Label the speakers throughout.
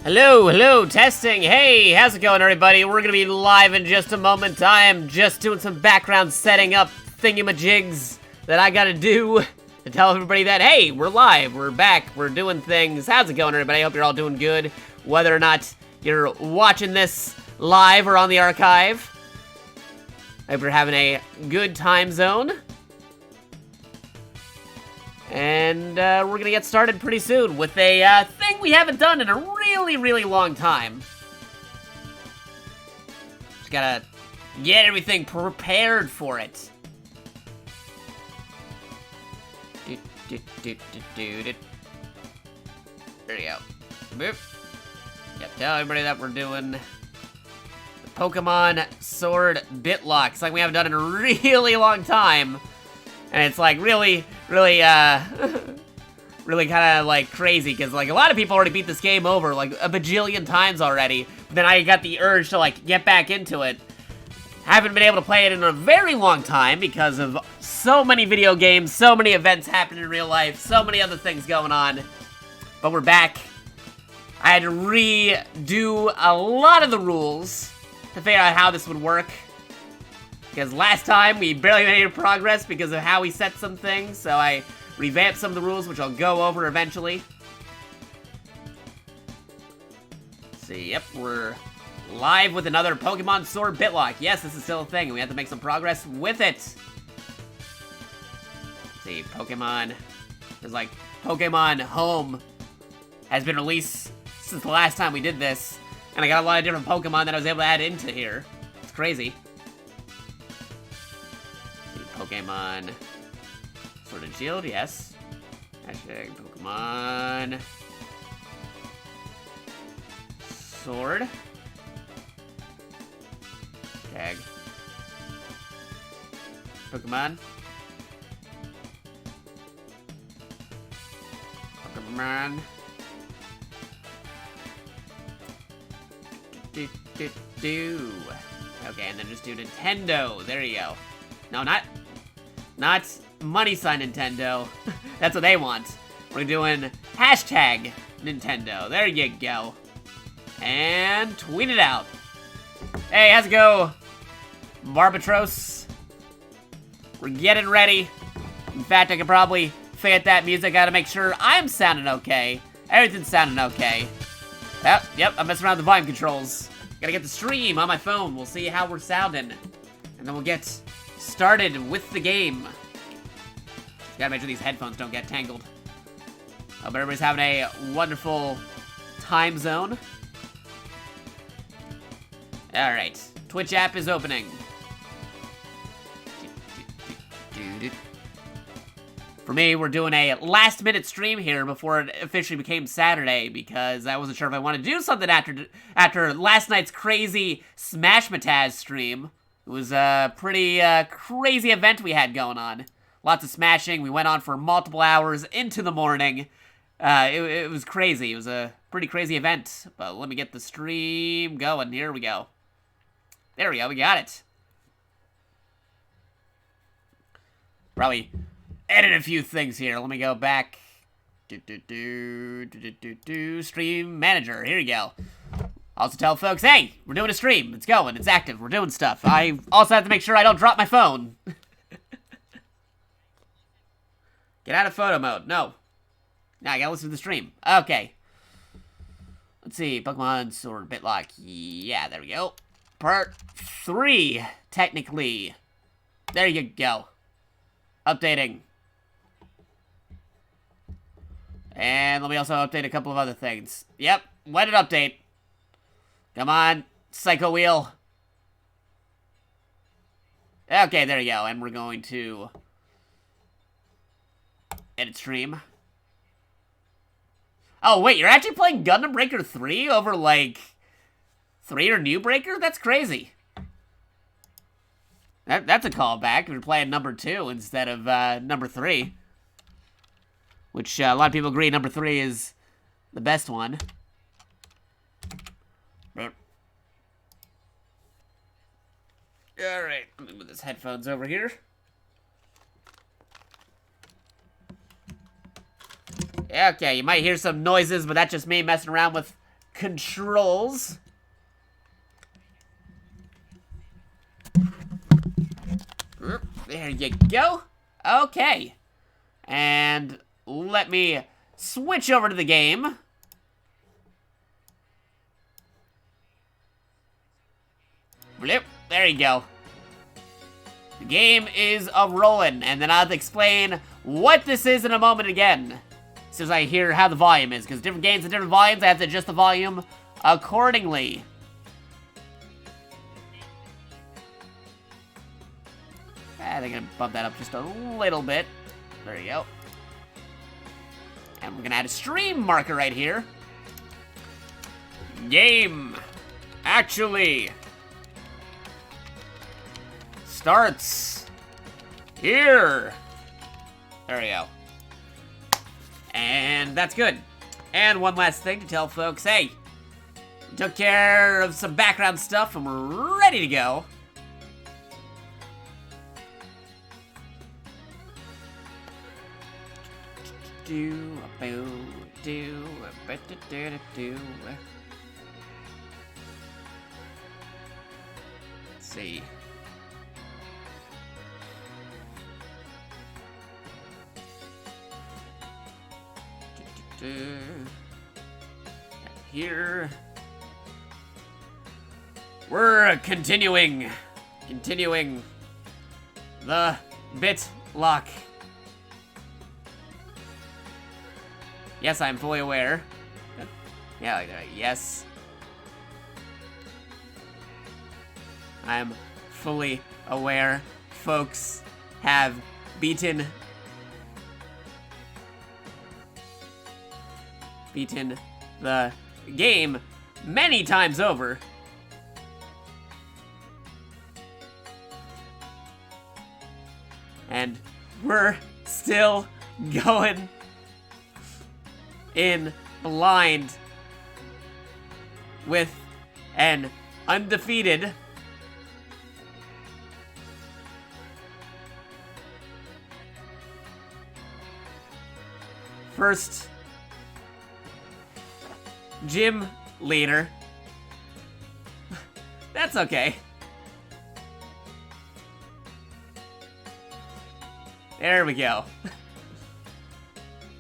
Speaker 1: Hello, testing. Hey, how's it going, everybody? We're gonna be live in just a moment. I am just doing some background setting up thingamajigs that I gotta do to tell everybody that, hey, we're live, we're back, we're doing things. How's it going, everybody? I hope you're all doing good, whether or not you're watching this live or on the archive. I hope you're having a good time zone. And we're gonna get started pretty soon with a thing we haven't done in a really long time. Just gotta get everything prepared for it. There you go. Boop. Yeah, tell everybody that we're doing the Pokemon Sword BITLOCKED. It's like we haven't done it in a really long time. And it's like really kind of like crazy because like a lot of people already beat this game over like a bajillion times already. But then I got the urge to like get back into it. Haven't been able to play it in a very long time because of so many video games, so many events happening in real life, so many other things going on. But we're back. I had to redo a lot of the rules to figure out how this would work. Because last time, we barely made any progress because of how we set some things, so I revamped some of the rules, which I'll go over eventually. Let's see, yep, we're live with another Pokemon Sword BITLOCKED. Yes, this is still a thing, and we have to make some progress with it. Let's see, Pokemon, there's like, Pokemon Home has been released since the last time we did this, and I got a lot of different Pokemon that I was able to add into here. It's crazy. Pokemon Sword and Shield, yes. Hashtag Pokemon Sword. Tag Pokemon. Pokemon. Okay, and then just do Nintendo. There you go. No, not money sign Nintendo. That's what they want. We're doing hashtag Nintendo. There you go. And tweet it out. Hey, how's it go, Barbatros? We're getting ready. In fact, I could probably fade that music. Gotta make sure I'm sounding okay. Everything's sounding okay. Yep, I'm messing around with the volume controls. Gotta get the stream on my phone. We'll see how we're sounding. And then we'll get started with the game. Gotta make sure these headphones don't get tangled. Hope everybody's having a wonderful time zone. Alright, Twitch app is opening. For me, we're doing a last minute stream here before it officially became Saturday because I wasn't sure if I wanted to do something after last night's crazy Smash Mataz stream. It was a pretty crazy event we had going on. Lots of smashing. We went on for multiple hours into the morning. It was crazy. It was a pretty crazy event. But let me get the stream going. Here we go. There we go. We got it. Probably edit a few things here. Let me go back. Stream manager. Here you go. Also tell folks, hey, we're doing a stream. It's going. It's active. We're doing stuff. I also have to make sure I don't drop my phone. Get out of photo mode. No. Now I gotta listen to the stream. Okay. Let's see. Pokemon Sword BITLOCKED. Yeah, there we go. Part 3, technically. There you go. Updating. And let me also update a couple of other things. Yep, let it update. Come on, Psycho Wheel. Okay, there you go. And we're going to edit stream. Oh, wait, you're actually playing Gundam Breaker 3 over, like, 3 or New Breaker? That's crazy. That's a callback if you're playing number 2 instead of number 3. Which a lot of people agree number 3 is the best one. Alright, let me move this headphones over here. Okay, you might hear some noises, but that's just me messing around with controls. There you go. Okay. And let me switch over to the game. Blip. There you go. The game is a-rollin', and then I'll have to explain what this is in a moment again. As soon as I hear how the volume is, because different games have different volumes, I have to adjust the volume accordingly. I think I'm gonna bump that up just a little bit. There you go. And we're gonna add a stream marker right here. Game actually starts here. There we go. And that's good. And one last thing to tell folks, hey, we took care of some background stuff and we're ready to go. Let's see. Here we're continuing the BitLock. Yes, I'm fully aware. Yeah, like that. Yes, I'm fully aware. Folks have beaten the game many times over. And we're still going in blind with an undefeated first gym leader. That's okay. There we go.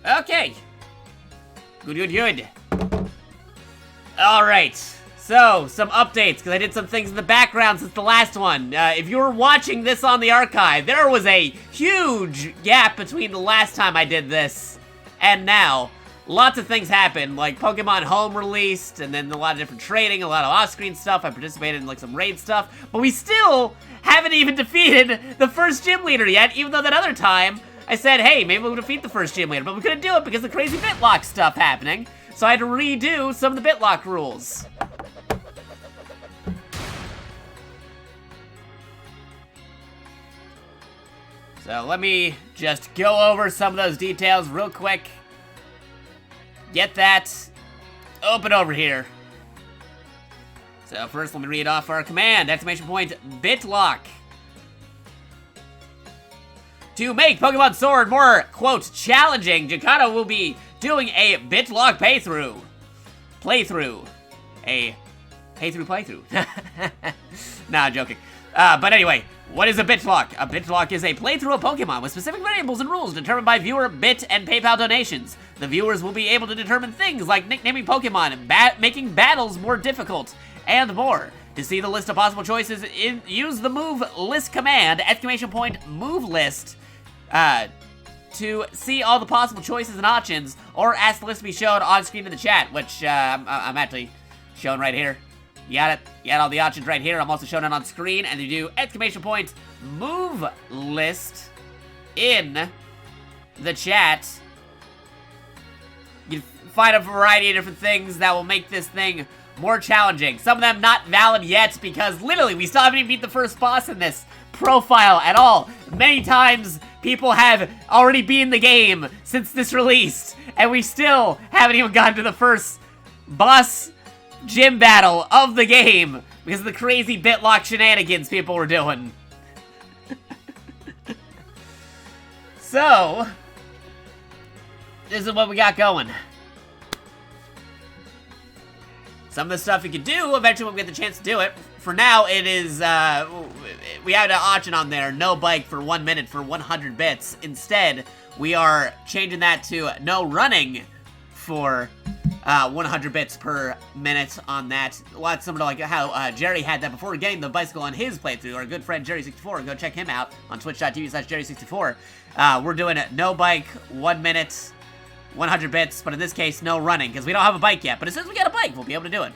Speaker 1: Okay. Good. Alright. So, some updates, because I did some things in the background since the last one. If you were watching this on the archive, there was a huge gap between the last time I did this and now. Lots of things happened, like Pokemon Home released, and then a lot of different trading, a lot of off-screen stuff. I participated in like some raid stuff, but we still haven't even defeated the first gym leader yet, even though that other time I said, hey, maybe we'll defeat the first gym leader, but we couldn't do it because of the crazy BitLock stuff happening, so I had to redo some of the BitLock rules. So let me just go over some of those details real quick. Get that open over here. So first, let me read off our command. Exclamation point, BitLock. To make Pokemon Sword more, quote, challenging, Jakato will be doing a BitLock playthrough. A playthrough. Nah, I'm joking. But anyway, what is a BitLock? A BitLock is a playthrough of Pokemon with specific variables and rules determined by viewer bit and PayPal donations. The viewers will be able to determine things like nicknaming Pokemon, making battles more difficult, and more. To see the list of possible choices, use the move list command, exclamation point move list, to see all the possible choices and options, or ask the list to be shown on screen in the chat, which I'm actually showing right here. You got it. You got all the options right here. I'm also showing it on screen, and you do exclamation point move list in the chat. You find a variety of different things that will make this thing more challenging. Some of them not valid yet because literally we still haven't even beat the first boss in this profile at all. Many times people have already beaten the game since this released, and we still haven't even gotten to the first boss gym battle of the game because of the crazy BitLock shenanigans people were doing. So, this is what we got going. Some of the stuff you could do, eventually when we get the chance to do it. For now, it is, we had an option on there, no bike for 1 minute for 100 bits. Instead, we are changing that to no running for 100 bits per minute on that. A lot similar to like how Jerry had that before getting the bicycle on his playthrough. Our good friend Jerry64, go check him out on twitch.tv/Jerry64. We're doing no bike, 1 minute, 100 bits, but in this case, no running, because we don't have a bike yet. But as soon as we get a bike, we'll be able to do it.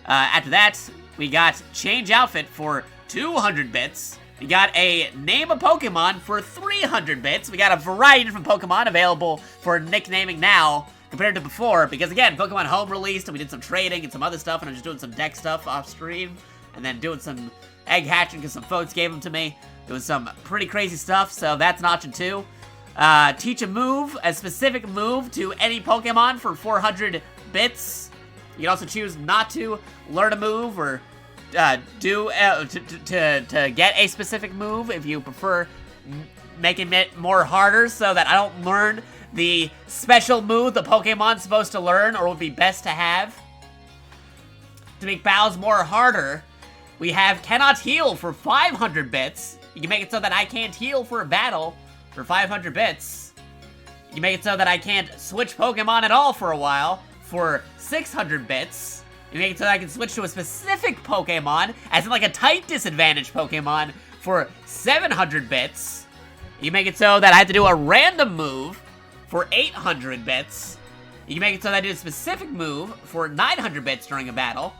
Speaker 1: After that, we got change outfit for 200 bits. We got a name a Pokemon for 300 bits. We got a variety of different Pokemon available for nicknaming now compared to before, because again, Pokemon Home released, and we did some trading and some other stuff, and I'm just doing some deck stuff off stream, and then doing some egg hatching because some folks gave them to me. Doing some pretty crazy stuff, so that's an option too. Teach a specific move to any Pokemon for 400 bits. You can also choose not to learn a move or to get a specific move if you prefer making it more harder so that I don't learn the special move the Pokemon's supposed to learn or would be best to have. To make battles more harder, we have cannot heal for 500 bits. You can make it so that I can't heal for a battle for 500 bits. You can make it so that I can't switch Pokemon at all for a while for 600 bits. You make it so that I can switch to a specific Pokemon, as in like a type disadvantage Pokemon, for 700 bits. You make it so that I have to do a random move for 800 bits. You can make it so that I do a specific move for 900 bits during a battle.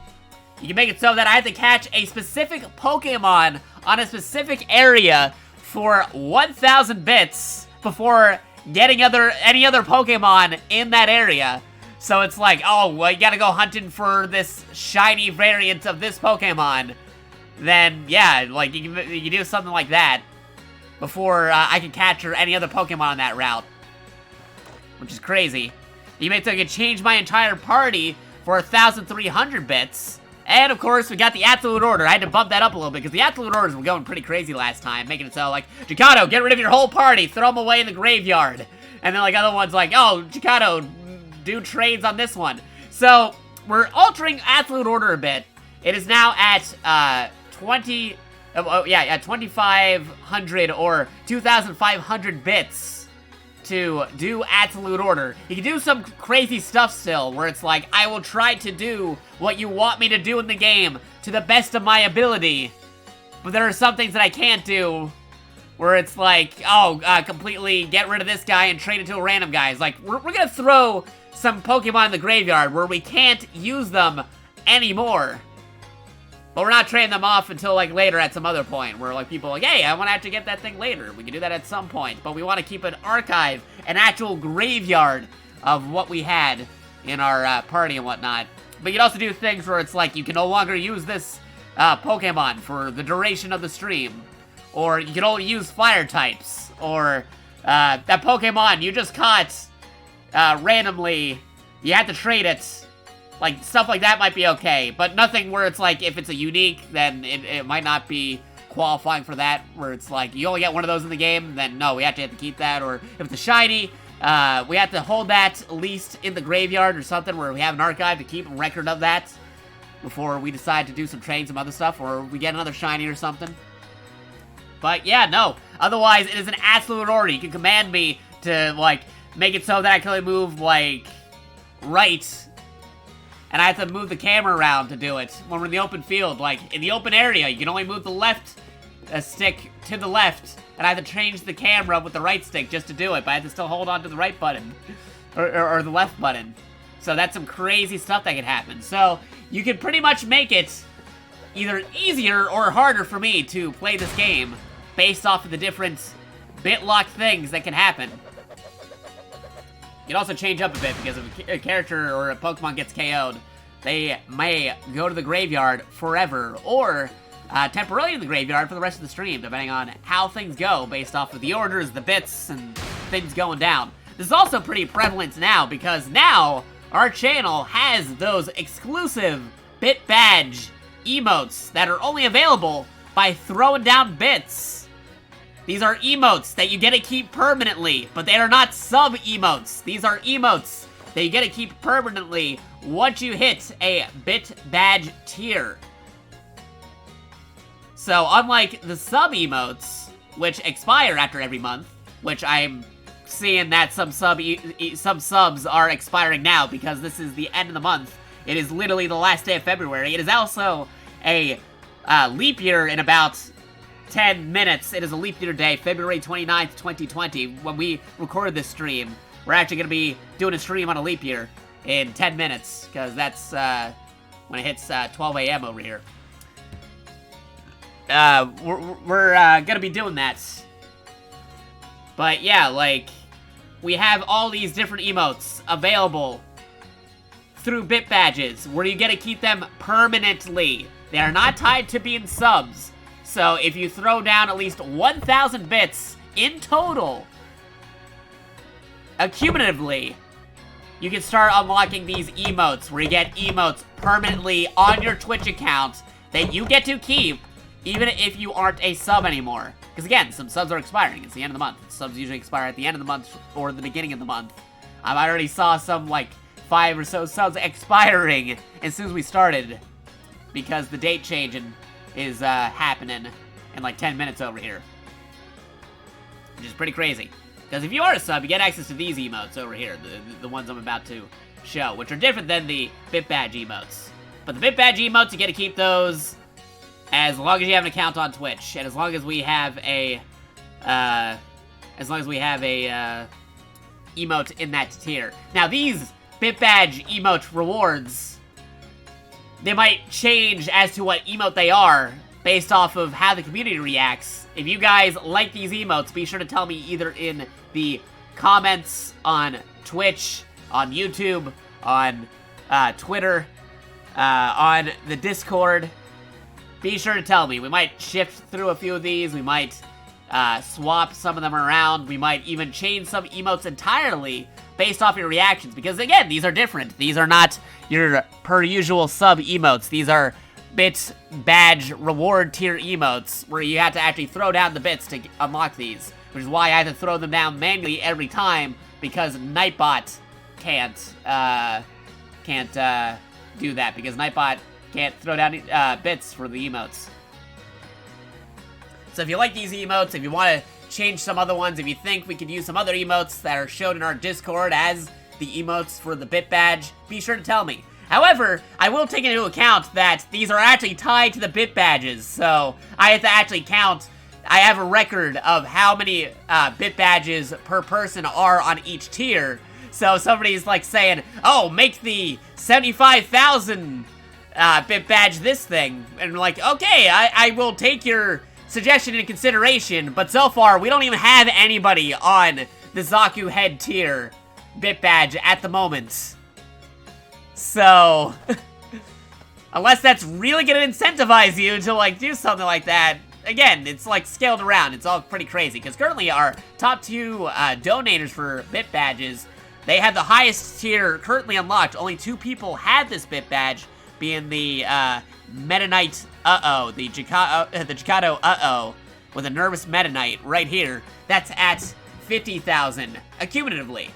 Speaker 1: You can make it so that I have to catch a specific Pokemon on a specific area for 1,000 bits before getting any other Pokemon in that area. So it's like, oh, well, you gotta go hunting for this shiny variant of this Pokemon. Then, yeah, like, you can do something like that before I can catch any other Pokemon on that route. Which is crazy. You may so I can change my entire party for 1,300 bits. And, of course, we got the Absolute Order. I had to bump that up a little bit, because the Absolute Orders were going pretty crazy last time, making it so, like, Jakato, get rid of your whole party, throw them away in the graveyard. And then, like, other ones like, oh, Jakato, do trades on this one. So, we're altering Absolute Order a bit. It is now at, 2,500 or 2,500 bits to do Absolute Order. You can do some crazy stuff still, where it's like, I will try to do what you want me to do in the game to the best of my ability. But there are some things that I can't do, where it's like, oh, completely get rid of this guy and trade it to a random guy. It's like, we're gonna throw some Pokemon in the graveyard where we can't use them anymore. But we're not trading them off until, like, later at some other point, where, like, people are like, hey, I want to actually get that thing later. We can do that at some point, but we want to keep an archive, an actual graveyard of what we had in our party and whatnot. But you can also do things where it's like, you can no longer use this Pokemon for the duration of the stream. Or you can only use fire types. Or that Pokemon you just caught randomly, you have to trade it. Like, stuff like that might be okay, but nothing where it's like, if it's a unique, then it might not be qualifying for that, where it's like, you only get one of those in the game, then no, we have to keep that. Or if it's a shiny, we have to hold that at least in the graveyard or something, where we have an archive to keep a record of that before we decide to do some trades, some other stuff, or we get another shiny or something. But yeah, no, otherwise it is an Absolute Order. You can command me to, like, make it so that I can only move, like, right, and I have to move the camera around to do it when we're in the open field. Like, in the open area, you can only move the left stick to the left, and I have to change the camera with the right stick just to do it, but I have to still hold on to the right button, or the left button. So that's some crazy stuff that can happen. So, you can pretty much make it either easier or harder for me to play this game, based off of the different BITLOCKED things that can happen. You can also change up a bit, because if a character or a Pokemon gets KO'd, they may go to the graveyard forever, or temporarily in the graveyard for the rest of the stream, depending on how things go, based off of the orders, the bits, and things going down. This is also pretty prevalent now, because now our channel has those exclusive Bit Badge emotes that are only available by throwing down bits. These are emotes that you get to keep permanently, but they are not sub-emotes. These are emotes that you get to keep permanently once you hit a bit badge tier. So unlike the sub emotes, which expire after every month, which I'm seeing that some subs are expiring now because this is the end of the month. It is literally the last day of February. It is also a leap year in about 10 minutes. It is a leap year day, February 29th, 2020. When we record this stream, we're actually going to be doing a stream on a leap year in 10 minutes, because that's when it hits 12 a.m. over here. We're gonna be doing that. But yeah, like, we have all these different emotes available through bit badges, where you get to keep them permanently. They are not tied to being subs. So if you throw down at least 1,000 bits in total, accumulatively, you can start unlocking these emotes, where you get emotes permanently on your Twitch account that you get to keep, even if you aren't a sub anymore. Because again, some subs are expiring. It's the end of the month. Subs usually expire at the end of the month or the beginning of the month. I already saw some, like, 5 or so subs expiring as soon as we started, because the date change is happening in like 10 minutes over here. Which is pretty crazy. Because if you are a sub, you get access to these emotes over here, the ones I'm about to show, which are different than the bit badge emotes. But the bit badge emotes, you get to keep those as long as you have an account on Twitch, and as long as we have a emote in that tier. Now these bit badge emote rewards, they might change as to what emote they are based off of how the community reacts. If you guys like these emotes, be sure to tell me either in the comments on Twitch, on YouTube, on Twitter, on the Discord. Be sure to tell me. We might shift through a few of these. We might swap some of them around. We might even change some emotes entirely based off your reactions. Because again, these are different. These are not your per usual sub emotes. These are bit badge reward tier emotes where you have to actually throw down the bits to unlock these. Which is why I have to throw them down manually every time, because Nightbot can't do that. Because Nightbot can't throw down bits for the emotes. So if you like these emotes, if you want to change some other ones, if you think we could use some other emotes that are shown in our Discord as the emotes for the bit badge, be sure to tell me. However, I will take into account that these are actually tied to the bit badges, so I have to actually count. I have a record of how many bit badges per person are on each tier. So somebody's like saying, oh, make the 75,000 bit badge this thing. And I'm like, okay, I will take your suggestion into consideration, but so far we don't even have anybody on the Zaku head tier bit badge at the moment. So, unless that's really gonna incentivize you to like do something like that, again, it's like scaled around. It's all pretty crazy, because currently our top 2 donators for bit badges, they have the highest tier currently unlocked. Only 2 people have this bit badge, being the Meta Knight the Jakato with a nervous Meta Knight right here. That's at 50,000 accumulatively.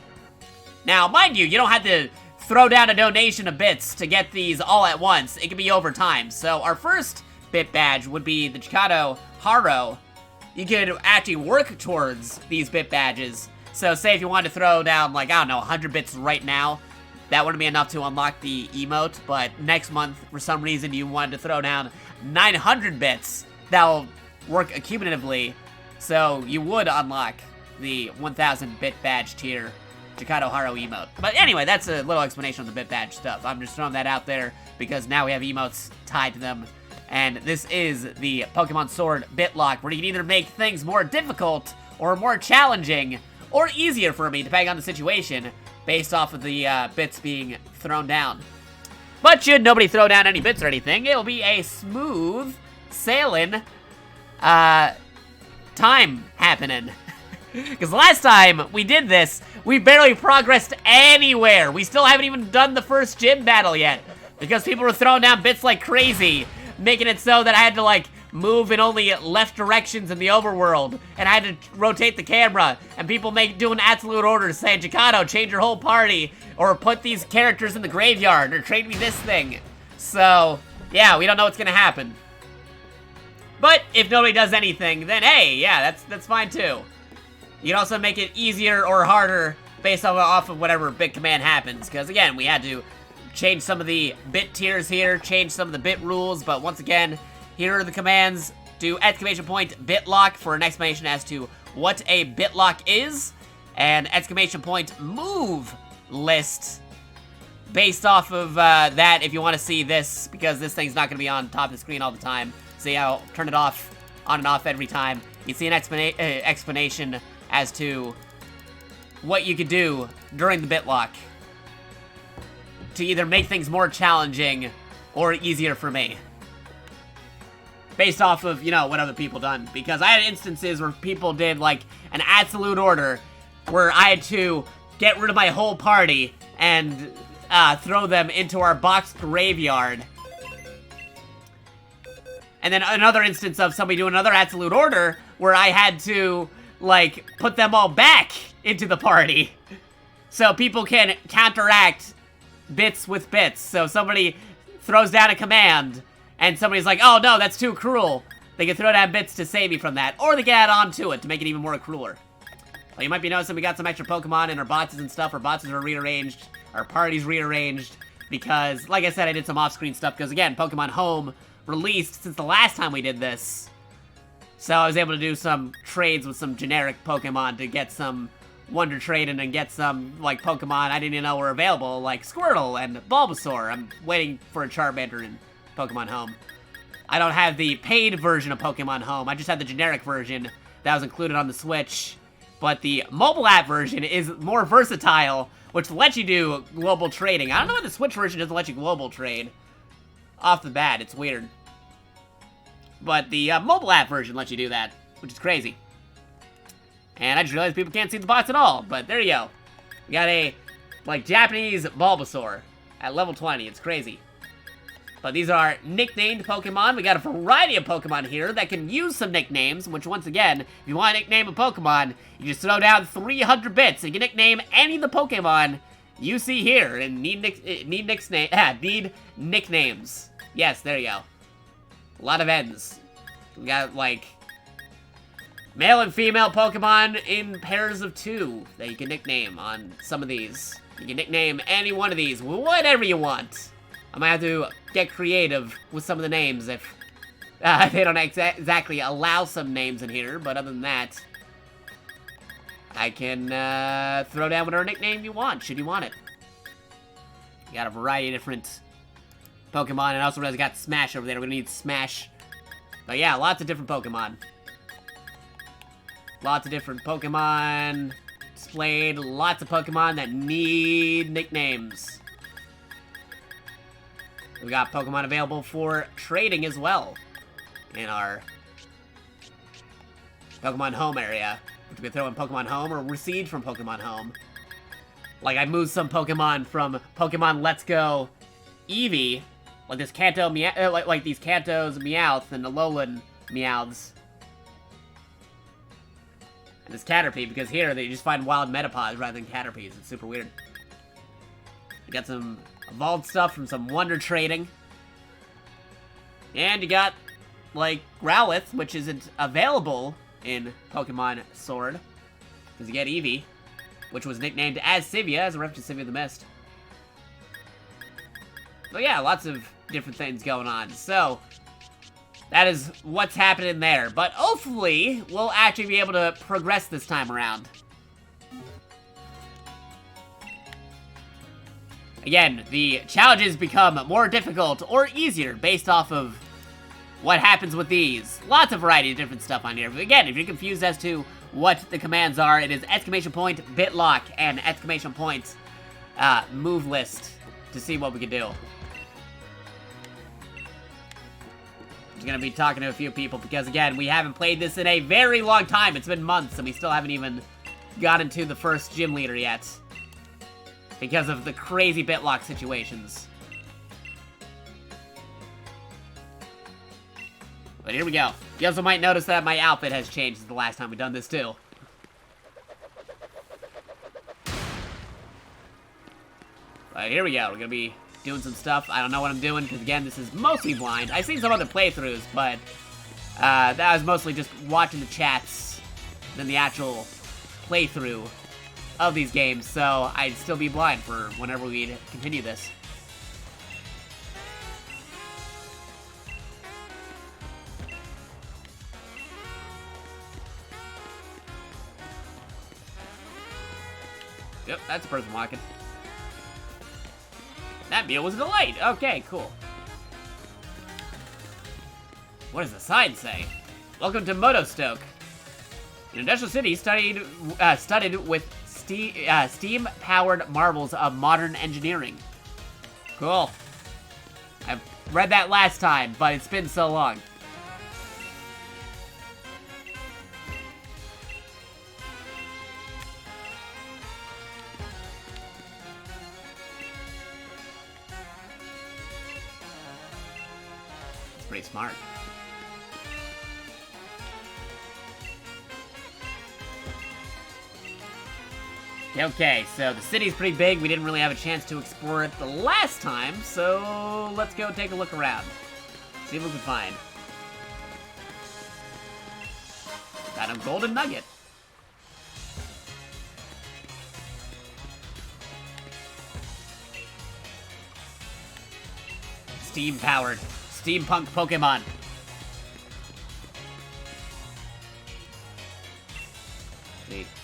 Speaker 1: Now, mind you, you don't have to throw down a donation of bits to get these all at once. It can be over time. So our first bit badge would be the Jakato Haro. You could actually work towards these bit badges. So say if you wanted to throw down, like, I don't know, 100 bits right now, that wouldn't be enough to unlock the emote, but next month, for some reason, you wanted to throw down 900 bits. That'll work accumulatively, so you would unlock the 1,000 bit badge tier Jakato Haro emote. But anyway, that's a little explanation of the bit badge stuff. I'm just throwing that out there because now we have emotes tied to them. And this is the Pokemon Sword BitLock, where you can either make things more difficult or more challenging or easier for me, depending on the situation, based off of the bits being thrown down. But should nobody throw down any bits or anything, it'll be a smooth sailing time happening. Because last time we did this, we barely progressed anywhere. We still haven't even done the first gym battle yet, because people were throwing down bits like crazy, making it so that I had to, like, move in only left directions in the overworld, and I had to rotate the camera, and people do an absolute order saying, Jakato, change your whole party, or put these characters in the graveyard, or trade me this thing. So, yeah, we don't know what's gonna happen. But if nobody does anything, then hey, yeah, that's fine too. You can also make it easier or harder based off of whatever bit command happens, because again, we had to change some of the bit tiers here, change some of the bit rules, but once again, here are the commands. Do exclamation point bitlock for an explanation as to what a bitlock is, and exclamation point move list based off of that if you want to see this, because this thing's not going to be on top of the screen all the time. See, I'll turn it off, on and off every time. You see an explanation as to what you could do during the bitlock to either make things more challenging or easier for me. Based off of, you know, what other people done. Because I had instances where people did, like, an absolute order where I had to get rid of my whole party and throw them into our box graveyard. And then another instance of somebody doing another absolute order where I had to, like, put them all back into the party. So people can counteract bits with bits. So somebody throws down a command, and somebody's like, oh no, that's too cruel. They can throw down bits to save me from that, or they can add on to it to make it even more crueler. Well, you might be noticing we got some extra Pokemon in our boxes and stuff. Our boxes are rearranged, our party's rearranged, because, like I said, I did some off-screen stuff, because again, Pokemon Home released since the last time we did this. So I was able to do some trades with some generic Pokemon to get some Wonder Trading and get some, like, Pokemon I didn't even know were available, like Squirtle and Bulbasaur. I'm waiting for a Charmander in Pokemon Home. I don't have the paid version of Pokemon Home. I just have the generic version that was included on the Switch. But the mobile app version is more versatile, which lets you do global trading. I don't know why the Switch version doesn't let you global trade. Off the bat, it's weird. But the mobile app version lets you do that, which is crazy. And I just realized people can't see the box at all, but there you go. We got a, like, Japanese Bulbasaur at level 20. It's crazy. But these are nicknamed Pokemon. We got a variety of Pokemon here that can use some nicknames, which, once again, if you want to nickname a Pokemon, you just throw down 300 bits and you can nickname any of the Pokemon you see here and need nicknames. Yes, there you go. A lot of N's. We got, like, male and female Pokemon in pairs of 2 that you can nickname on some of these. You can nickname any one of these, whatever you want. I might have to get creative with some of the names if they don't exactly allow some names in here, but other than that, I can throw down whatever nickname you want, should you want it. You got a variety of different Pokemon, and also got Smash over there. We're gonna need Smash. But yeah, lots of different Pokemon. Lots of different Pokemon displayed. Lots of Pokemon that need nicknames. We got Pokemon available for trading as well in our Pokemon Home area, which we can throw in Pokemon Home or recede from Pokemon Home. Like, I moved some Pokemon from Pokemon Let's Go Eevee, like this Kanto like these Kantos Meowths and the Alolan Meowths. And this Caterpie, because here they just find wild Metapods rather than Caterpies. It's super weird. We got some evolved stuff from some Wonder Trading. And you got, like, Growlithe, which isn't available in Pokemon Sword. Because you get Eevee, which was nicknamed as Sivia, as a reference to Sivia the Mist. But yeah, lots of different things going on. So, that is what's happening there. But hopefully, we'll actually be able to progress this time around. Again, the challenges become more difficult or easier based off of what happens with these. Lots of variety of different stuff on here. But again, if you're confused as to what the commands are, it is exclamation point bitlock and exclamation point move list to see what we can do. I'm gonna be talking to a few people because, again, we haven't played this in a very long time. It's been months and we still haven't even gotten to the first gym leader yet. Because of the crazy bitlock situations. But here we go. You also might notice that my outfit has changed since the last time we've done this, too. But here we go. We're gonna be doing some stuff. I don't know what I'm doing, because again, this is mostly blind. I've seen some other playthroughs, but that was mostly just watching the chats than the actual playthrough of these games, so I'd still be blind for whenever we continue this. Yep, that's a person walking. That meal was delayed. Okay, cool. What does the sign say? Welcome to Motostoke. An industrial city studied with steam-powered marvels of modern engineering. Cool. I read that last time, but it's been so long. It's pretty smart. Okay, so the city's pretty big. We didn't really have a chance to explore it the last time, so let's go take a look around. See what we can find. Got a golden nugget. Steam-powered. Steampunk Pokemon.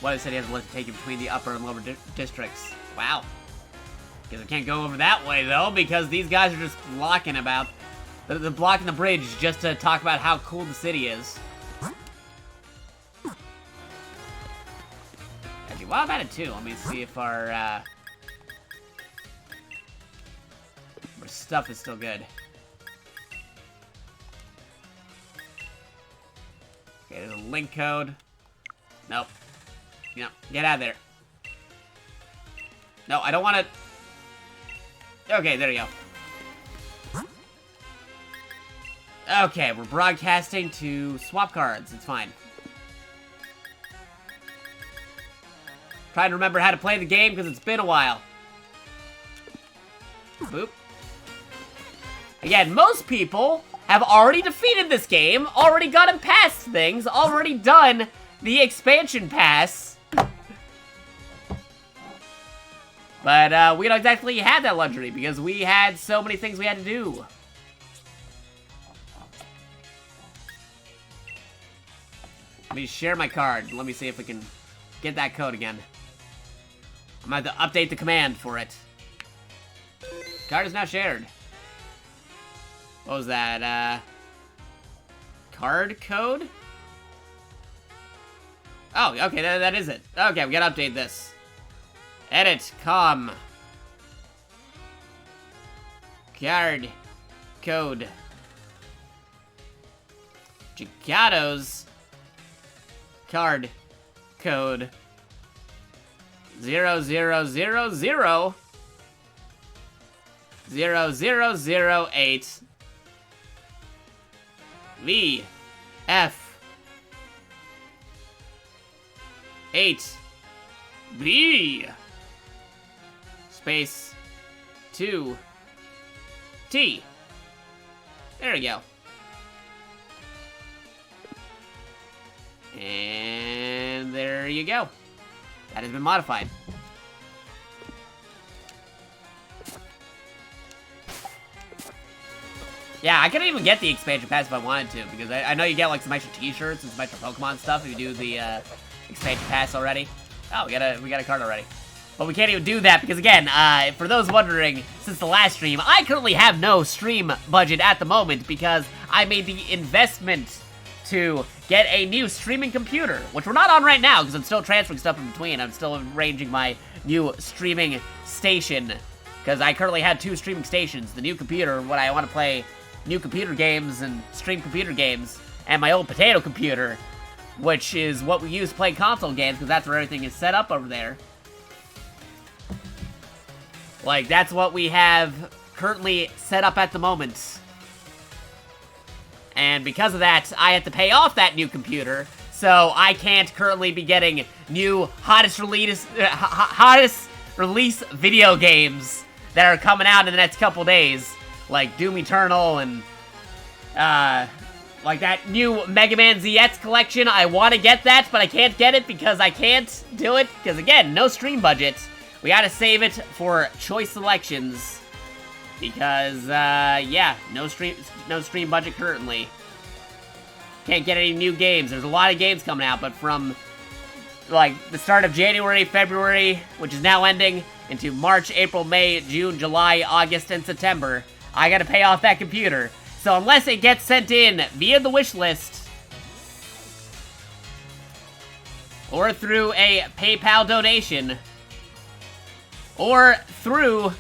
Speaker 1: What it said he has to take you between the upper and lower districts. Wow. Guess I can't go over that way, though, because these guys are just blocking about... They're blocking the bridge just to talk about how cool the city is. Actually, while I'm at it, too, let me see if our stuff is still good. Okay, there's a link code. Nope. No, get out of there. No, I don't want to... Okay, there you go. Okay, we're broadcasting to swap cards. It's fine. Trying to remember how to play the game because it's been a while. Boop. Again, most people have already defeated this game, already gotten past things, already done the expansion pass. But we don't exactly have that luxury because we had so many things we had to do. Let me share my card. Let me see if we can get that code again. I'm going to have to update the command for it. Card is now shared. What was that? Card code? Oh, okay, that is it. Okay, we gotta update this. Edit, card code. JakatoX card code 0000 0008 VF 8B space 2T. There we go. And there you go. That has been modified. Yeah, I couldn't even get the expansion pass if I wanted to, because I know you get like some extra t-shirts and some extra Pokemon stuff if you do the expansion pass already. Oh, we got a card already. But we can't even do that because, again, for those wondering, since the last stream, I currently have no stream budget at the moment because I made the investment to get a new streaming computer, which we're not on right now because I'm still transferring stuff in between. I'm still arranging my new streaming station because I currently had 2 streaming stations. The new computer, when I want to play new computer games and stream computer games, and my old potato computer, which is what we use to play console games because that's where everything is set up over there. Like, that's what we have currently set up at the moment. and because of that, I have to pay off that new computer, so I can't currently be getting new hottest release video games that are coming out in the next couple days, like Doom Eternal and like that new Mega Man ZX collection. I want to get that, but I can't get it because I can't do it because, again, no stream budget. We gotta save it for choice selections because, yeah, no stream budget currently. Can't get any new games. There's a lot of games coming out, but from, like, the start of January, February, which is now ending, into March, April, May, June, July, August, and September, I gotta pay off that computer. So unless it gets sent in via the wish list, or through a PayPal donation, or through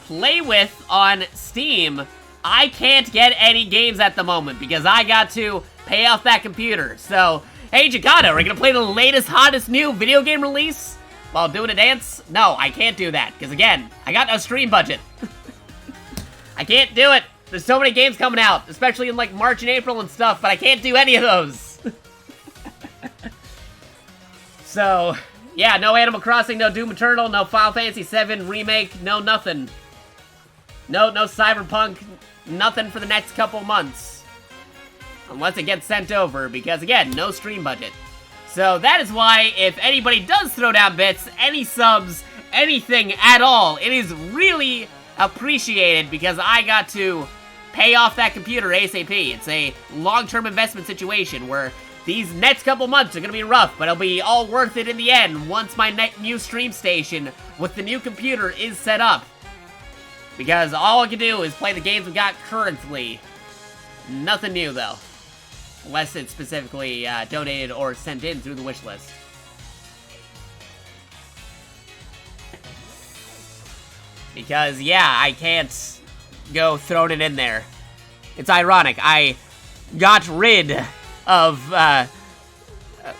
Speaker 1: Play With on Steam, I can't get any games at the moment because I got to pay off that computer. So, hey Jakato, are we gonna play the latest, hottest new video game release while doing a dance? No, I can't do that because, again, I got no stream budget. I can't do it. There's so many games coming out, especially in like March and April and stuff, but I can't do any of those. So, yeah, no Animal Crossing, no Doom Eternal, no Final Fantasy VII Remake, no nothing. No Cyberpunk, nothing for the next couple months. Unless it gets sent over, because again, no stream budget. So that is why, if anybody does throw down bits, any subs, anything at all, it is really appreciated because I got to pay off that computer ASAP. It's a long-term investment situation where these next couple months are gonna be rough, but it'll be all worth it in the end once my new stream station with the new computer is set up. Because all I can do is play the games we got currently. Nothing new, though. Unless it's specifically donated or sent in through the wish list. Because, yeah, I can't go throwing it in there. It's ironic. I got rid of,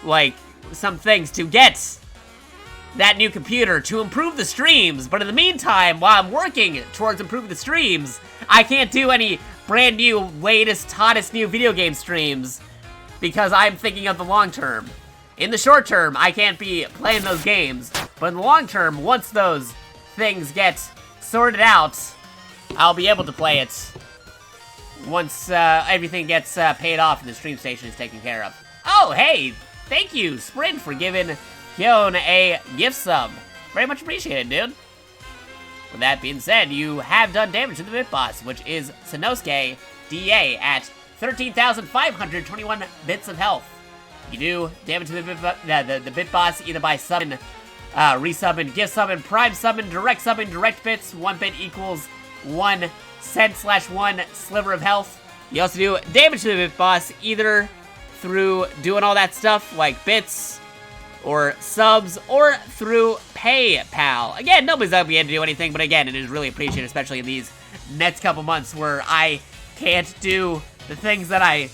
Speaker 1: like, some things to get that new computer to improve the streams, but in the meantime, while I'm working towards improving the streams, I can't do any brand new, latest, hottest new video game streams because I'm thinking of the long term. In the short term, I can't be playing those games, but in the long term, once those things get sorted out, I'll be able to play it once everything gets paid off and the stream station is taken care of. Oh, hey, thank you, Sprint, for giving Hyun a gift sub. Very much appreciated, dude. With that being said, you have done damage to the Bit Boss, which is Sanosuke DA at 13,521 bits of health. You do damage to the Bit Boss either by summon, resummon, gift summon, prime summon, direct bits. 1 bit equals 1 cent/1 sliver of health. You also do damage to the Bit Boss either through doing all that stuff like bits or subs, or through PayPal. Again, nobody's obligated to do anything, but again, it is really appreciated, especially in these next couple months where I can't do the things that I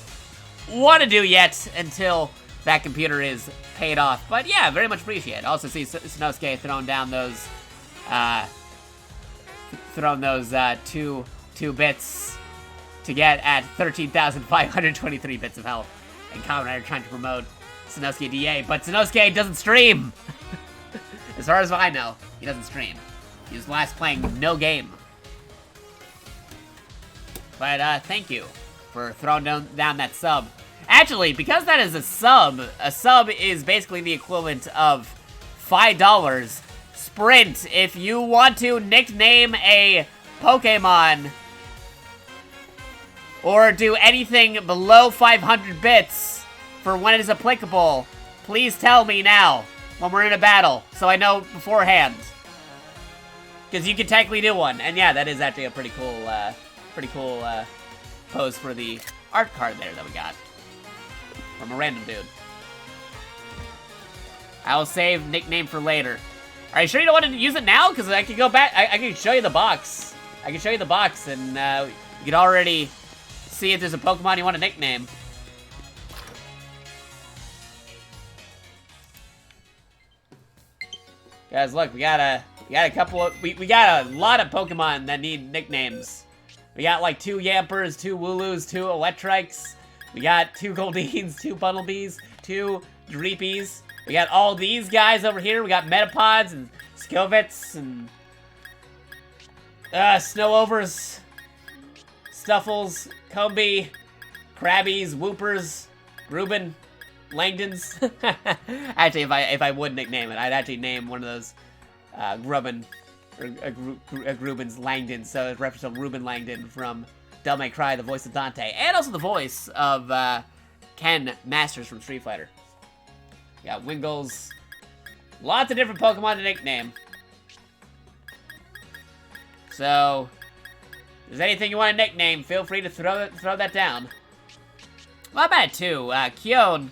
Speaker 1: want to do yet until that computer is paid off. But yeah, very much appreciated. Also see Sanosuke throwing down those, two bits to get at 13,523 bits of health. And Kamen Rider trying to promote Sanosuke DA, but Sanosuke doesn't stream! As far as I know, he doesn't stream. He was last playing no game. But, thank you for throwing down that sub. Actually, because that is a sub is basically the equivalent of $5. Sprint, if you want to nickname a Pokémon or do anything below 500 bits for when it is applicable, please tell me now when we're in a battle so I know beforehand. Because you can technically do one. And yeah, that is actually a pretty cool pose for the art card there that we got from a random dude. I will save nickname for later. Are you sure you don't want to use it now? Because I can go back. I can show you the box. I can show you the box, and you can already see if there's a Pokemon you want to nickname. Guys, look, we got a couple of we got a lot of Pokemon that need nicknames. We got like 2 Yampers, 2 Wooloos, 2 Electrikes. We got 2 Goldines, 2 Bumblebees, 2 Dreepies. We got all these guys over here. We got Metapods and Skilvets and Snowovers, Stuffles, Combi, Krabbies, Whoopers, Reuben, Langdons. Actually, if I would nickname it, I'd actually name one of those Grubbin or Gruben's Langdon, so it's reference to Reuben Langdon from Devil May Cry, the voice of Dante, and also the voice of Ken Masters from Street Fighter. We got Wingles, lots of different Pokemon to nickname. So, if there's anything you want to nickname, feel free to throw that down. Well, I'm at 2. Kyon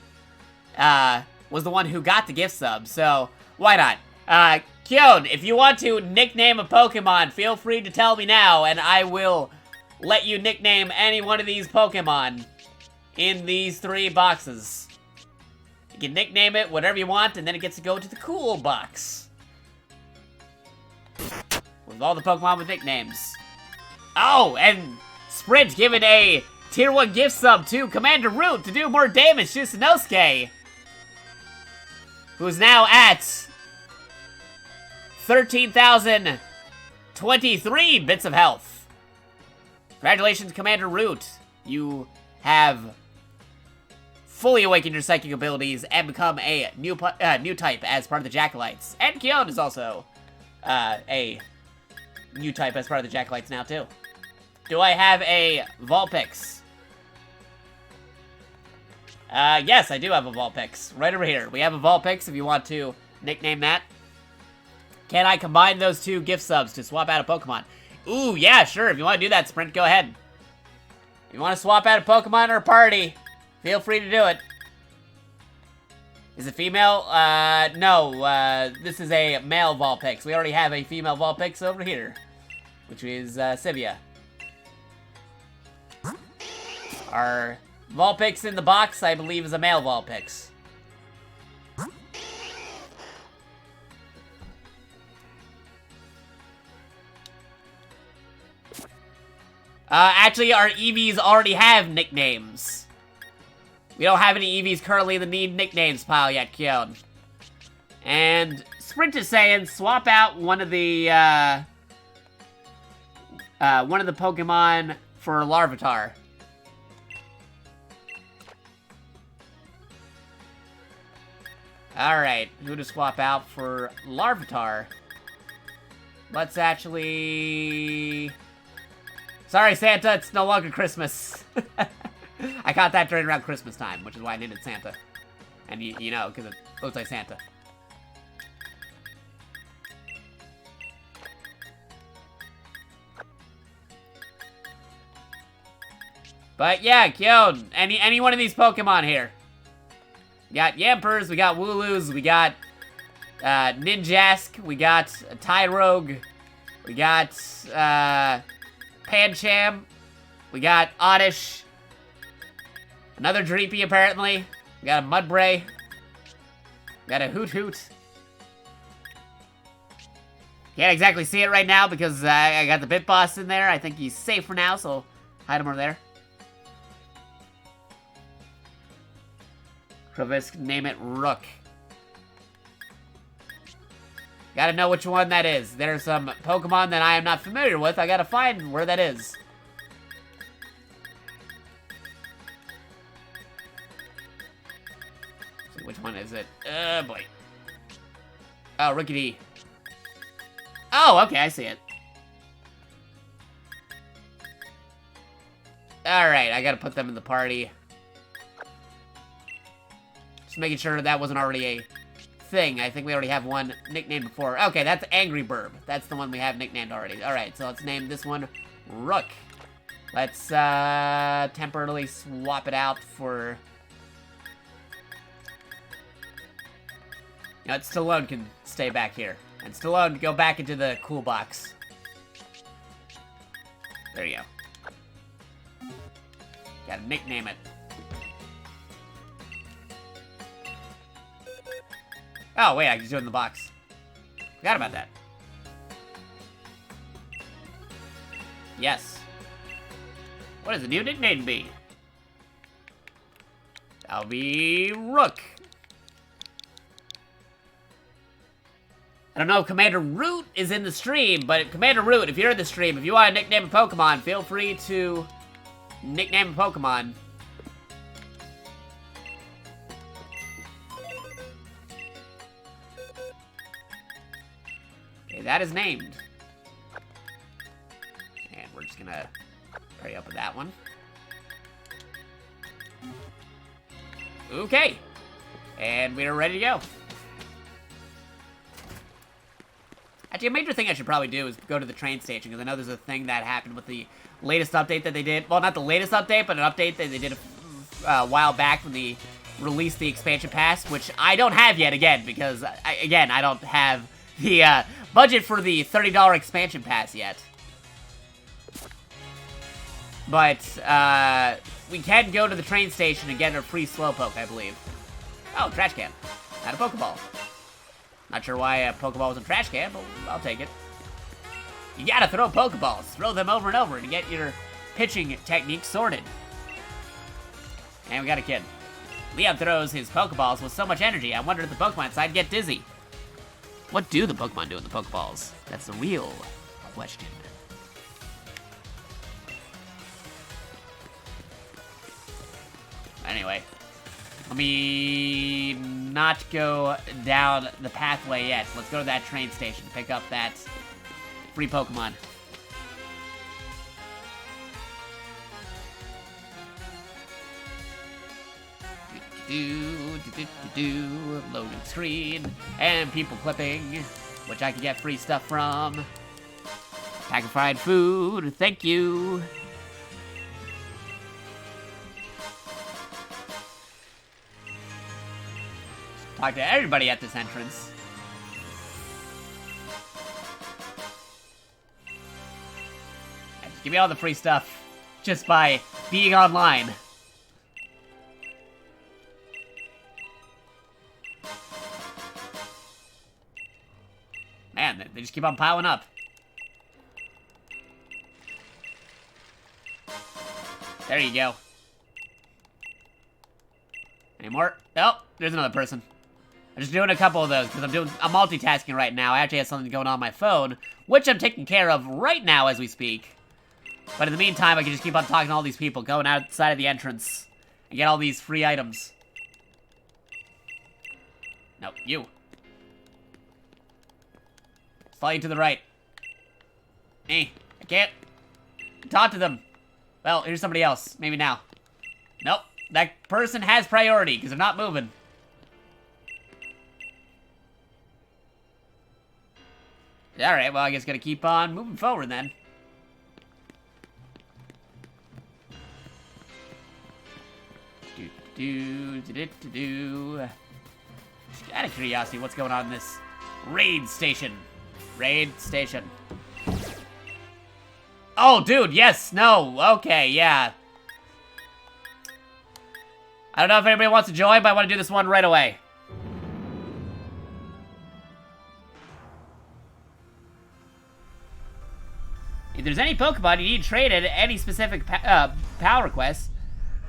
Speaker 1: was the one who got the gift sub, so why not? Kyon, if you want to nickname a Pokemon, feel free to tell me now, and I will let you nickname any one of these Pokemon in these 3 boxes. You can nickname it whatever you want, and then it gets to go to the cool box. With all the Pokemon with nicknames. Oh, and Sprint giving a Tier 1 gift sub to Commander Root to do more damage to Sanosuke, who's now at 13,023 bits of health. Congratulations, Commander Root. You have fully awakened your psychic abilities and become a new type as part of the JakatoX. And Kyon is also a new type as part of the JakatoX now, too. Do I have a Vulpix? Yes, I do have a Vulpix. Right over here. We have a Vulpix if you want to nickname that. Can I combine those 2 gift subs to swap out a Pokemon? Ooh, yeah, sure. If you want to do that, Sprint, go ahead. If you want to swap out a Pokemon or a party, feel free to do it. Is it female? No. This is a male Vulpix. We already have a female Vulpix over here, which is Sivia. Our Vulpix in the box, I believe, is a male Vulpix. Actually, our EVs already have nicknames. We don't have any EVs currently in the need nicknames pile yet, Kyon. And Sprint is saying swap out one of the Pokemon for Larvitar. Alright, who to swap out for Larvitar? Let's actually... Sorry, Santa, it's no longer Christmas. I caught that during around Christmas time, which is why I named it Santa. And you know, because it looks like Santa. But yeah, Kyon, any one of these Pokemon here. We got Yampers, we got Wooloos, we got Ninjask, we got Tyrogue, we got Pancham, we got Oddish, another Dreepy apparently, we got a Mudbray, we got a Hoot Hoot. Can't exactly see it right now because I got the Bit Boss in there. I think he's safe for now, so hide him over there. Kravisk, name it Rook. Gotta know which one that is. There's some Pokemon that I am not familiar with. I gotta find where that is. Let's see, which one is it? Oh, boy. Oh, Rookity. Oh, okay, I see it. Alright, I gotta put them in the party. Just making sure that wasn't already a thing. I think we already have one nicknamed before. Okay, that's Angry Burb. That's the one we have nicknamed already. Alright, so let's name this one Rook. Let's temporarily swap it out for... You know, Stallone can stay back here. And Stallone, go back into the cool box. There you go. Gotta nickname it. Oh, wait, I can do it in the box. Forgot about that. Yes. What does the new nickname be? That'll be Rook. I don't know if Commander Root is in the stream, but Commander Root, if you're in the stream, if you want to nickname a Pokemon, feel free to nickname a Pokemon. Okay, that is named. And we're just gonna hurry up with that one. Okay. And we're ready to go. Actually, a major thing I should probably do is go to the train station, because I know there's a thing that happened with the latest update that they did. Well, not the latest update, but an update that they did a while back when they released the expansion pass, which I don't have yet, again, because, I don't have the budget for the $30 expansion pass yet. But, we can go to the train station and get a free Slowpoke, I believe. Oh, trash can. Not a Pokeball. Not sure why a Pokeball was a trash can, but I'll take it. You gotta throw Pokeballs. Throw them over and over to get your pitching technique sorted. And we got a kid. Leon throws his Pokeballs with so much energy, I wonder if the Pokemon inside get dizzy. What do the Pokemon do in the Pokeballs? That's the real question. Anyway. Let me not go down the pathway yet. Let's go to that train station, pick up that free Pokemon. Loading screen, and people clipping, which I can get free stuff from. Pack of fried food, thank you. Talk to everybody at this entrance. And just give me all the free stuff just by being online. Man, they just keep on piling up. There you go. Any more? Oh, there's another person. I'm just doing a couple of those because I'm multitasking right now. I actually have something going on my phone, which I'm taking care of right now as we speak. But in the meantime, I can just keep on talking to all these people going outside of the entrance and get all these free items. No, you. Slide to the right. Hey, I can't talk to them. Well, here's somebody else. Maybe now. Nope, that person has priority because they're not moving. Alright, well, I guess gotta keep on moving forward then. Just out of curiosity, what's going on in this raid station? Raid station. Oh, dude, yes, no, okay, yeah. I don't know if anybody wants to join, but I want to do this one right away. If there's any Pokemon you need traded, any specific power requests,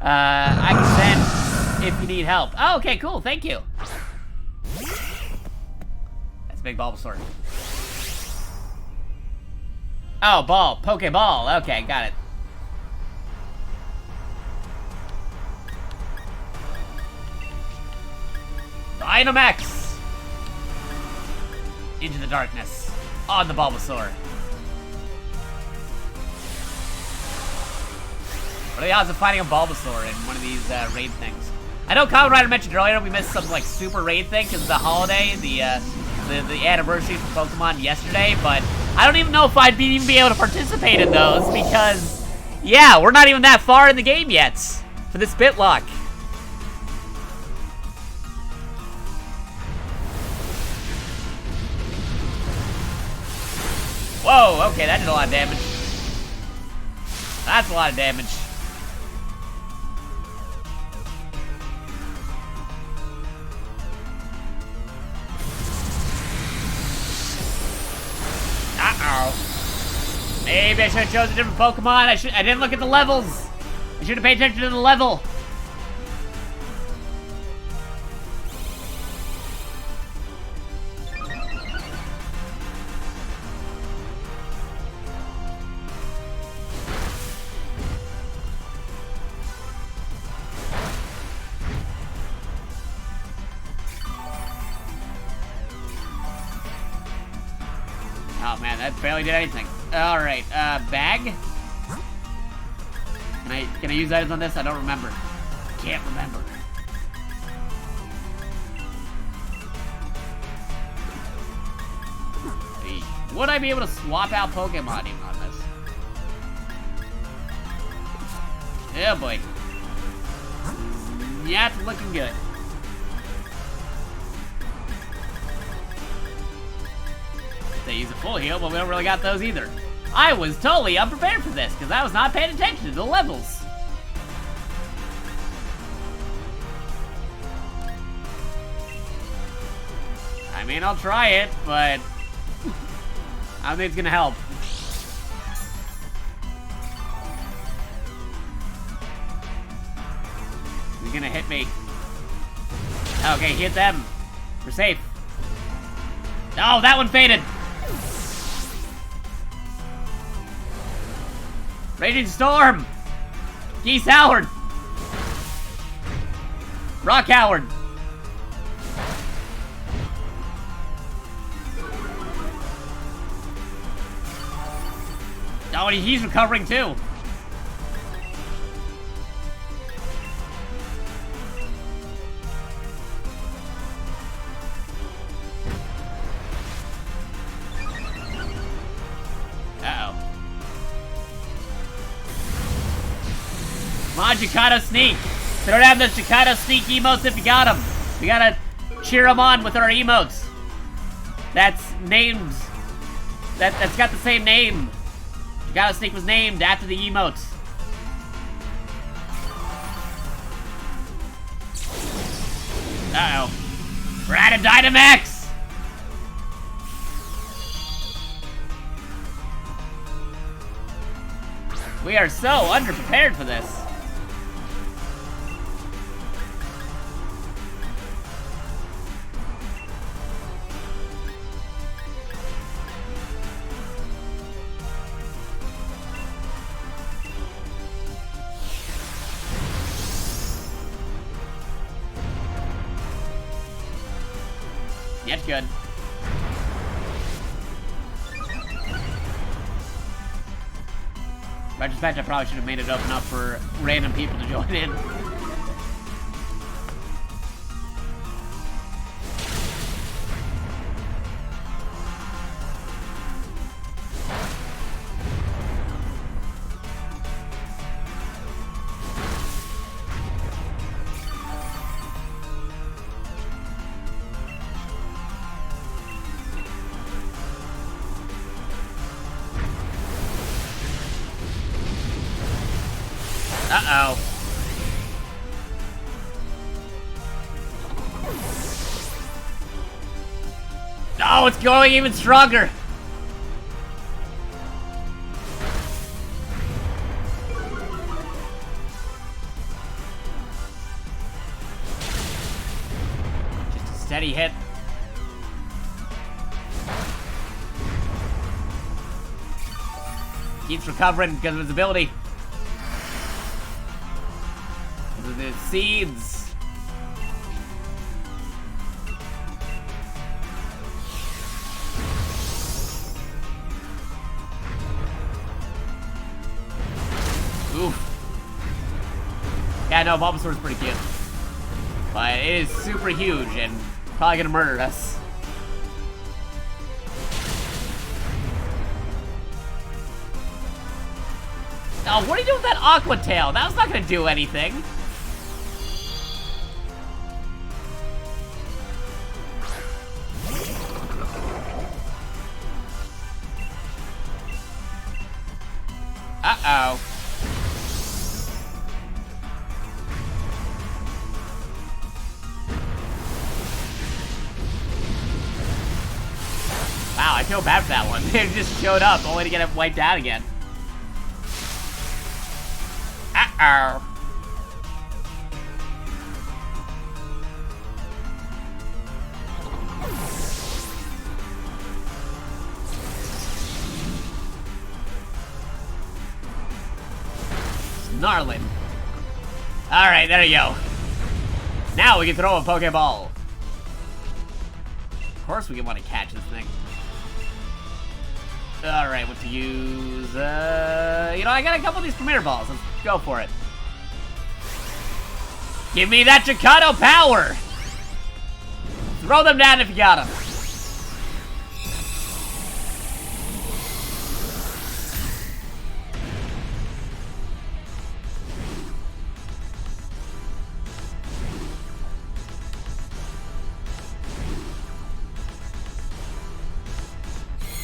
Speaker 1: I can send if you need help. Oh, okay, cool, thank you. That's a big Bulbasaur. Oh, ball, Pokeball, okay, got it. Dynamax! Into the darkness, on the Bulbasaur. What are the odds of finding a Bulbasaur in one of these raid things? I know Kamen Rider mentioned earlier we missed some like super raid thing because of the holiday, the anniversary for Pokemon yesterday, but I don't even know if I'd even be able to participate in those because, yeah, we're not even that far in the game yet for this BITLOCK. Whoa, okay, that did a lot of damage. That's a lot of damage. Uh-oh. Maybe I should have chosen a different Pokemon. I didn't look at the levels. I should have paid attention to the level. Oh man, that barely did anything. Alright, bag? Can I use items on this? I don't remember. I can't remember. Would I be able to swap out Pokemon even on this? Oh boy. Yeah, it's looking good. They use a full heal, but we don't really got those either. I was totally unprepared for this, because I was not paying attention to the levels. I mean, I'll try it, but I don't think it's gonna help. He's gonna hit me. Okay, hit them. We're safe. Oh, that one faded. Raging Storm! Geese Howard! Rock Howard! Oh, and he's recovering too! Come on, Jakato Sneak! They don't have those Jakato Sneak emotes if you got them. We gotta cheer them on with our emotes. That's named... That's got the same name. Jakato Sneak was named after the emotes. Uh-oh. We're out of Dynamax! We are so underprepared for this. That's good. Retrospect, I probably should have made it open up for random people to join in. Uh-oh. Oh, it's going even stronger. Just a steady hit. Keeps recovering because of his ability. The seeds. Oof. Yeah, no, Bulbasaur's pretty cute. But it is super huge and probably gonna murder us. Oh, what are you doing with that Aqua Tail? That was not gonna do anything. Uh-oh. Wow, I feel bad for that one. It just showed up only to get it wiped out again. Uh-oh. Snarling. Alright, there you go. Now we can throw a Pokeball. Of course we can want to catch this thing. Alright, what to use? You know, I got a couple of these Premier Balls. Let's go for it. Give me that Jakato power! Throw them down if you got them.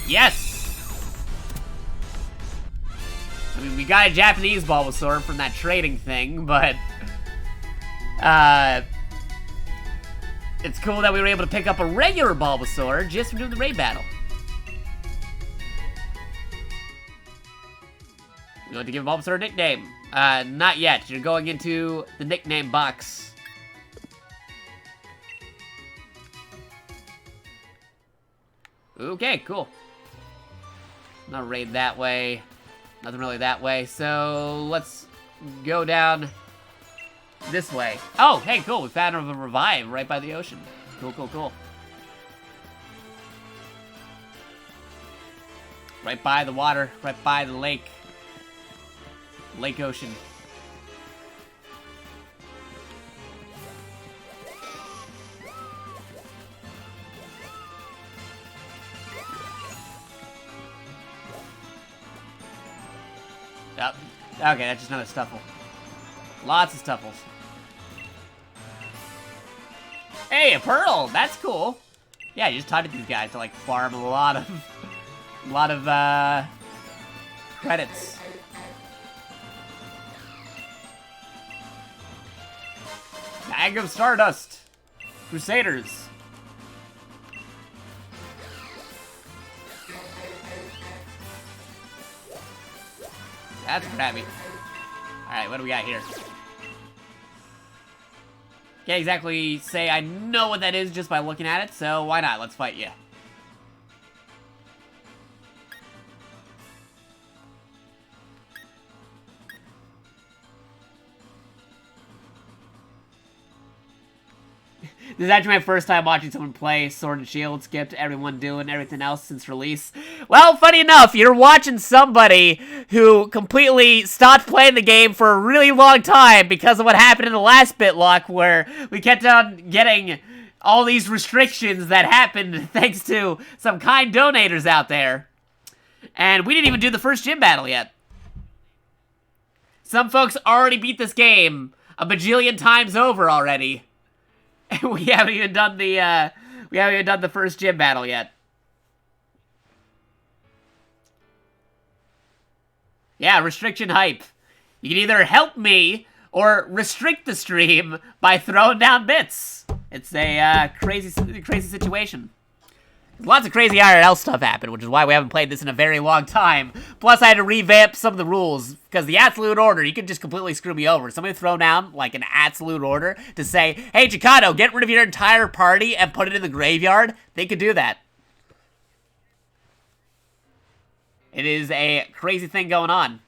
Speaker 1: Yes! I mean, we got a Japanese Bulbasaur from that trading thing, but... it's cool that we were able to pick up a regular Bulbasaur just from doing the raid battle. You want to give Bulbasaur a nickname? Not yet. You're going into the nickname box. Okay, cool. Not raid that way. Nothing really that way. So let's go down this way. Oh, hey, cool. We found a revive right by the ocean. Cool, cool, cool. Right by the water. Right by the lake. Lake Ocean. Yep. Okay, that's just another Stuffle. Lots of Stuffles. Hey, a Pearl! That's cool. Yeah, you just taught these guys to, like, farm a lot of... credits. Bag of Stardust. Crusaders. That's crappy. Alright, what do we got here? Can't exactly say I know what that is just by looking at it, so why not? Let's fight you. This is actually my first time watching someone play Sword and Shield, skipped everyone doing everything else since release. Well, funny enough, you're watching somebody who completely stopped playing the game for a really long time because of what happened in the last BitLock, where we kept on getting all these restrictions that happened thanks to some kind donators out there. And we didn't even do the first gym battle yet. Some folks already beat this game a bajillion times over already. We haven't even done the first gym battle yet. Yeah, restriction hype. You can either help me or restrict the stream by throwing down bits. It's a crazy situation. Lots of crazy IRL stuff happened, which is why we haven't played this in a very long time. Plus, I had to revamp some of the rules, because the absolute order, you could just completely screw me over. Somebody throw down, like, an absolute order to say, hey, Jakato, get rid of your entire party and put it in the graveyard. They could do that. It is a crazy thing going on.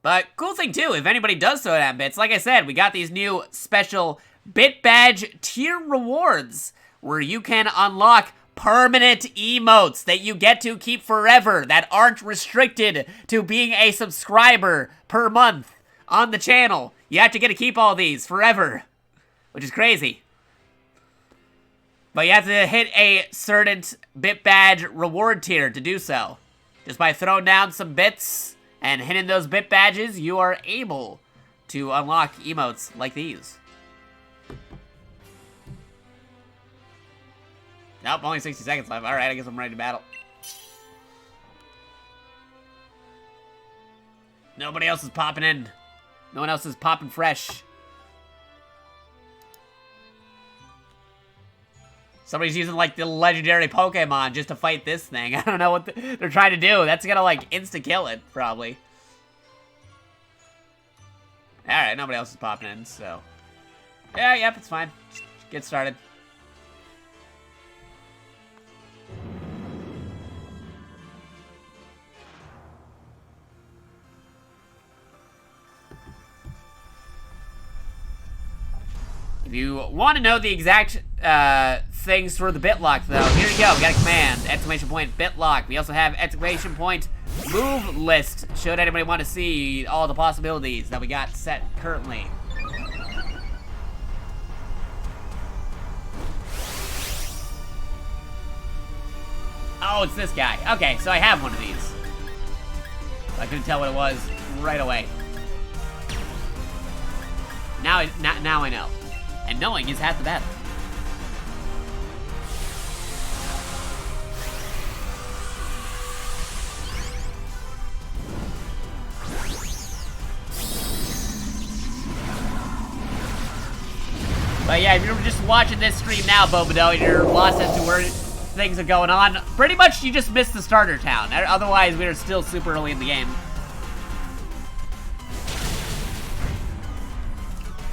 Speaker 1: But, cool thing, too, if anybody does throw down bits, like I said, we got these new special Bit Badge tier rewards, where you can unlock permanent emotes that you get to keep forever, that aren't restricted to being a subscriber per month on the channel. You have to get to keep all these forever, which is crazy. But you have to hit a certain Bit Badge reward tier to do so. Just by throwing down some bits and hitting those Bit Badges, you are able to unlock emotes like these. Nope, only 60 seconds left. Alright, I guess I'm ready to battle. Nobody else is popping in. No one else is popping fresh. Somebody's using, like, the legendary Pokemon just to fight this thing. I don't know what they're trying to do. That's gonna, like, insta-kill it, probably. Alright, nobody else is popping in, so... Yeah, yep, it's fine. Just get started. If you want to know the exact things for the BitLock, though, here you go. We got a command, exclamation point, BitLock. We also have exclamation point, move list, should anybody want to see all the possibilities that we got set currently. Oh, it's this guy. Okay, so I have one of these. I couldn't tell what it was right away. Now I know. And knowing is half the battle. But yeah, if you're just watching this stream now, Bobodo, and you're lost as to where things are going on, pretty much you just missed the starter town. Otherwise, we are still super early in the game.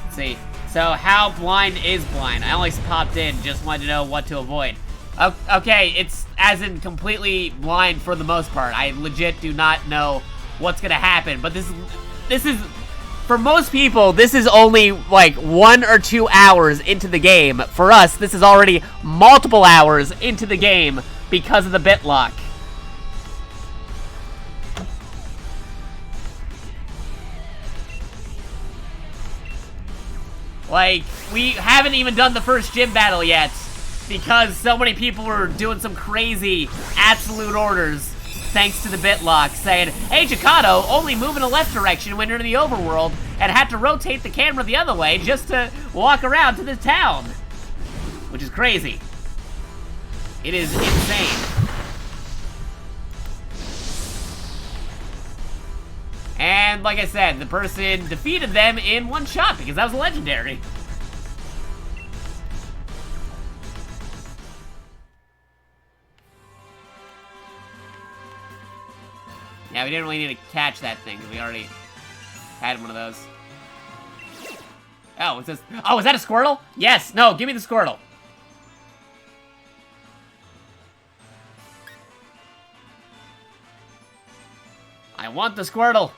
Speaker 1: Let's see. So, how blind is blind? I only popped in, just wanted to know what to avoid. Okay, it's as in completely blind for the most part. I legit do not know what's gonna happen, but this is, for most people, this is only like 1 or 2 hours into the game. For us, this is already multiple hours into the game because of the BitLock. Like, we haven't even done the first gym battle yet because so many people were doing some crazy absolute orders thanks to the BitLock, saying, hey, Jakato, only move in a left direction when you're in the overworld and had to rotate the camera the other way just to walk around to the town. Which is crazy. It is insane. And like I said, the person defeated them in one shot because that was a legendary. Yeah, we didn't really need to catch that thing because we already had one of those. Oh, what's this? Oh, is that a Squirtle? Yes. No, give me the Squirtle. I want the Squirtle.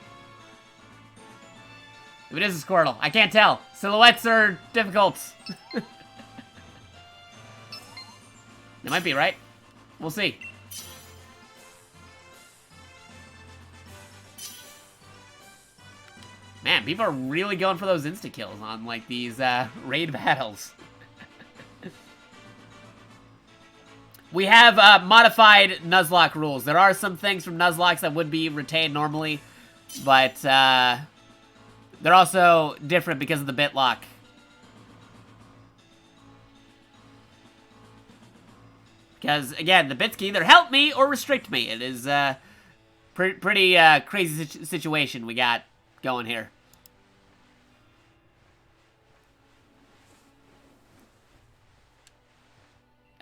Speaker 1: If it is a Squirtle, I can't tell. Silhouettes are difficult. It might be, right? We'll see. Man, people are really going for those insta-kills on, like, these, raid battles. We have, modified Nuzlocke rules. There are some things from Nuzlocke that would be retained normally, but, they're also different because of the BitLock. Because, again, the bits can either help me or restrict me. It is, pretty, crazy situation we got going here.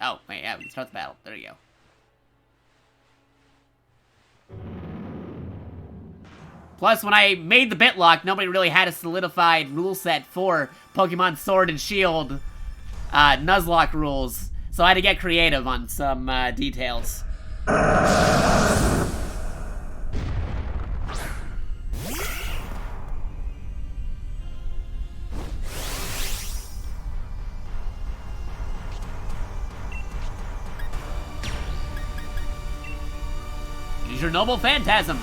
Speaker 1: Oh, wait, yeah, we can start the battle. There you go. Plus, when I made the BitLock, nobody really had a solidified rule set for Pokemon Sword and Shield Nuzlocke rules, so I had to get creative on some details. Use your Noble Phantasm.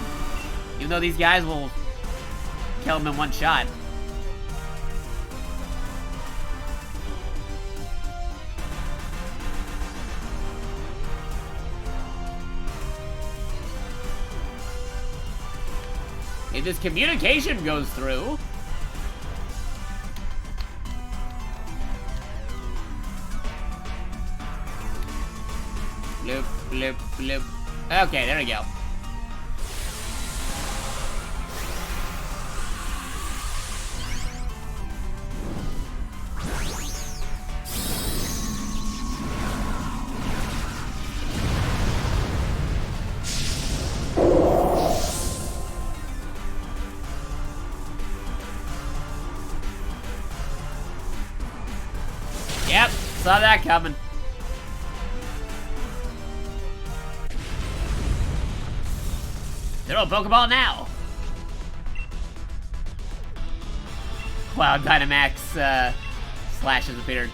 Speaker 1: Even though these guys will kill him in one shot. If this communication goes through... Bloop, bloop, bloop. Okay, there we go. saw that coming. Throw a Pokeball now. Wow, Dynamax Slash has appeared.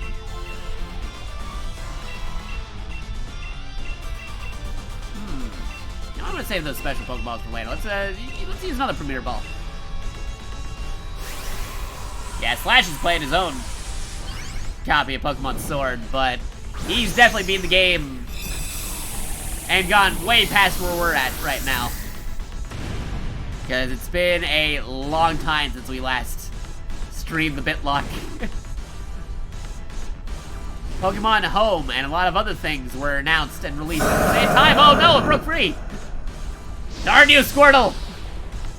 Speaker 1: I'm gonna save those special Pokeballs for later. Let's use another Premier Ball. Yeah, Slash is playing his own copy of Pokemon Sword, but he's definitely beaten the game and gone way past where we're at right now. Because it's been a long time since we last streamed the BitLock. Pokemon Home and a lot of other things were announced and released at the same time. Oh no, it broke free! Darn you, Squirtle!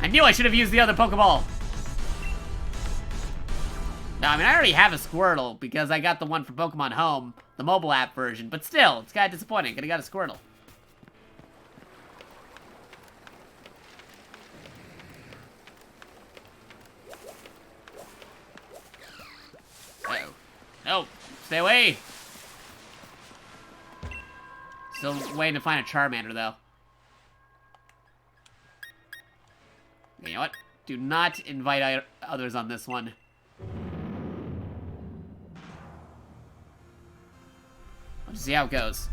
Speaker 1: I knew I should have used the other Pokeball. No, I mean, I already have a Squirtle because I got the one from Pokemon Home, the mobile app version, but still, it's kind of disappointing. Could've got a Squirtle. Uh-oh. No, stay away! Still waiting to find a Charmander, though. You know what? Do not invite others on this one. Let's see how it goes.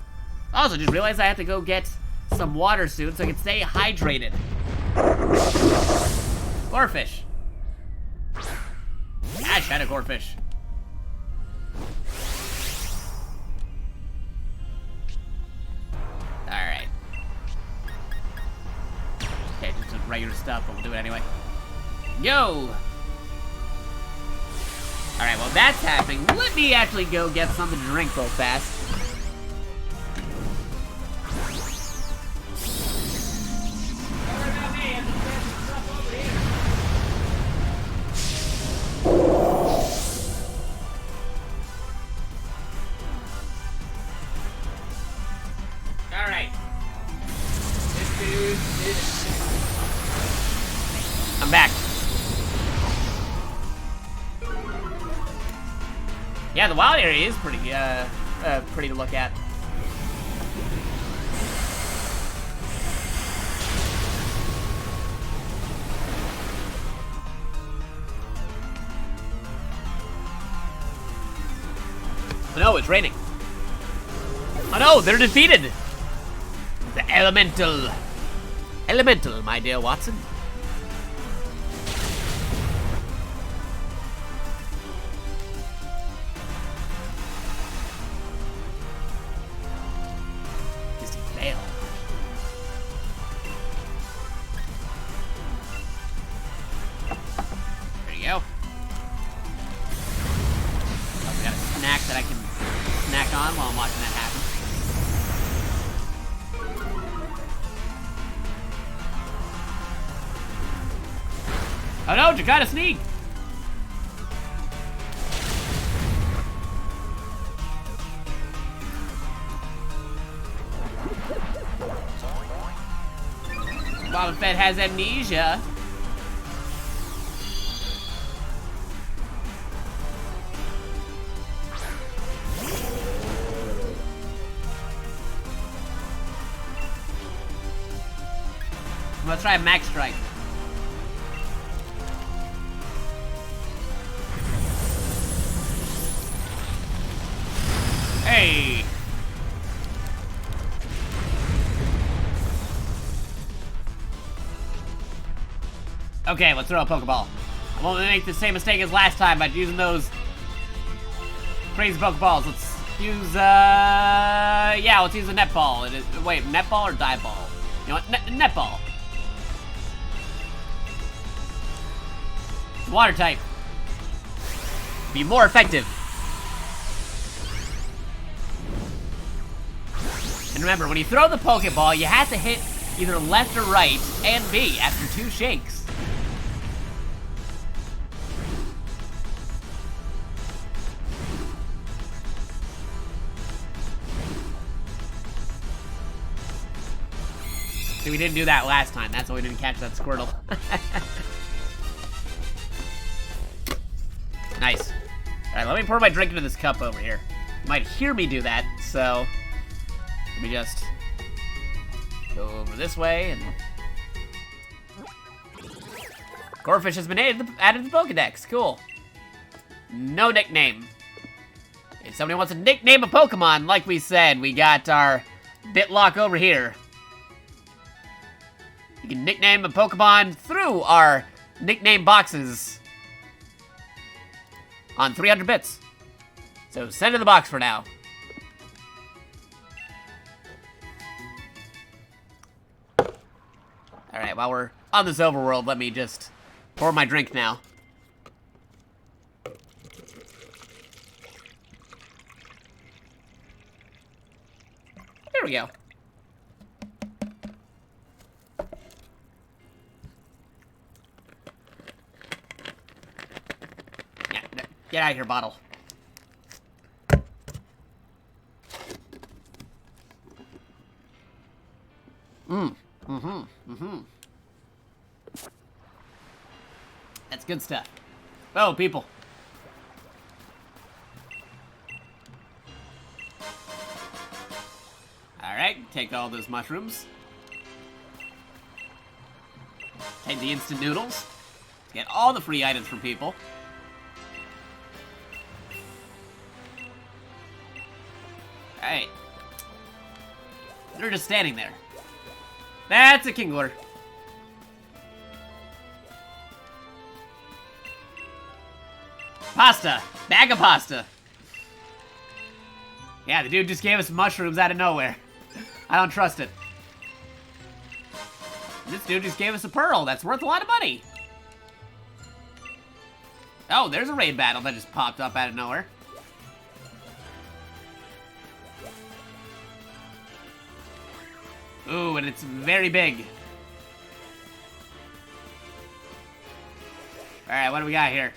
Speaker 1: Also, just realized I have to go get some water soon so I can stay hydrated. Gorefish. Ah, Shadow Gorefish. Alright. Okay, just some regular stuff, but we'll do it anyway. Yo! Alright, well that's happening. Let me actually go get something to drink real fast. Alright. I'm back. Yeah, the wild area is pretty to look at. Oh no, it's raining. Oh no, they're defeated! The Elemental. Elemental, my dear Watson. Disney fail. There you go. Oh, we got a snack that I can snack on while I'm watching that happen. Oh no, Jakata sneak! Boba Fett has amnesia. I'm gonna try a Max Strike. Hey! Okay, let's throw a Pokeball. I won't make the same mistake as last time by using those crazy Pokeballs. Let's use, yeah, let's use a Netball. Wait, Netball or Dive Ball? You know what? Netball. Water type. Be more effective. And remember, when you throw the Pokeball, you have to hit either left or right and B after 2 shakes. See, we didn't do that last time. That's why we didn't catch that Squirtle. Nice. Alright, let me pour my drink into this cup over here. You might hear me do that, so let me just go over this way and... Corphish has been added to the Pokedex. Cool. No nickname. If somebody wants to nickname a Pokemon, like we said, we got our BitLock over here. You can nickname a Pokemon through our nickname boxes on 300 bits. So send to the box for now. Alright, while we're on this overworld, let me just pour my drink now. There we go. Yeah, get out of here, bottle. That's good stuff. Oh, people. Alright, take all those mushrooms. Take the instant noodles. Get all the free items from people. Alright. They're just standing there. That's a Kingler. Pasta. Bag of pasta. Yeah, the dude just gave us mushrooms out of nowhere. I don't trust it. This dude just gave us a pearl. That's worth a lot of money. Oh, there's a raid battle that just popped up out of nowhere. Ooh, and it's very big. Alright, what do we got here?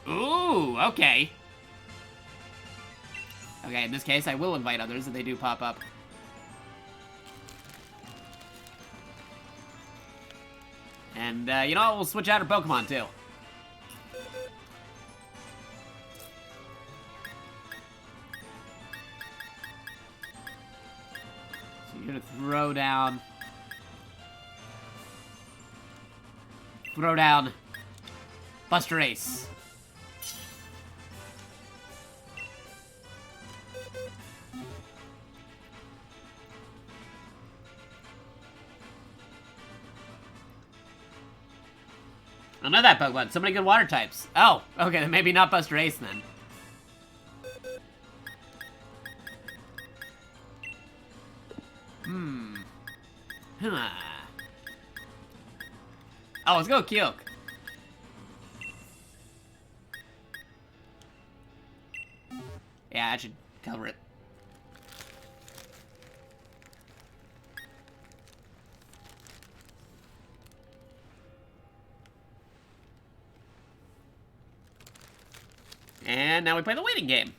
Speaker 1: Ooh, okay. Okay, in this case, I will invite others if they do pop up. And, you know what? We'll switch out our Pokemon, too. So you're gonna throw down... Buster Ace. I know that Pokemon. So many good water types. Oh, okay, then maybe not Buster Ace then. Huh. Oh, let's go Kyok. Yeah, I should cover it. And now we play the waiting game.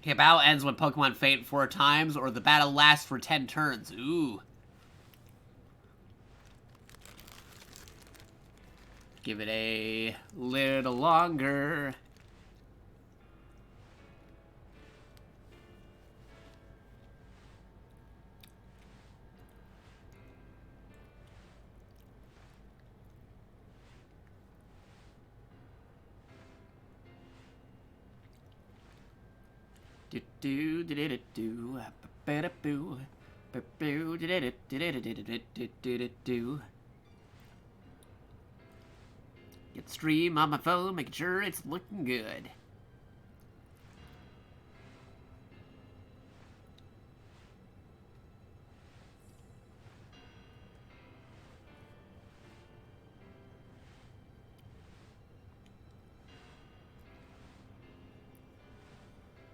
Speaker 1: Okay, battle ends when Pokemon faint 4 times, or the battle lasts for 10 turns. Ooh. Give it a little longer. Get the stream on my phone, making sure it's looking good.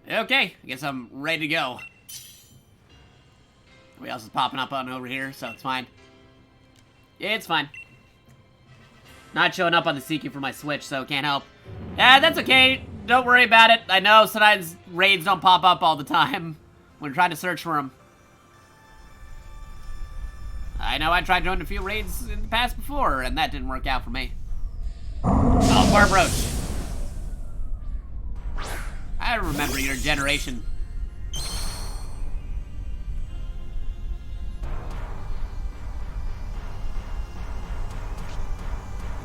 Speaker 1: Okay, I guess I'm ready to go. Everybody else is popping up on over here, so it's fine. Yeah, it's fine. Not showing up on the CQ for my Switch, so can't help. Yeah, that's okay. Don't worry about it. I know sometimes raids don't pop up all the time. We're trying to search for him. I know I tried joining a few raids in the past before, and that didn't work out for me. Oh, Barbroach. I remember your generation.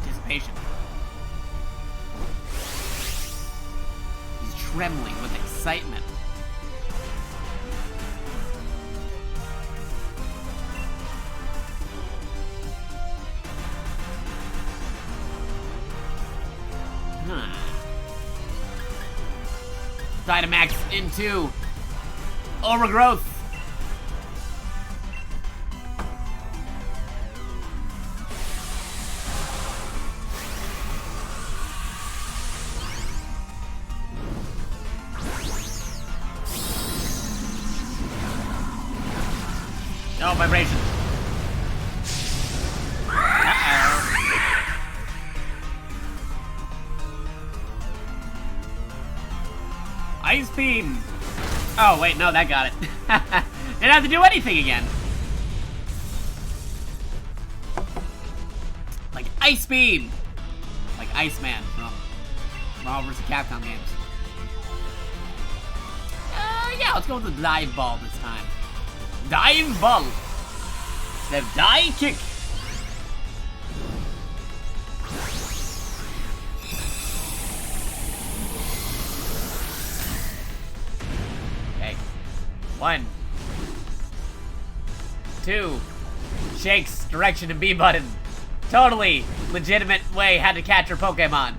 Speaker 1: Anticipation. He's trembling with excitement. Dynamax into overgrowth. No vibration. Ice beam. Oh wait, no, that got it. Didn't have to do anything again. Like ice beam, like Iceman from Marvel vs. Capcom games. Yeah, let's go with the dive ball this time. Dive ball. The die kick. Okay. 1, 2. Shakes direction and B button. Totally legitimate way how to catch your Pokemon.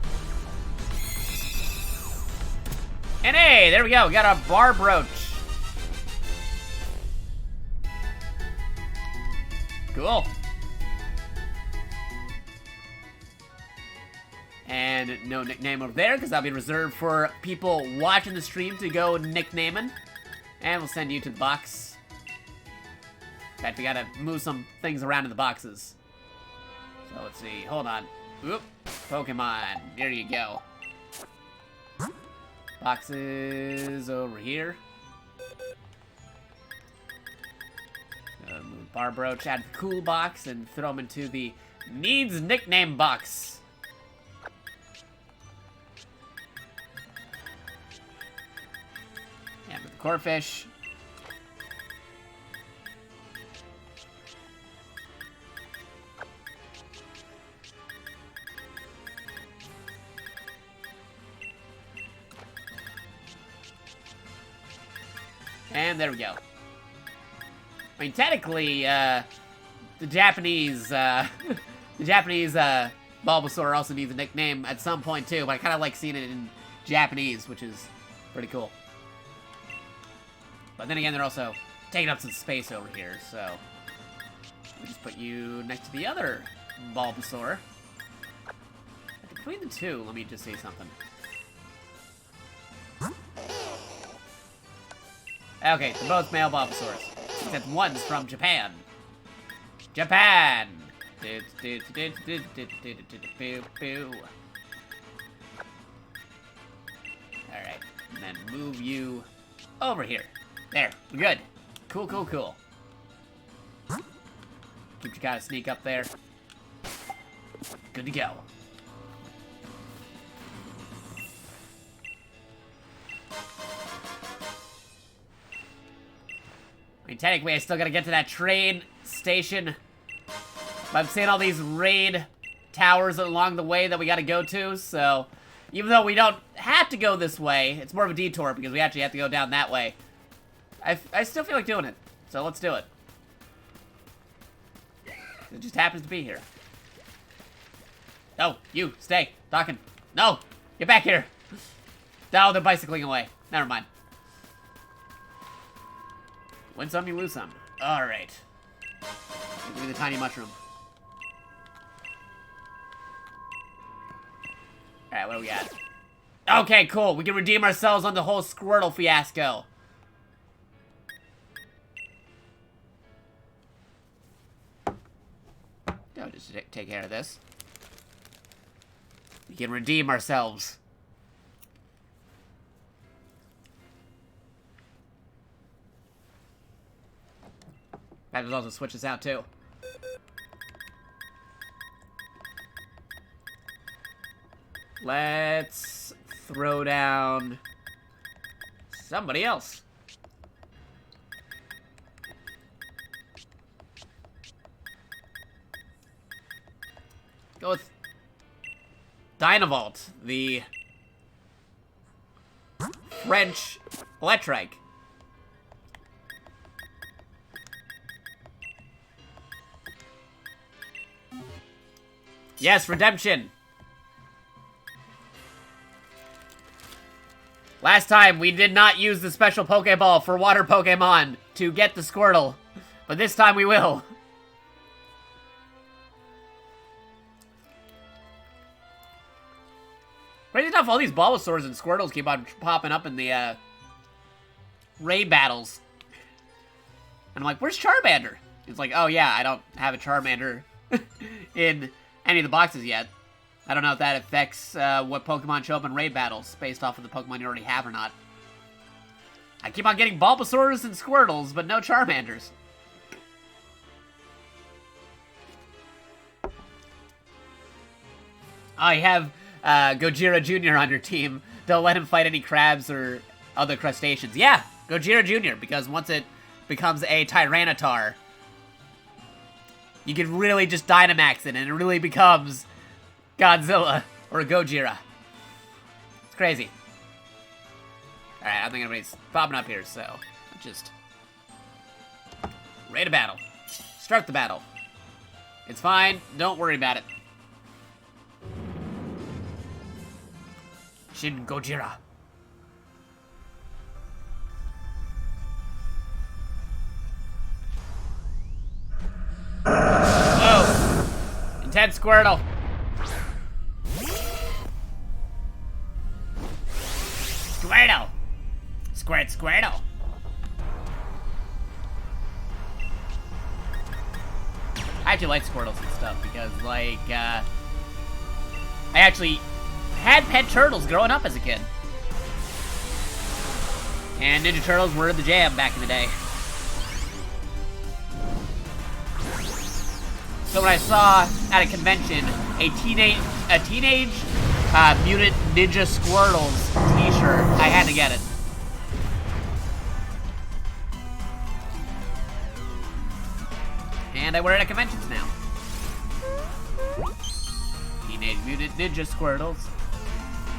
Speaker 1: And hey, there we go. We got a Barbroach. Cool. And no nickname over there, because that'll be reserved for people watching the stream to go nicknaming. And we'll send you to the box. In fact, we gotta move some things around in the boxes. So let's see. Hold on. Oop. Pokemon. There you go. Boxes over here. Move Barbroach out of the cool box and throw him into the needs nickname box. And with the Corphish. And there we go. I mean, technically, the Japanese Bulbasaur also needs a nickname at some point too, but I kind of like seeing it in Japanese, which is pretty cool. But then again, they're also taking up some space over here, so we just put you next to the other Bulbasaur. Between the two, let me just say something. Okay, they're both male Bulbasaurs. Except one's from Japan. Japan! Alright, and then move you over here. There, we're good. Cool, cool, cool. Keep your Jakata sneak up there. Good to go. I mean, technically, I still gotta get to that train station. But I'm seeing all these raid towers along the way that we gotta go to, so even though we don't have to go this way, it's more of a detour because we actually have to go down that way. I still feel like doing it, so let's do it. It just happens to be here. No, you, stay, talking. No, get back here. No, they're bicycling away. Never mind. Win some, you lose some. Alright. Give me the tiny mushroom. Alright, what do we got? Okay, cool. We can redeem ourselves on the whole Squirtle fiasco. No, just take care of this. We can redeem ourselves. That was also switch this out too. Let's throw down somebody else. Go with Dynavolt, the French Electrike. Yes, redemption. Last time, we did not use the special Pokeball for water Pokemon to get the Squirtle, but this time we will. Crazy enough, all these Bulbasaurs and Squirtles keep on popping up in the raid battles. And I'm like, where's Charmander? It's like, oh yeah, I don't have a Charmander in any of the boxes yet. I don't know if that affects what Pokemon show up in raid battles based off of the Pokemon you already have or not. I keep on getting Bulbasaurs and Squirtles, but no Charmanders. Oh, you have Gojira Jr. on your team. Don't let him fight any crabs or other crustaceans. Yeah, Gojira Jr., because once it becomes a Tyranitar, you can really just Dynamax it, and it really becomes Godzilla or Gojira. It's crazy. Alright, I don't think anybody's popping up here, so just raid a battle. Start the battle. It's fine. Don't worry about it. Shin Gojira. Whoa! Intense Squirtle. Squirtle. Squirt Squirtle. I actually like Squirtles and stuff because, like, I actually had pet turtles growing up as a kid. And Ninja Turtles were the jam back in the day. So when I saw at a convention a teenage Mutant Ninja Squirtles t-shirt, I had to get it. And I wear it at conventions now. Teenage Mutant Ninja Squirtles.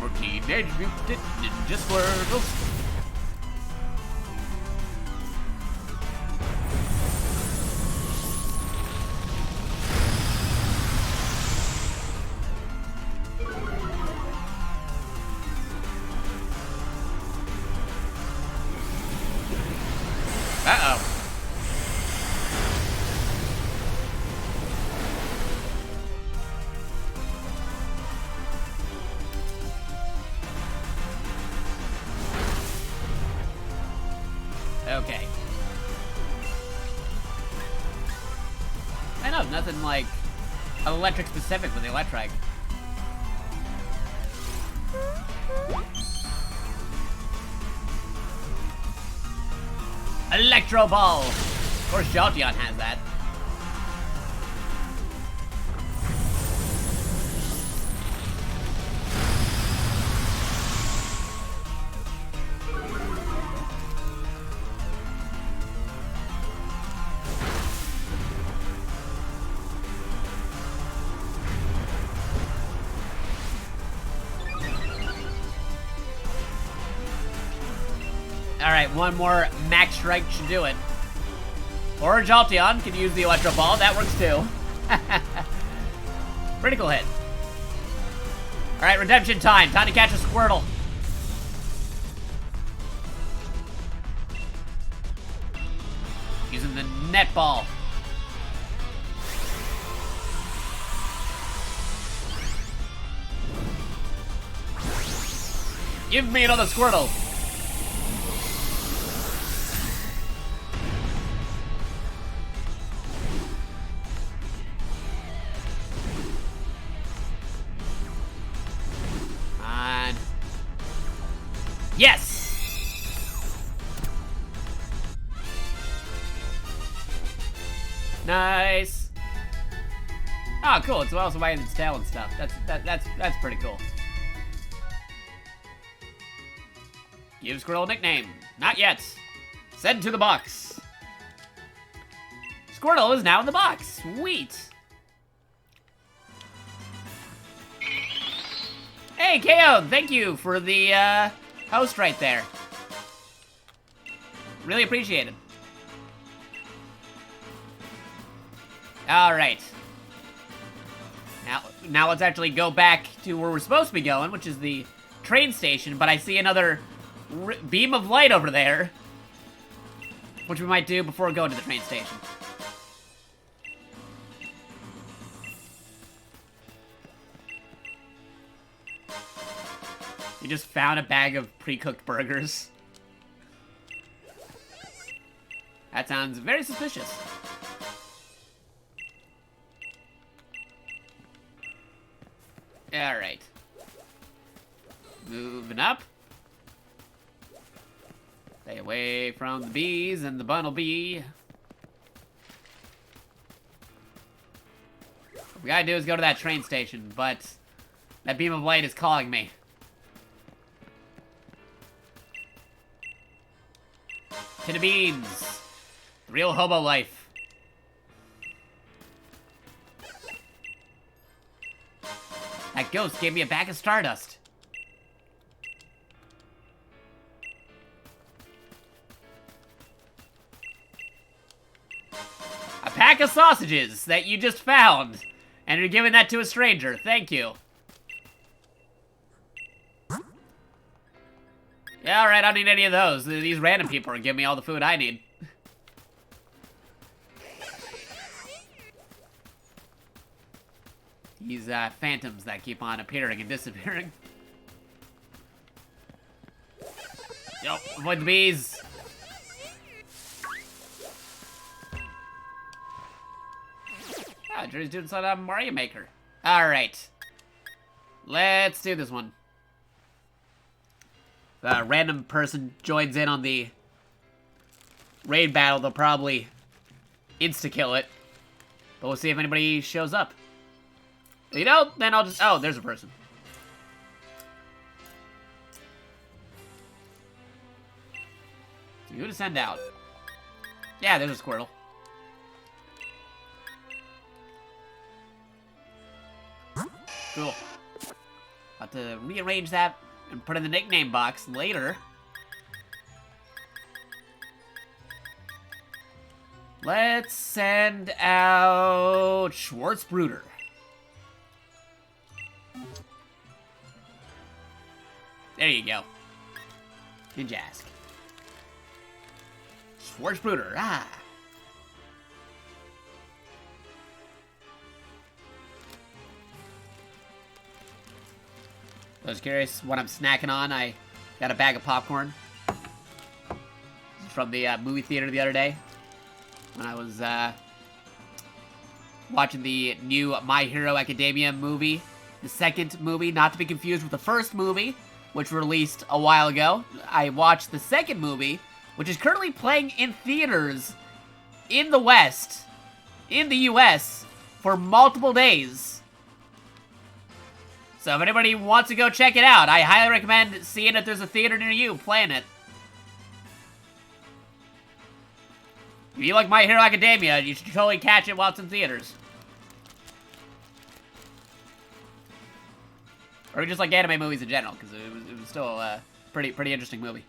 Speaker 1: Or Teenage Mutant Ninja Squirtles. Uh-oh. Okay. I know, nothing like electric specific with the Electrike. Electro Ball! Of course, Jolteon has that. Alright, one more Max Strike should do it. Or Jolteon can use the Electro Ball, that works too. Critical hit. Alright, redemption time. Time to catch a Squirtle. Using the net ball. Give me another Squirtle. Yes! Oh, cool. It's also wagging its tail and stuff. That's pretty cool. Give Squirtle a nickname. Not yet. Send to the box. Squirtle is now in the box. Sweet. Hey, KO, thank you for the host right there. Really appreciate it. All right. Now let's actually go back to where we're supposed to be going, which is the train station, but I see another beam of light over there, which we might do before going to the train station. You just found a bag of pre-cooked burgers. That sounds very suspicious. Alright. Moving up. Stay away from the bees and the bumblebee. What we gotta do is go to that train station, but that beam of light is calling me. Tin of beans. The real hobo life. That ghost gave me a bag of stardust. A pack of sausages that you just found. And you're giving that to a stranger. Thank you. Yeah, alright, I don't need any of those. These random people are giving me all the food I need. These phantoms that keep on appearing and disappearing. Yo, avoid the bees. Ah, Drew's doing some Mario Maker. Alright. Let's do this one. If a random person joins in on the raid battle, they'll probably insta-kill it. But we'll see if anybody shows up. You know, then I'll just... Oh, there's a person. So who to send out? Yeah, there's a Squirtle. Cool. About to rearrange that and put in the nickname box later. Let's send out Schwarzbrüder. There you go. Ninjask. Schwarzbrüder, ah. I was curious what I'm snacking on. I got a bag of popcorn from the movie theater the other day when I was watching the new My Hero Academia movie. The second movie, not to be confused with the first movie, which released a while ago. I watched the second movie, which is currently playing in theaters in the West, in the US, for multiple days. So if anybody wants to go check it out, I highly recommend seeing if there's a theater near you playing it. If you like My Hero Academia, you should totally catch it while it's in theaters. Or just like anime movies in general, because it was still a pretty interesting movie.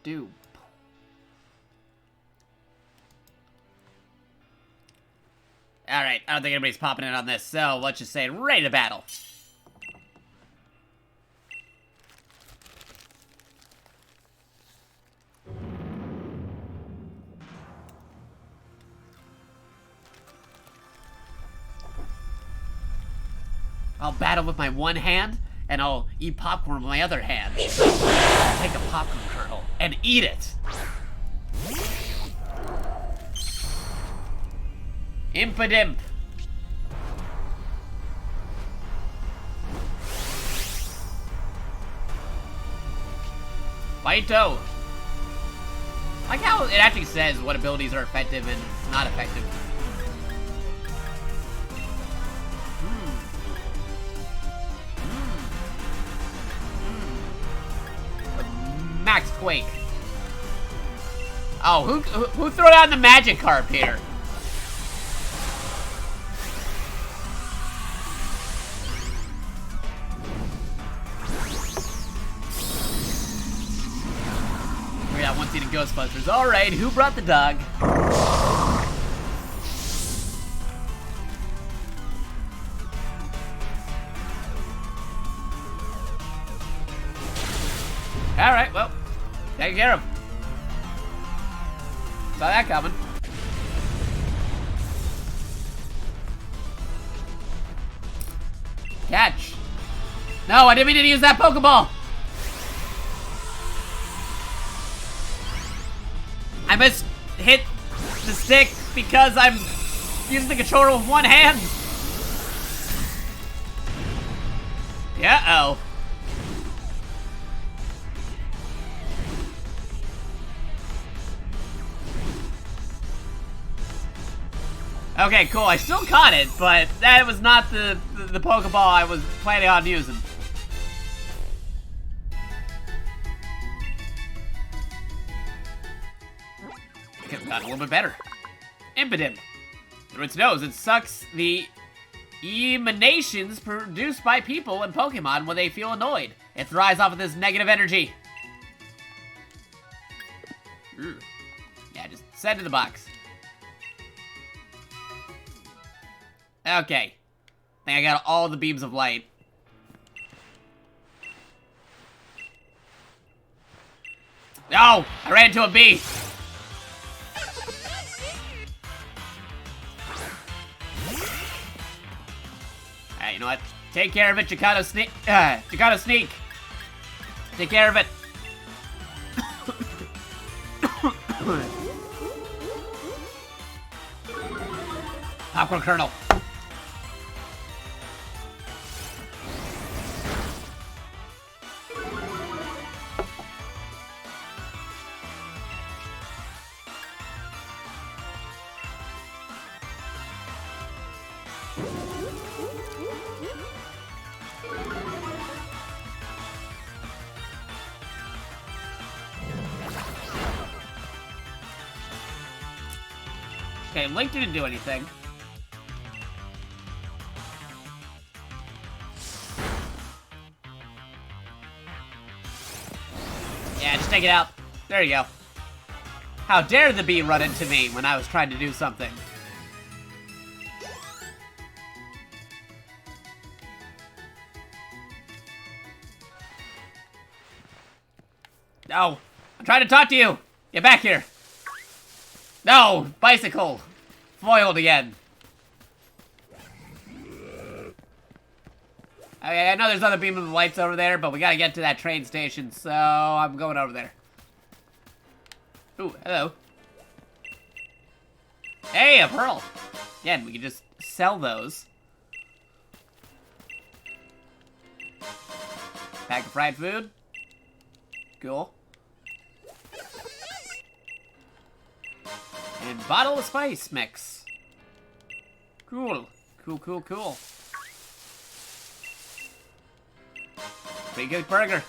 Speaker 1: Do. Alright, I don't think anybody's popping in on this, so let's just say ready to battle. I'll battle with my one hand, and I'll eat popcorn with my other hand. I'll take a popcorn kernel and eat it. Impadimp. Bito. I like how it actually says what abilities are effective and not effective. Max Quake. Oh, who threw down the magic carp here? We got one scene in Ghostbusters. All right, who brought the dog? All right, well, take care of him. Saw that coming. Catch. No, I didn't mean to use that Pokeball. I must hit the stick because I'm using the controller with one hand. Uh-oh. Okay, cool. I still caught it, but that was not the Pokeball I was planning on using. Could have gotten a little bit better. Impidimp. Through its nose, it sucks the emanations produced by people and Pokemon when they feel annoyed. It thrives off of this negative energy. Yeah, just send it in the box. Okay. I think I got all the beams of light. No! I ran into a bee! Alright, you know what? Take care of it, Jakato Sneak. Jakato Sneak! Take care of it. Popcorn kernel. Okay, Link didn't do anything. Yeah, just take it out. There you go. How dare the bee run into me when I was trying to do something? No, I'm trying to talk to you. Get back here. No, bicycle. Foiled again. Okay, I know there's other beam of lights over there, but we gotta get to that train station, so I'm going over there. Ooh, hello. Hey, a pearl. Again, we can just sell those. Pack of fried food. Cool. And bottle of spice mix. Cool. Cool, cool, cool. Pretty good burger.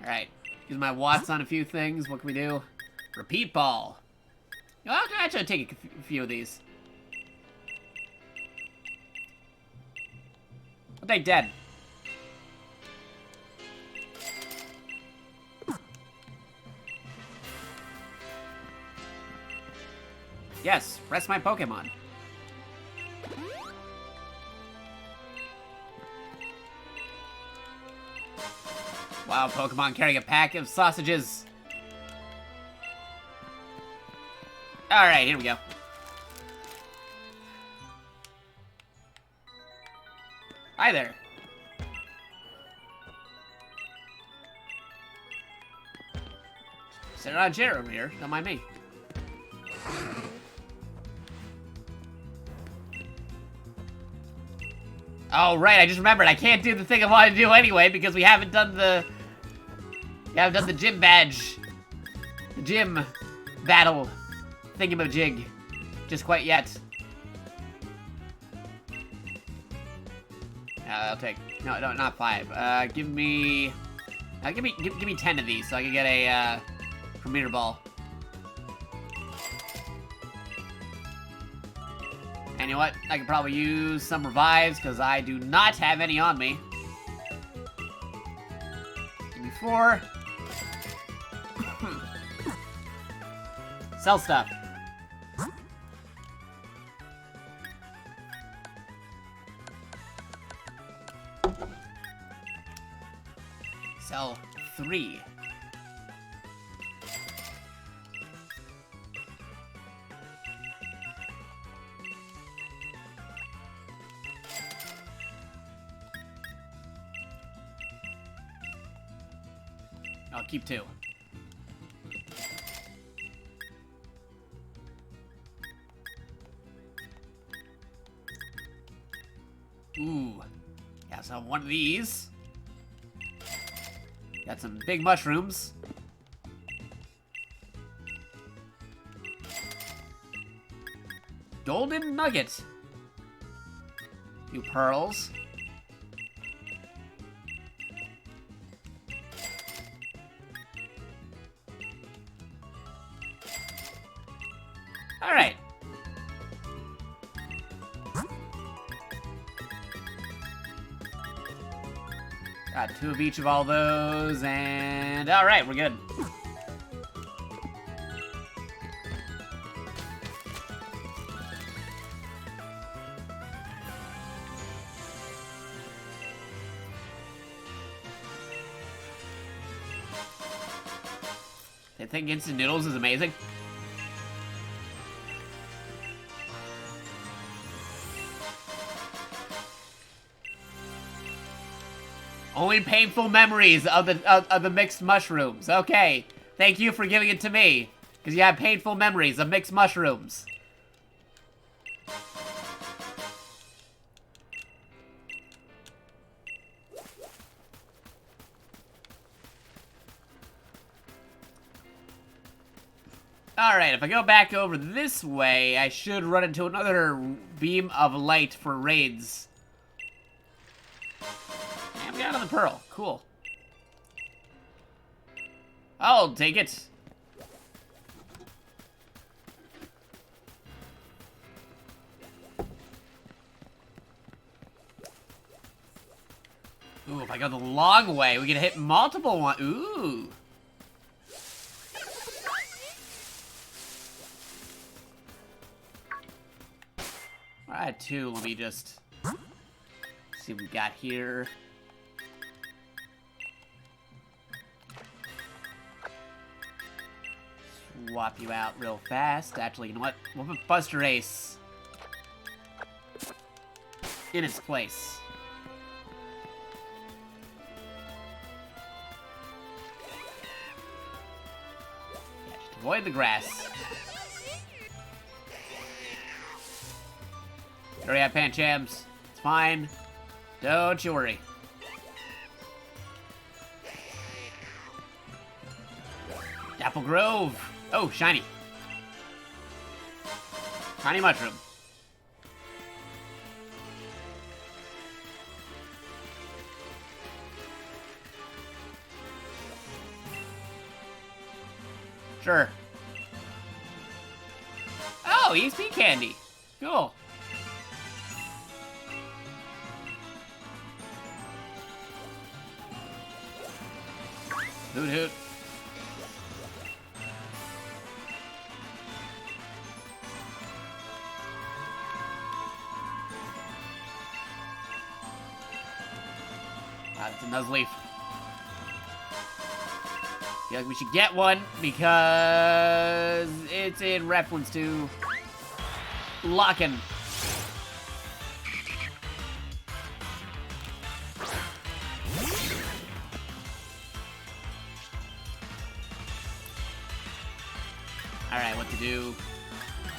Speaker 1: Alright. Use my watts on a few things. What can we do? Repeat ball. You know, I'll actually take a few of these. Are they dead? Yes, rest my Pokemon. Wow, Pokemon carrying a pack of sausages. Alright, here we go. Hi there. Sit on a chair over here. Don't mind me. Oh, right, I just remembered. I can't do the thing I wanted to do anyway because we haven't done the... We haven't done the gym badge. The gym battle thingamajig just quite yet. I'll take... No, not 5. Give me 10 of these so I can get a, Premier Ball. And you know what? I could probably use some revives, because I do not have any on me. Give me 4. Sell stuff. Sell 3. I'll keep 2. Ooh. Yeah, so one of these. Got some big mushrooms. Golden nugget. Few pearls. All right. Got 2 of each of all those, and all right, we're good. They think instant noodles is amazing. Only painful memories of the mixed mushrooms. Okay, thank you for giving it to me, because you have painful memories of mixed mushrooms. Alright, if I go back over this way, I should run into another beam of light for raids. And we got another pearl. Cool. I'll take it. Ooh, if I go the long way, we can hit multiple ones. Ooh. Alright, 2. Let me just see what we got here. Swap you out real fast. Actually, you know what? We'll put Buster Ace in its place. Yeah, just avoid the grass. You already have Panchams. It's fine. Don't you worry. Apple Grove. Oh, shiny. Shiny mushroom. Sure. Oh, EXP candy. Cool. Hoot hoot. It's a Nuzleaf. Feel like we should get one because it's in reference to Lockin'. Alright, what to do?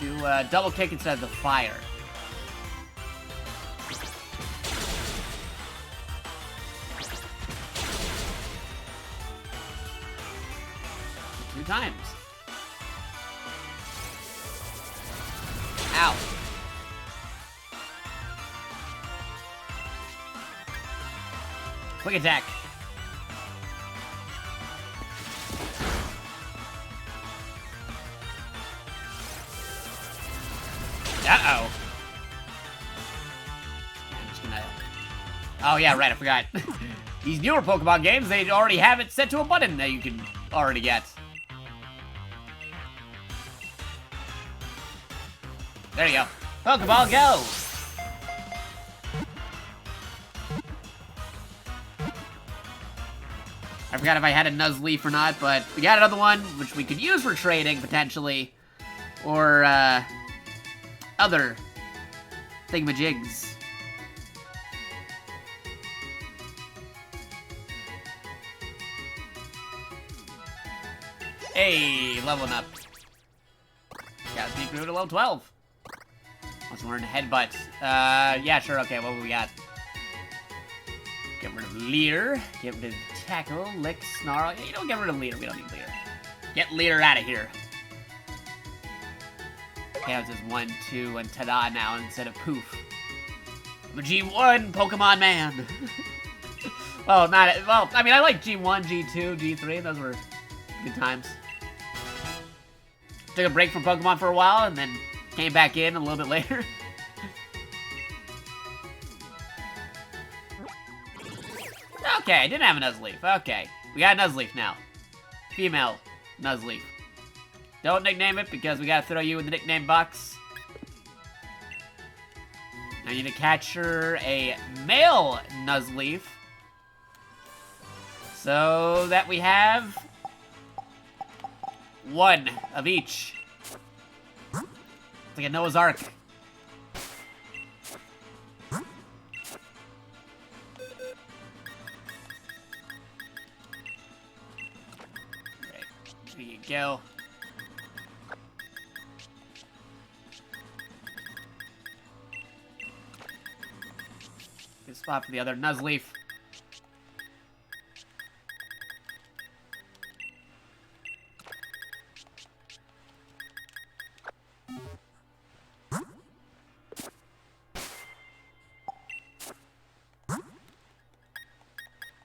Speaker 1: Do double kick instead of the fire. 2 times. Ow. Quick attack. Uh-oh. I'm just gonna... Oh, yeah, right, I forgot. These newer Pokemon games, they already have it set to a button that you can already get. There you go. Pokeball, go! I forgot if I had a Nuzleaf or not, but we got another one, which we could use for trading, potentially. Or, other thingamajigs. Hey, leveling up. Got a Speed Grew to level 12. Let's learn Headbutt. Yeah, sure, okay, what do we got? Get rid of Leer. Get rid of Tackle, Lick, Snarl. Yeah, you don't get rid of Leer, we don't need Leer. Get Leer out of here. Okay, it's just 1, 2, and ta-da now instead of poof. I'm a G1 Pokemon man. Well, I mean, I like G1, G2, G3, those were good times. Took a break from Pokemon for a while, and then came back in a little bit later. Okay, I didn't have a Nuzleaf. Okay, we got a Nuzleaf now. Female Nuzleaf. Don't nickname it because we gotta throw you in the nickname box. I need to capture a male Nuzleaf. So that we have 1 of each. It's like a Noah's Ark. Okay, there you go. Good spot for the other Nuzleaf.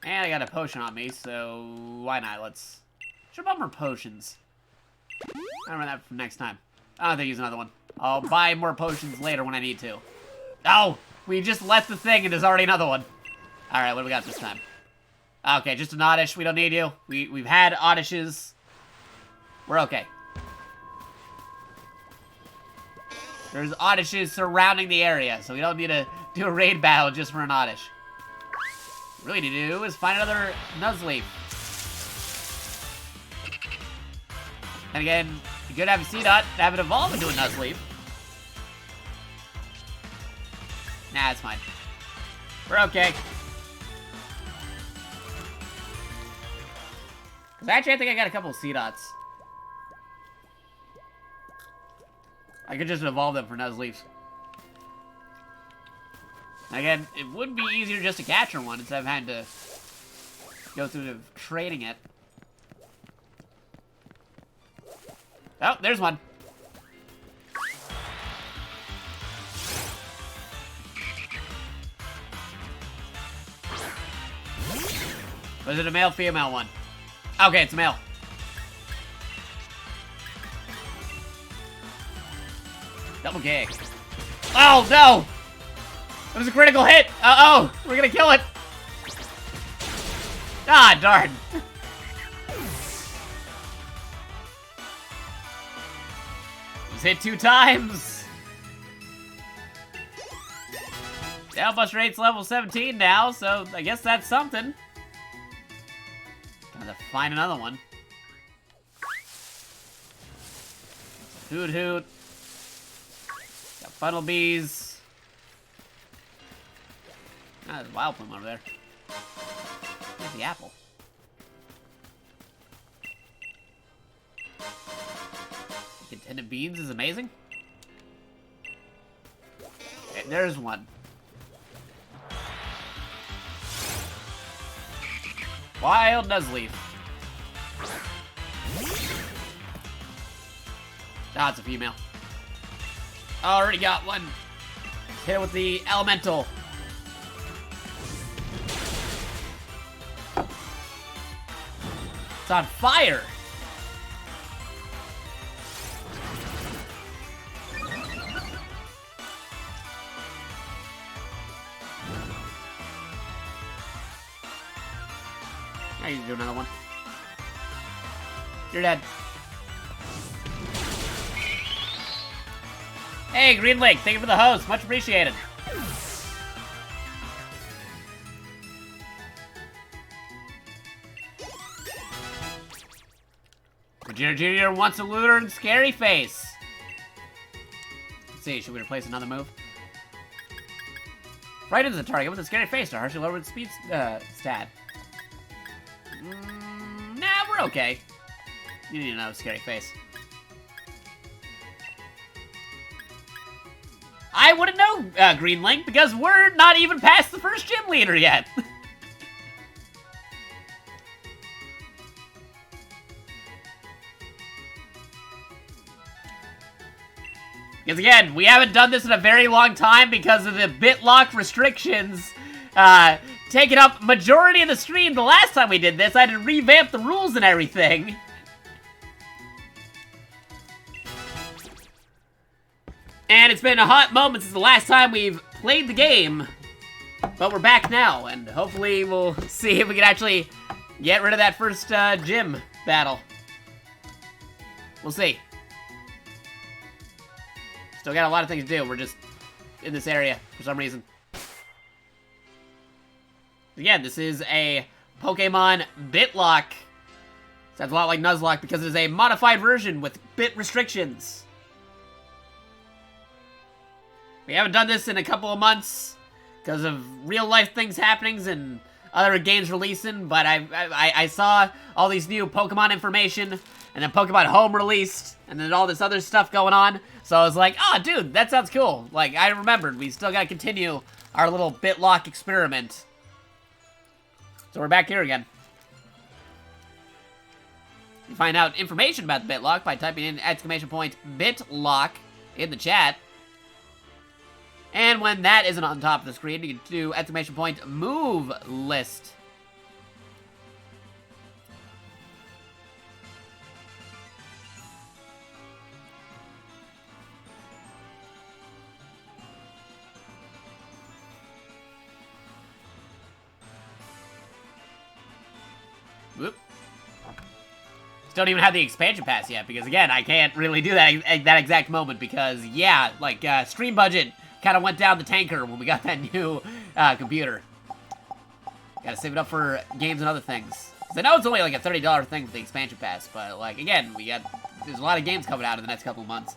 Speaker 1: And I got a potion on me, so why not? Let's... Should bump more potions. I'll run that for next time. I don't think use another one. I'll buy more potions later when I need to. Oh! We just left the thing and there's already another one. Alright, what do we got this time? Okay, just an Oddish. We don't need you. We've had Oddishes. We're okay. There's Oddishes surrounding the area, so we don't need to do a raid battle just for an Oddish. What we really need to do is find another Nuzleaf. And again, you could have a C-Dot and have it evolve into a Nuzleaf. Nah, it's fine. We're okay. Because actually, I think I got a couple of C-Dots. I could just evolve them for Nuzleafs. Again, it would be easier just to capture one instead of having to go through the trading it. Oh, there's one. Was it a male, female one? Okay, it's a male. Double kick. Oh, no! It was a critical hit! Uh-oh! We're gonna kill it! Ah, darn! He's hit 2 times! The outburst rate's level 17 now, so I guess that's something. Gotta find another one. Hoot hoot. Got funnel bees. Ah, there's a wild plume over there. Here's the apple. Contented beans is amazing. Okay, there's one. Wild Nuzleaf. Ah, it's a female. Already got one. Hit it with the elemental. It's on fire. I need to do another one. You're dead. Hey, Green Lake, thank you for the host. Much appreciated. Vegeta Jr. wants a looter and scary face. Let's see, should we replace another move? Right into the target with a scary face to harshly lower its speed stat. Nah, we're okay. You need another scary face. I wouldn't know, Green Link, because we're not even past the first gym leader yet. Because again, we haven't done this in a very long time because of the BitLock restrictions taking up majority of the stream. The last time we did this, I had to revamp the rules and everything. And it's been a hot moment since the last time we've played the game. But we're back now, and hopefully we'll see if we can actually get rid of that first gym battle. We'll see. Still got a lot of things to do. We're just in this area for some reason. Again, this is a Pokemon BitLock. Sounds a lot like Nuzlocke because it is a modified version with bit restrictions. We haven't done this in a couple of months because of real life things happenings and other games releasing, but I saw all these new Pokemon information, and then Pokemon Home released, and then all this other stuff going on. So I was like, oh, dude, that sounds cool. Like, I remembered, we still gotta continue our little BitLock experiment. So we're back here again. You find out information about the BitLock by typing in !BitLock in the chat. And when that isn't on top of the screen, you can do !move list. Whoop. Still don't even have the expansion pass yet, because again, I can't really do that at that exact moment, because yeah, like, stream budget kind of went down the tanker when we got that new computer. Gotta save it up for games and other things. Cause I know it's only like a $30 thing with the expansion pass, but like, again, there's a lot of games coming out in the next couple of months.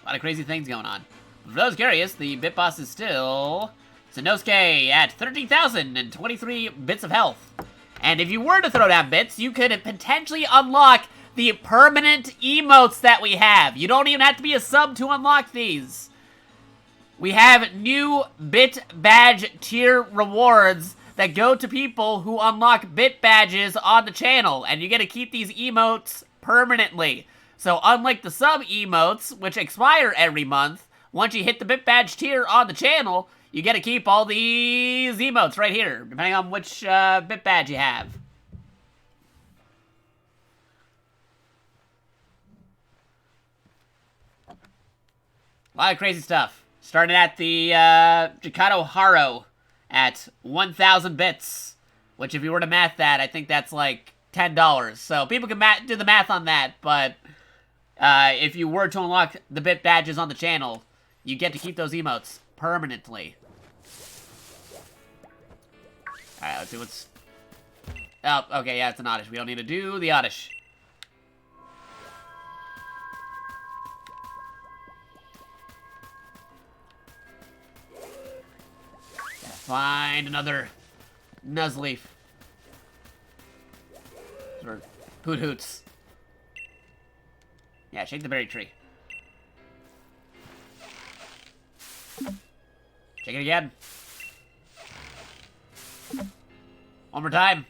Speaker 1: A lot of crazy things going on. But for those curious, the Bit Boss is still Sanosuke at 13,023 bits of health. And if you were to throw down bits, you could potentially unlock the permanent emotes that we have. You don't even have to be a sub to unlock these. We have new Bit Badge tier rewards that go to people who unlock Bit Badges on the channel, and you get to keep these emotes permanently. So unlike the sub emotes, which expire every month, once you hit the Bit Badge tier on the channel, you get to keep all these emotes right here, depending on which Bit Badge you have. A lot of crazy stuff. Starting at the Jakato at 1,000 bits, which if you were to math that, I think that's like $10. So people can do the math on that, but if you were to unlock the Bit Badges on the channel, you get to keep those emotes permanently. Alright, let's see what's... Oh, okay, yeah, it's an Oddish. We don't need to do the Oddish. Gotta find another Nuzleaf. Or Hoot Hoots. Yeah, shake the berry tree. Shake it again. One more time.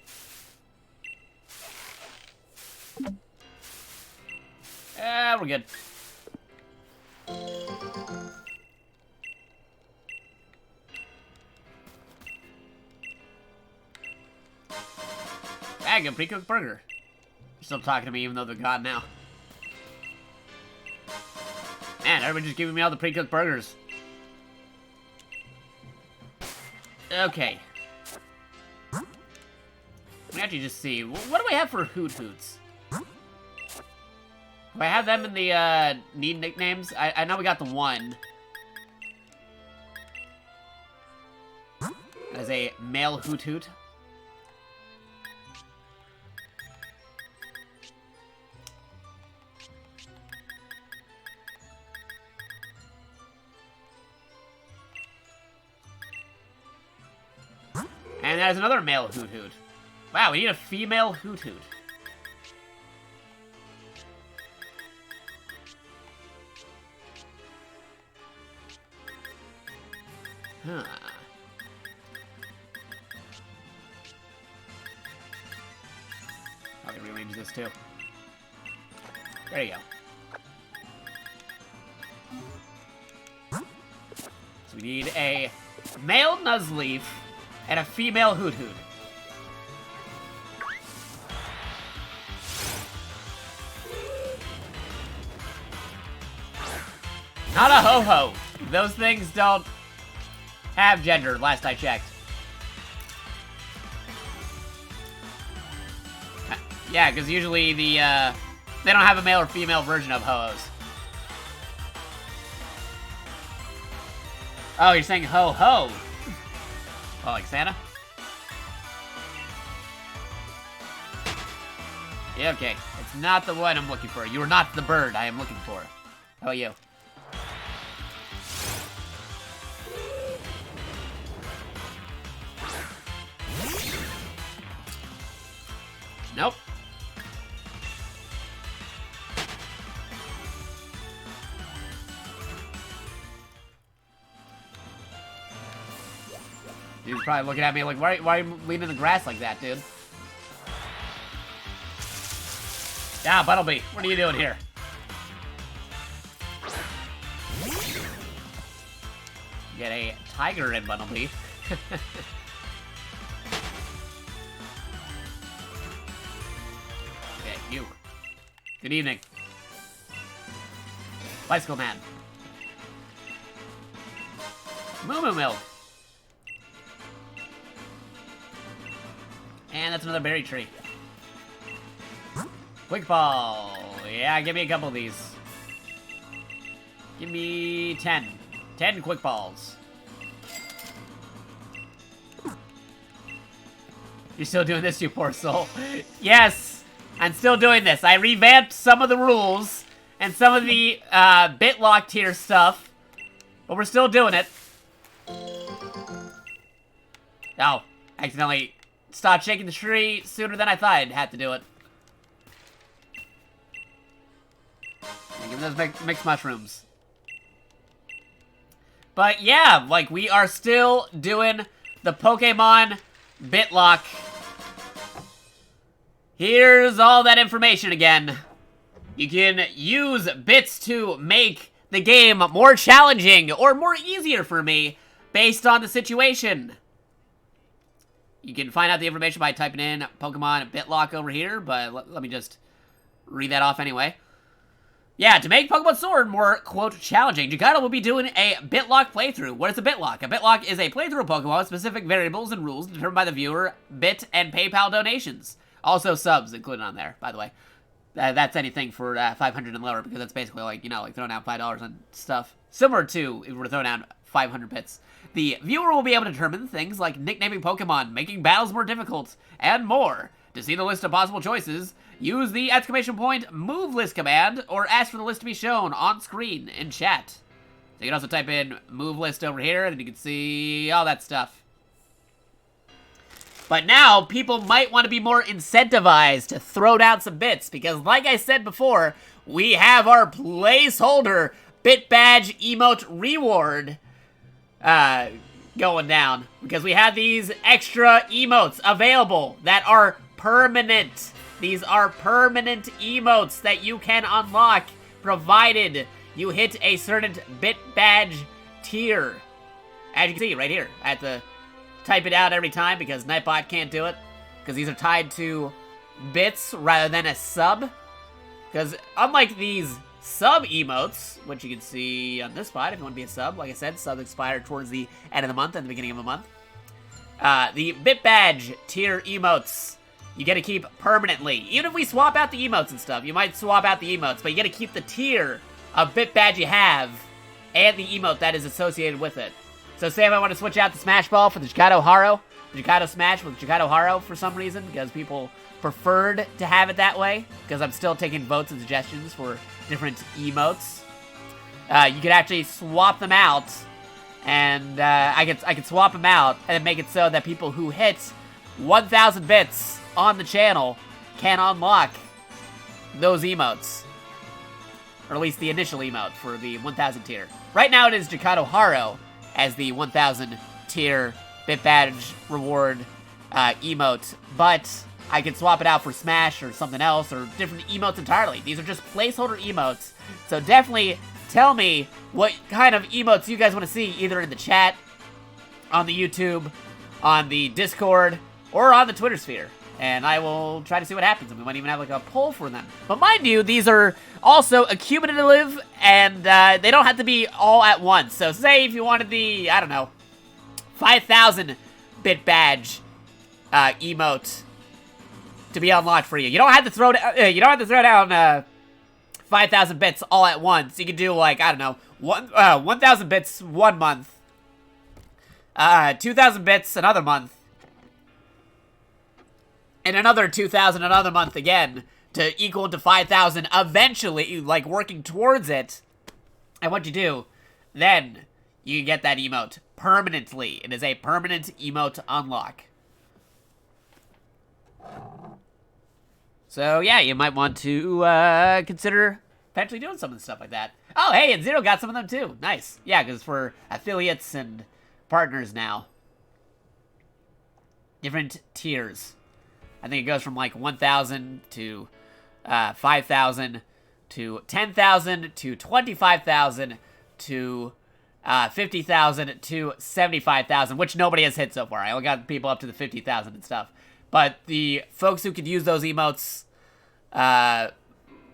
Speaker 1: we're good. Bag of pre-cooked burger. You're still talking to me even though they're gone now. Man, everybody's just giving me all the pre-cooked burgers. Okay. Let me actually just see. What do I have for Hoot Hoots? Do I have them in the, need nicknames? I know we got the one. As a male Hoot Hoot. And there's another male Hoot Hoot. Wow, we need a female Hoot Hoot. Huh. I can rearrange this too. There you go. So we need a male Nuzleaf and a female Hoot Hoot. Not a ho-ho. Those things don't have gender, last I checked. Yeah, because usually they don't have a male or female version of ho-hos. Oh, you're saying ho-ho. Oh, like Santa? Yeah, okay. It's not the one I'm looking for. You are not the bird I am looking for. How about you? Nope. Dude's probably looking at me like, why are you leaning in the grass like that, dude? Yeah, Buttlebee, what are you doing here? Get a tiger in Buttlebee. Okay, you. Good evening. Bicycle Man. Moo Moo Milk. And that's another berry tree. Quick Ball. Yeah, give me a couple of these. Give me 10. 10 Quick Balls. You're still doing this, you poor soul. Yes, I'm still doing this. I revamped some of the rules and some of the BITLOCKED tier stuff, but we're still doing it. Oh, accidentally stopped shaking the tree sooner than I thought I'd have to do it. Give me those mixed mushrooms. But yeah, like, we are still doing the Pokemon BITLOCK. Here's all that information again. You can use bits to make the game more challenging or more easier for me based on the situation. You can find out the information by typing in Pokemon BITLOCK over here, but let me just read that off anyway. Yeah, to make Pokemon Sword more, quote, challenging, Jakato will be doing a BITLOCK playthrough. What is a BITLOCK? A BITLOCK is a playthrough of Pokemon with specific variables and rules determined by the viewer, bit, and PayPal donations. Also subs included on there, by the way. That's anything for 500 and lower, because that's basically like, you know, like throwing down $5 on stuff. Similar to if we were throwing down 500 bits. The viewer will be able to determine things like nicknaming Pokemon, making battles more difficult, and more. To see the list of possible choices, use the !move list command, or ask for the list to be shown on screen in chat. So you can also type in move list over here, and you can see all that stuff. But now, people might want to be more incentivized to throw down some bits, because like I said before, we have our placeholder bit badge emote reward going down. Because we have these extra emotes available that are permanent. These are permanent emotes that you can unlock provided you hit a certain bit badge tier. As you can see right here, I have to type it out every time because Nightbot can't do it. Because these are tied to bits rather than a sub. Because unlike these sub emotes, which you can see on this spot if you want to be a sub, like I said, subs expire towards the end of the month and the beginning of the month. The bit badge tier emotes, you get to keep permanently. Even if we swap out the emotes and stuff, you might swap out the emotes, but you get to keep the tier of bit badge you have and the emote that is associated with it. So say if I want to switch out the Smash Ball for the Jakato Haro, the Jakato Smash with Jakato Haro for some reason, because people preferred to have it that way, because I'm still taking votes and suggestions for different emotes. You could actually swap them out, and I could swap them out and then make it so that people who hit 1,000 bits on the channel can unlock those emotes. Or at least the initial emote for the 1,000 tier. Right now it is Jakato Haro as the 1,000 tier bit badge reward emote, but I can swap it out for Smash or something else or different emotes entirely. These are just placeholder emotes, so definitely tell me what kind of emotes you guys want to see either in the chat, on the YouTube, on the Discord, or on the Twitter sphere. And I will try to see what happens, and we might even have like a poll for them. But mind you, these are also accumulative, and they don't have to be all at once. So say if you wanted the, I don't know, 5,000 bit badge emote to be unlocked for you. You don't have to throw down 5,000 bits all at once. You can do like, I don't know, 1,000 bits one month, 2,000 bits another month, and another 2,000 another month again to equal to 5,000 eventually, like working towards it. And what you do, then you get that emote permanently. It is a permanent emote unlock. So yeah, you might want to consider potentially doing some of the stuff like that. Oh, hey, and Zero got some of them too. Nice. Yeah, because for affiliates and partners now. Different tiers. I think it goes from like 1,000 to 5,000 to 10,000 to 25,000 to 50,000 to 75,000, which nobody has hit so far. I only got people up to the 50,000 and stuff. But the folks who could use those emotes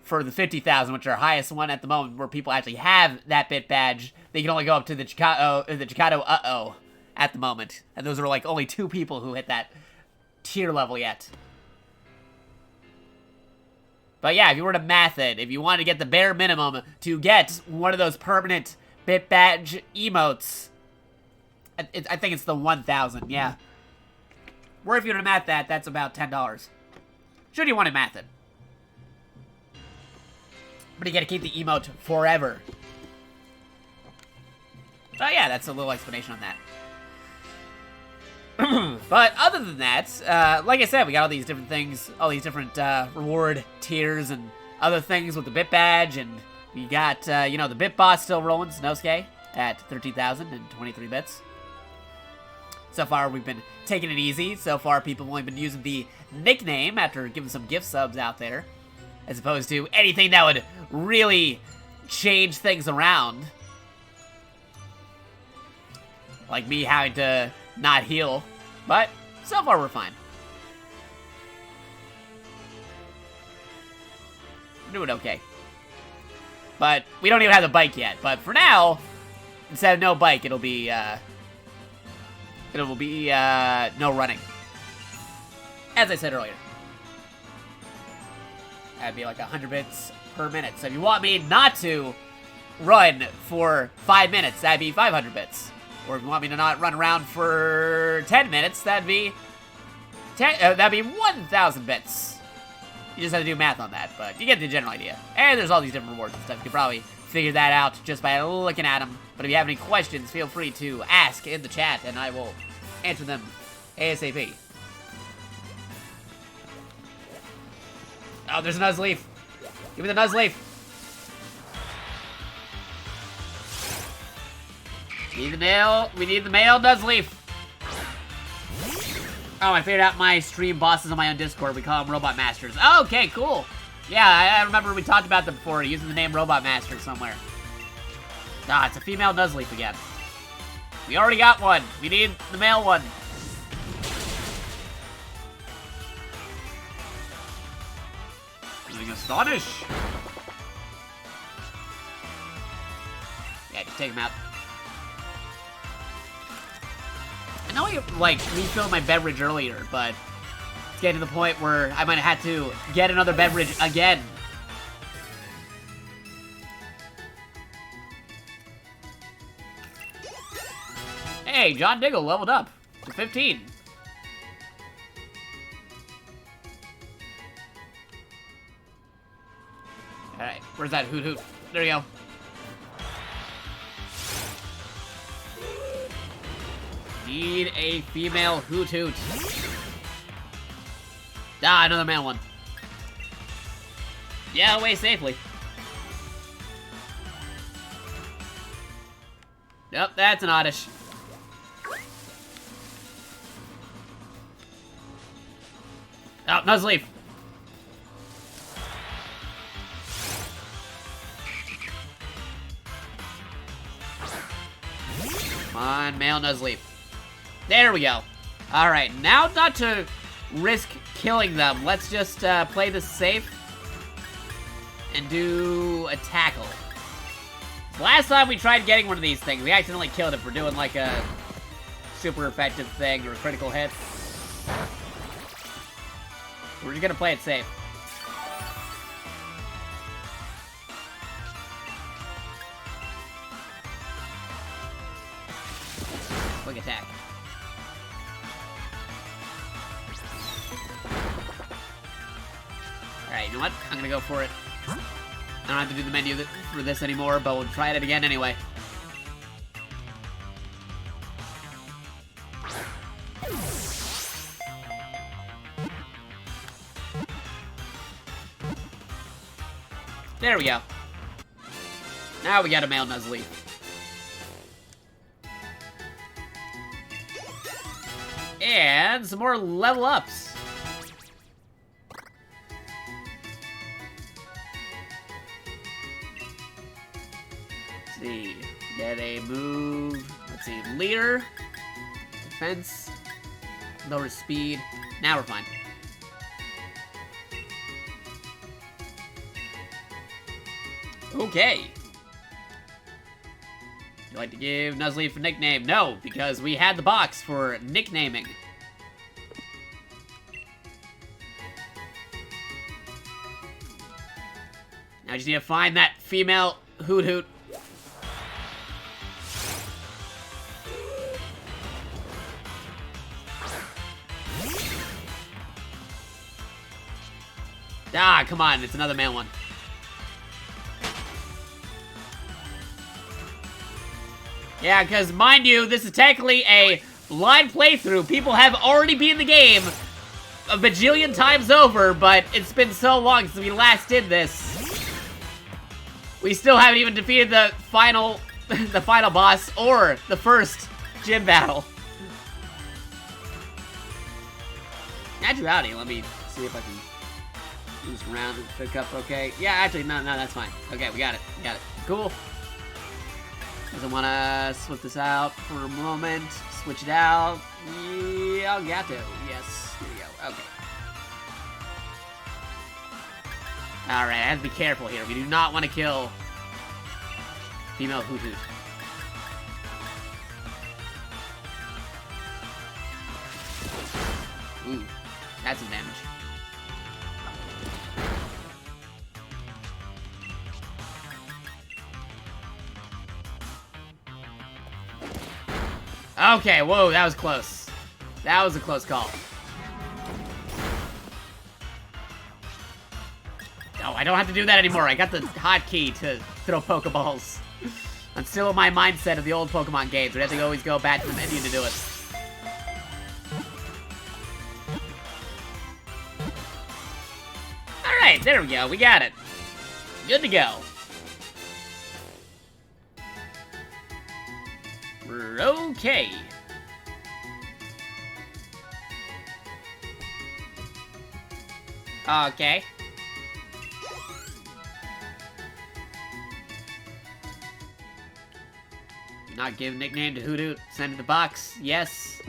Speaker 1: for the 50,000, which are our highest one at the moment, where people actually have that bit badge, they can only go up to the Jakato Uh-Oh at the moment. And those are like only 2 people who hit that tier level yet. But yeah, if you were to math it, if you wanted to get the bare minimum to get one of those permanent bit badge emotes, I think it's the 1,000, yeah. Or if you were to math that, that's about $10. Should you want to math it. But you gotta keep the emote forever. So yeah, that's a little explanation on that. But other than that, like I said, we got all these different things, all these different reward tiers and other things with the bit badge, and we got, you know, the bit boss still rolling, Snowsuke, at 13,023 bits. So far, we've been taking it easy. So far, people have only been using the nickname after giving some gift subs out there, as opposed to anything that would really change things around. Like me having to not heal, but so far we're fine. We're doing okay. But we don't even have the bike yet. But for now, instead of no bike, it'll be no running. As I said earlier. That'd be like 100 bits per minute. So if you want me not to run for 5 minutes, that'd be 500 bits. Or if you want me to not run around for 10 minutes, that'd be 1,000 bits. You just have to do math on that, but you get the general idea. And there's all these different rewards and stuff. You can probably figure that out just by looking at them. But if you have any questions, feel free to ask in the chat, and I will answer them ASAP. Oh, there's a Nuzleaf. Give me the Nuzleaf. We need the male Nuzleaf. Oh, I figured out my stream bosses on my own Discord. We call them Robot Masters. Oh, okay, cool. Yeah, I remember we talked about them before, using the name Robot Master somewhere. Ah, it's a female Nuzleaf again. We already got one. We need the male one. Using Astonish. Yeah, just take him out. I know I, like, refilled my beverage earlier, but it's getting to the point where I might have had to get another beverage again. Hey, John Diggle leveled up to 15. Alright, where's that Hoot Hoot? There you go. Need a female Hoot Hoot. Ah, another male one. Yeah, away safely. Yep, that's an Oddish. Oh, Nuzleaf. Come on, male Nuzleaf. There we go. Alright, now not to risk killing them, let's just play this safe and do a tackle. Last time we tried getting one of these things, we accidentally killed it for doing like a super effective thing or a critical hit. We're just gonna play it safe. Quick attack. Alright, you know what? I'm gonna go for it. I don't have to do the menu for this anymore, but we'll try it again anyway. There we go. Now we got a male Nuzleaf. And some more level ups. Let's see. Get a move. Let's see. Leader. Defense. Lower speed. Now we're fine. Okay. Would you like to give Nuzleaf a nickname? No, because we had the box for nicknaming. Now I just need to find that female Hoot Hoot. Ah, come on, it's another male one. Yeah, because mind you, this is technically a blind playthrough. People have already beaten the game a bajillion times over, but it's been so long since we last did this. We still haven't even defeated the final boss or the first gym battle. Actuality, let me see if I can do this around and pick up, okay. Yeah, actually, no, that's fine. Okay, we got it. Cool. Doesn't want to switch this out for a moment. Switch it out. Yeah, I'll get to. Yes, here we go. Okay. Alright, I have to be careful here. We do not want to kill female Hoot Hoot. Ooh, that's some damage. Okay, whoa, that was close. That was a close call. Oh, I don't have to do that anymore. I got the hotkey to throw Pokeballs. I'm still in my mindset of the old Pokemon games. We have to always go back to the menu to do it. Alright, there we go. We got it. Good to go. We're okay. Okay. Not give nickname to Hoot Hoot. Send to the box. Yes.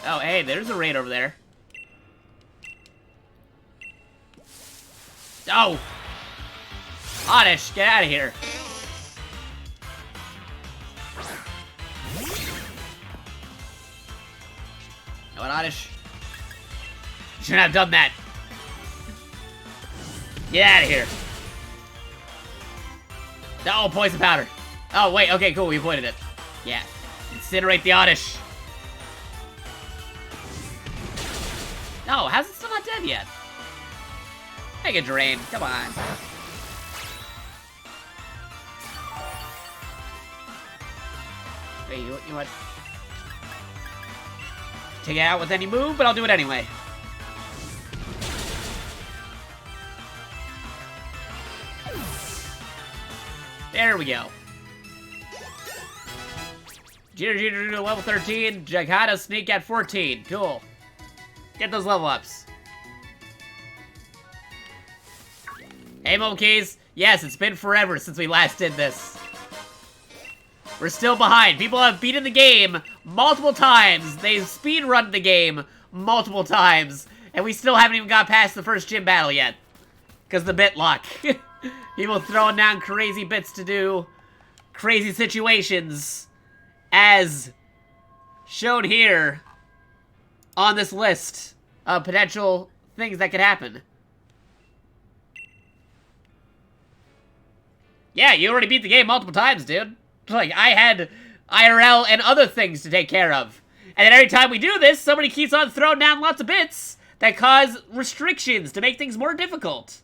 Speaker 1: Oh, hey, there's a raid over there. Oh! Oddish, get out of here. You know what, Oddish? You shouldn't have done that. Get out of here. Oh, poison powder. Oh, wait, okay, cool, we avoided it. Yeah. Incinerate the Oddish. No, how's it still not dead yet? Make it drain, come on. Hey, you know what? Take it out with any move, but I'll do it anyway. There we go. Jeter level 13, Jakato sneak at 14. Cool. Get those level ups. Hey, Mokeys. Yes, it's been forever since we last did this. We're still behind. People have beaten the game multiple times. They've speedrun the game multiple times. And we still haven't even got past the first gym battle yet. Because the bit lock. People throwing down crazy bits to do crazy situations. As shown here on this list of potential things that could happen. Yeah, you already beat the game multiple times, dude. Like, I had IRL and other things to take care of. And then every time we do this, somebody keeps on throwing down lots of bits that cause restrictions to make things more difficult.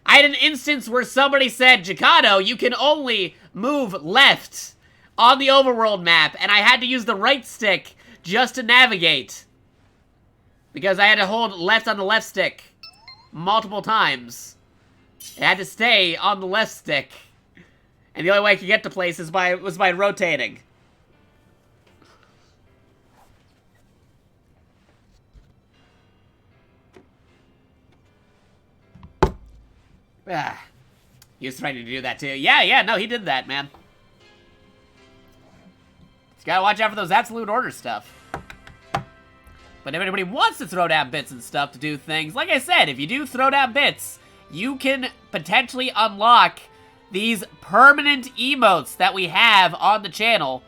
Speaker 1: I had an instance where somebody said, Jakato, you can only move left on the overworld map, and I had to use the right stick just to navigate. Because I had to hold left on the left stick multiple times. I had to stay on the left stick. And the only way I could get to places was by rotating. He was trying to do that too. Yeah, no, he did that, man. Just gotta watch out for those absolute order stuff. But if anybody wants to throw down bits and stuff to do things, like I said, if you do throw down bits, you can potentially unlock these permanent emotes that we have on the channel,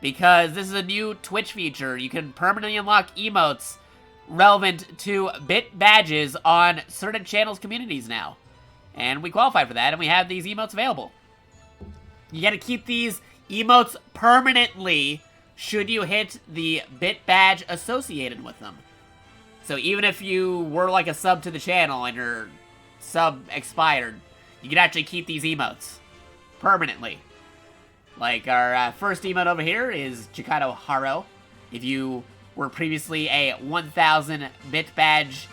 Speaker 1: because this is a new Twitch feature. You can permanently unlock emotes relevant to bit badges on certain channels' communities now. And we qualify for that, and we have these emotes available. You gotta keep these emotes permanently should you hit the bit badge associated with them. So even if you were like a sub to the channel and your sub expired, you can actually keep these emotes permanently. Like our first emote over here is Jakato Haro. If you were previously a 1000 bit badge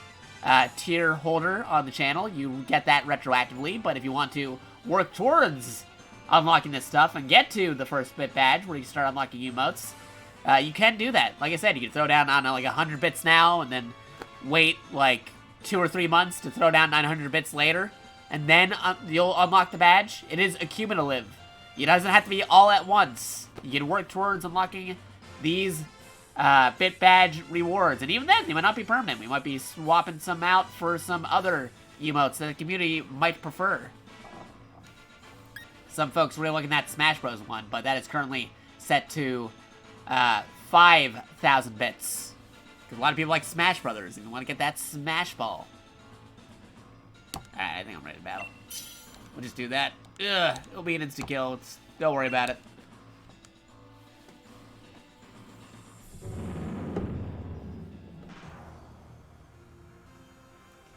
Speaker 1: tier holder on the channel, you get that retroactively. But if you want to work towards unlocking this stuff and get to the first bit badge where you start unlocking emotes, you can do that. Like I said, you can throw down, I don't know, like 100 bits now and then wait like 2 or 3 months to throw down 900 bits later, and then you'll unlock the badge. It is accumulative. It doesn't have to be all at once. You can work towards unlocking these bit badge rewards, and even then, they might not be permanent. We might be swapping some out for some other emotes that the community might prefer. Some folks really looking at Smash Bros. One, but that is currently set to 5,000 bits. Because a lot of people like Smash Brothers, and want to get that Smash Ball. Alright, I think I'm ready to battle. We'll just do that. Ugh, it'll be an insta-kill. Don't worry about it.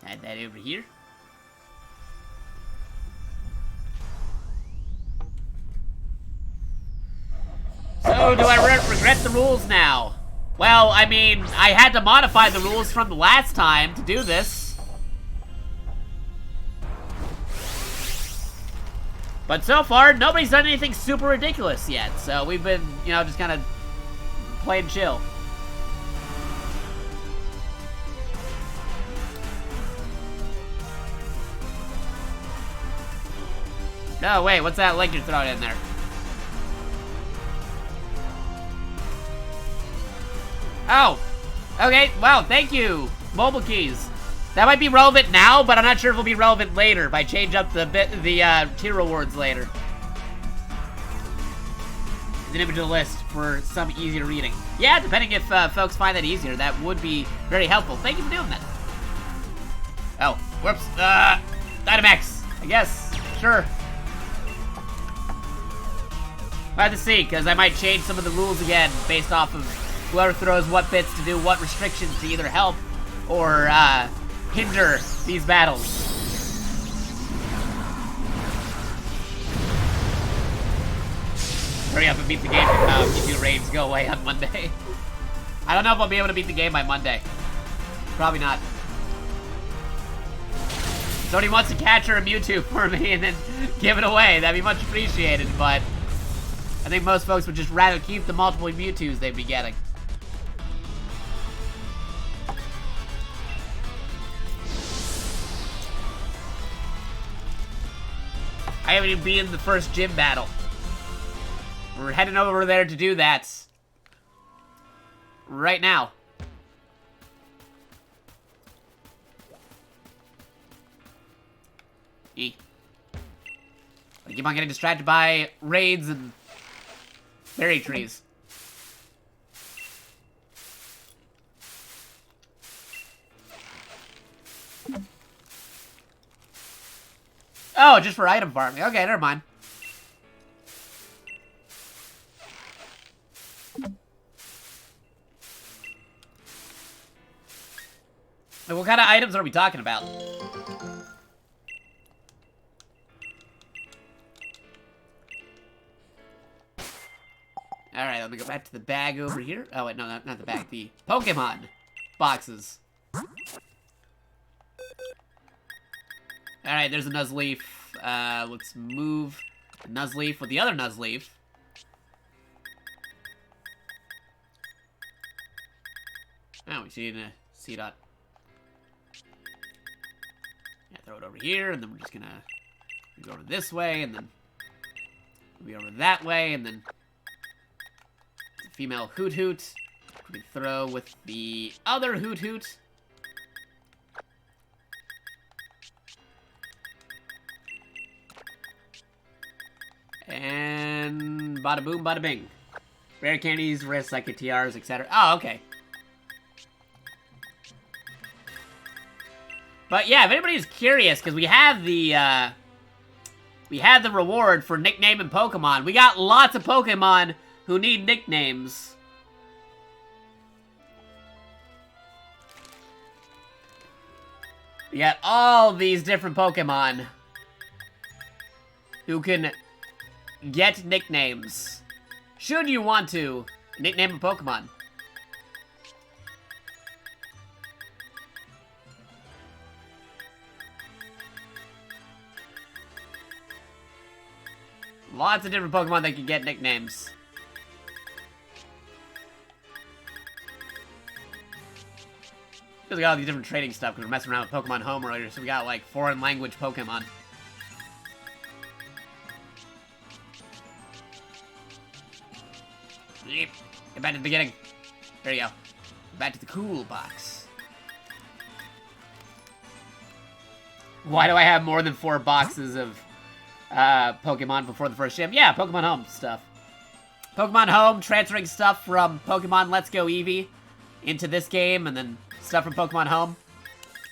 Speaker 1: Add that over here. So, do I regret the rules now? Well, I mean, I had to modify the rules from the last time to do this. But so far, nobody's done anything super ridiculous yet. So we've been, you know, just kind of playing chill. No, wait, what's that link you're throwing in there? Oh, okay, wow, thank you, mobile keys. That might be relevant now, but I'm not sure if it'll be relevant later if I change up the tier rewards later. It's an image of the list for some easier reading. Yeah, depending if folks find that easier, that would be very helpful. Thank you for doing that. Oh, whoops, Dynamax, I guess, sure. I have to see, because I might change some of the rules again based off of whoever throws what bits to do what restrictions to either help or hinder these battles. Hurry up and beat the game if you raids go away on Monday. I don't know if I'll be able to beat the game by Monday. Probably not. Somebody wants to capture a Mewtwo for me and then give it away. That'd be much appreciated, but I think most folks would just rather keep the multiple Mewtwo's they'd be getting. I haven't even been in the first gym battle. We're heading over there to do that right now. I keep on getting distracted by raids and berry trees. Oh, just for item farming. Okay, never mind. What kind of items are we talking about? Alright, let me go back to the bag over here. Oh, wait, no, not the bag. The Pokémon boxes. Alright, there's a Nuzleaf. Let's move the Nuzleaf with the other Nuzleaf. Oh, we see a C-Dot. Yeah, throw it over here, and then we're just gonna go over this way, and then we over that way, and then the female Hoot Hoot. We throw with the other Hoot Hoot. And bada boom, bada bing. Rare candies, rare psychic TRs, etc. Oh, okay. But yeah, if anybody's curious, because we have the reward for nicknaming Pokemon. We got lots of Pokemon who need nicknames. We got all these different Pokemon who can get nicknames. Should you want to nickname a Pokemon? Lots of different Pokemon that can get nicknames. Because we got all these different trading stuff because we're messing around with Pokemon Home earlier, so we got like foreign language Pokemon. Get back to the beginning. There you go. Back to the cool box. Why do I have more than 4 boxes of Pokemon before the first gym? Yeah, Pokemon Home stuff. Pokemon Home, transferring stuff from Pokemon Let's Go Eevee into this game, and then stuff from Pokemon Home.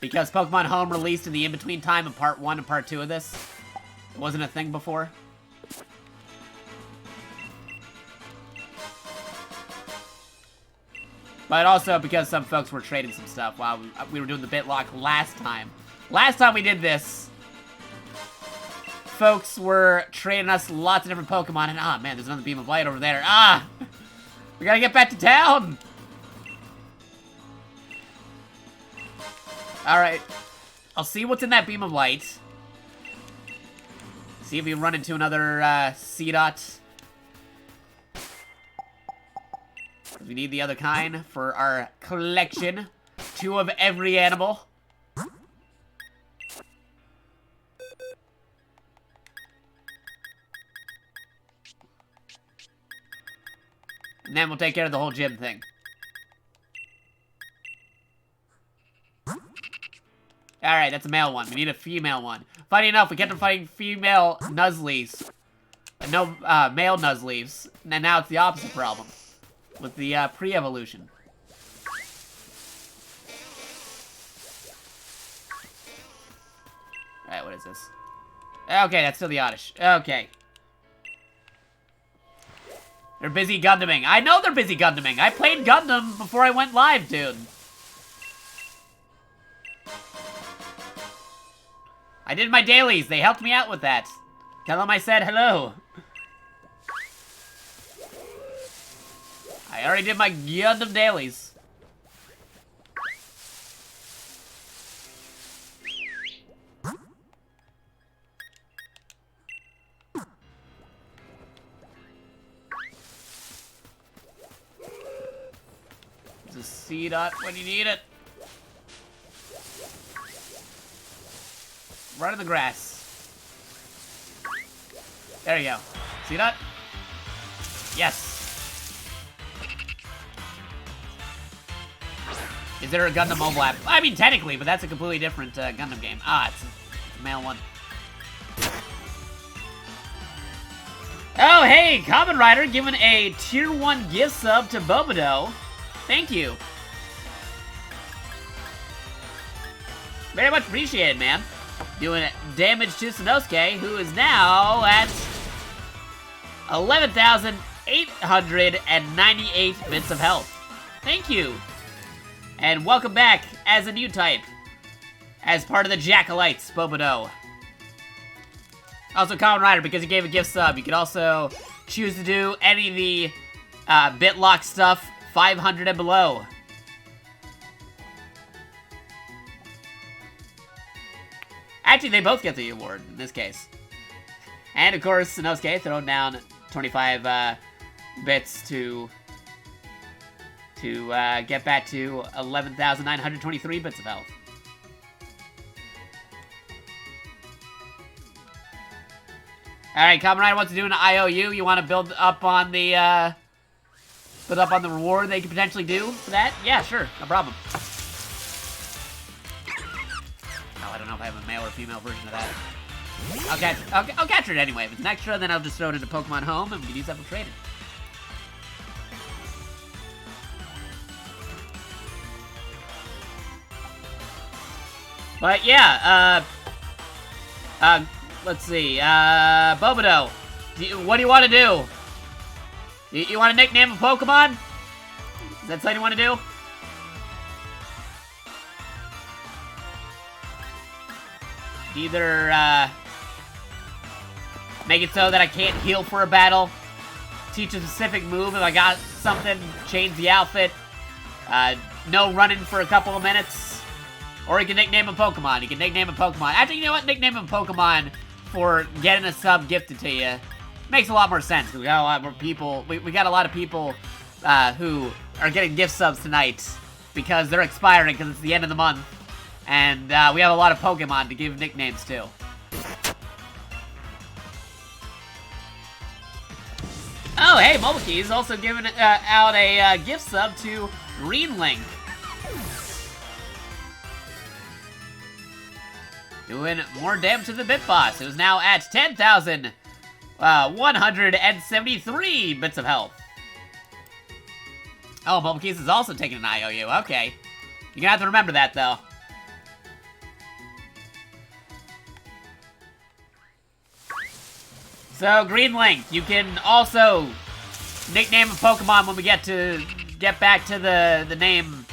Speaker 1: Because Pokemon Home released in the in-between time of Part 1 and Part 2 of this. It wasn't a thing before. But also because some folks were trading some stuff while we were doing the BitLock last time. Last time we did this, folks were trading us lots of different Pokemon, and ah, man, there's another Beam of Light over there. Ah! We gotta get back to town! Alright. I'll see what's in that Beam of Light. See if we run into another C-Dot. We need the other kind for our collection. 2 of every animal. And then we'll take care of the whole gym thing. Alright, that's a male one. We need a female one. Funny enough, we kept on fighting female Nuzleafs. And no male Nuzleafs. And now it's the opposite problem. With the pre-evolution. Alright, what is this? Okay, that's still the Oddish. Okay. They're busy Gundaming. I know they're busy Gundaming. I played Gundam before I went live, dude. I did my dailies. They helped me out with that. Tell them I said hello. I already did my Gundam dailies. There's a C dot when you need it. Right in the grass. There you go. See that? Yes. Is there a Gundam mobile app? I mean, technically, but that's a completely different Gundam game. Ah, it's a male one. Oh, hey, Kamen Rider giving a tier 1 gift sub to Bobodo. Thank you. Very much appreciated, man. Doing damage to Sanosuke, who is now at 11,898 bits of health. Thank you. And welcome back as a new type. As part of the JakatoX, Bobodo. Also, Kamen Rider, because you gave a gift sub, you can also choose to do any of the BITLOCKED stuff 500 and below. Actually, they both get the award in this case. And of course, Sanosuke throwing down 25 bits to get back to 11,923 bits of health. Alright, Kamen Rider wants to do an IOU. You want to build up on the reward they could potentially do for that? Yeah, sure, no problem. I don't know if I have a male or female version of that. I'll capture it anyway. If it's an extra, then I'll just throw it into Pokemon Home, and we can use that for trading. But yeah, let's see. Bobodo, what do you want to do? You want to nickname a Pokemon? Is that something you want to do? Either, make it so that I can't heal for a battle, teach a specific move if I got something, change the outfit, no running for a couple of minutes, or you can nickname a Pokemon. You can nickname a Pokemon. Actually, you know what? Nickname a Pokemon for getting a sub gifted to you. Makes a lot more sense, because we got a lot more people, we got a lot of people, who are getting gift subs tonight, because they're expiring, because it's the end of the month. And we have a lot of Pokemon to give nicknames to. Oh, hey, Momoki is also giving out a gift sub to Greenlink. Doing more damage to the Bit Boss, who's now at 10,173 bits of health. Oh, Momoki's is also taking an IOU. Okay. You're gonna have to remember that, though. So, Greenlink, you can also nickname a Pokemon when we get back to the name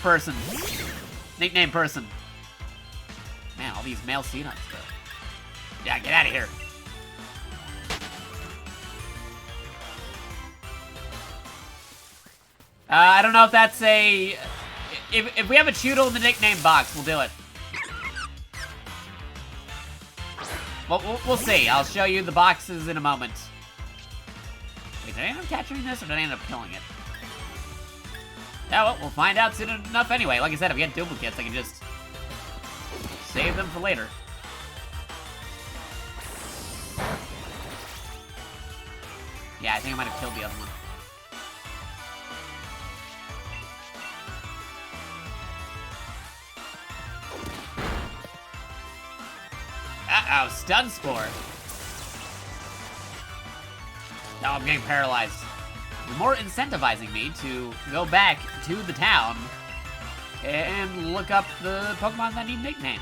Speaker 1: person. Nickname person. Man, all these male Seanuts, though. Yeah, get out of here. I don't know if that's a... If we have a Choodle in the nickname box, we'll do it. Well, we'll see. I'll show you the boxes in a moment. Wait, did I end up capturing this, or did I end up killing it? Yeah, well, we'll find out soon enough anyway. Like I said, if we get duplicates, I can just save them for later. Yeah, I think I might have killed the other one. stun spore. Now I'm getting paralyzed. You're more incentivizing me to go back to the town and look up the Pokemon that need nicknames.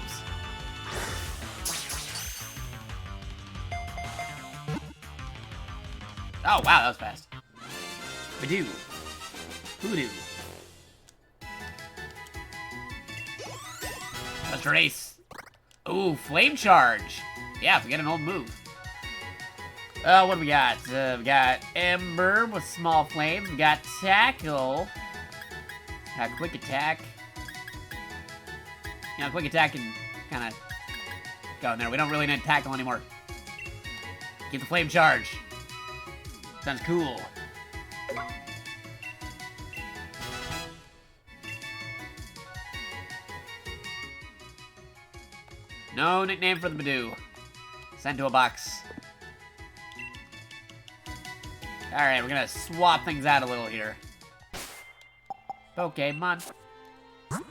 Speaker 1: Oh, wow, that was fast. Badoo. Hoodoo. Let's race. Ooh, Flame Charge. Yeah, forget an old move. What do we got? We got Ember with Small Flame. We got Tackle. Got Quick Attack. You know, Quick Attack can kind of go in there. We don't really need Tackle anymore. Get the Flame Charge. Sounds cool. No nickname for the Badoo. Sent to a box. Alright, we're gonna swap things out a little here. Pokemon. Gonna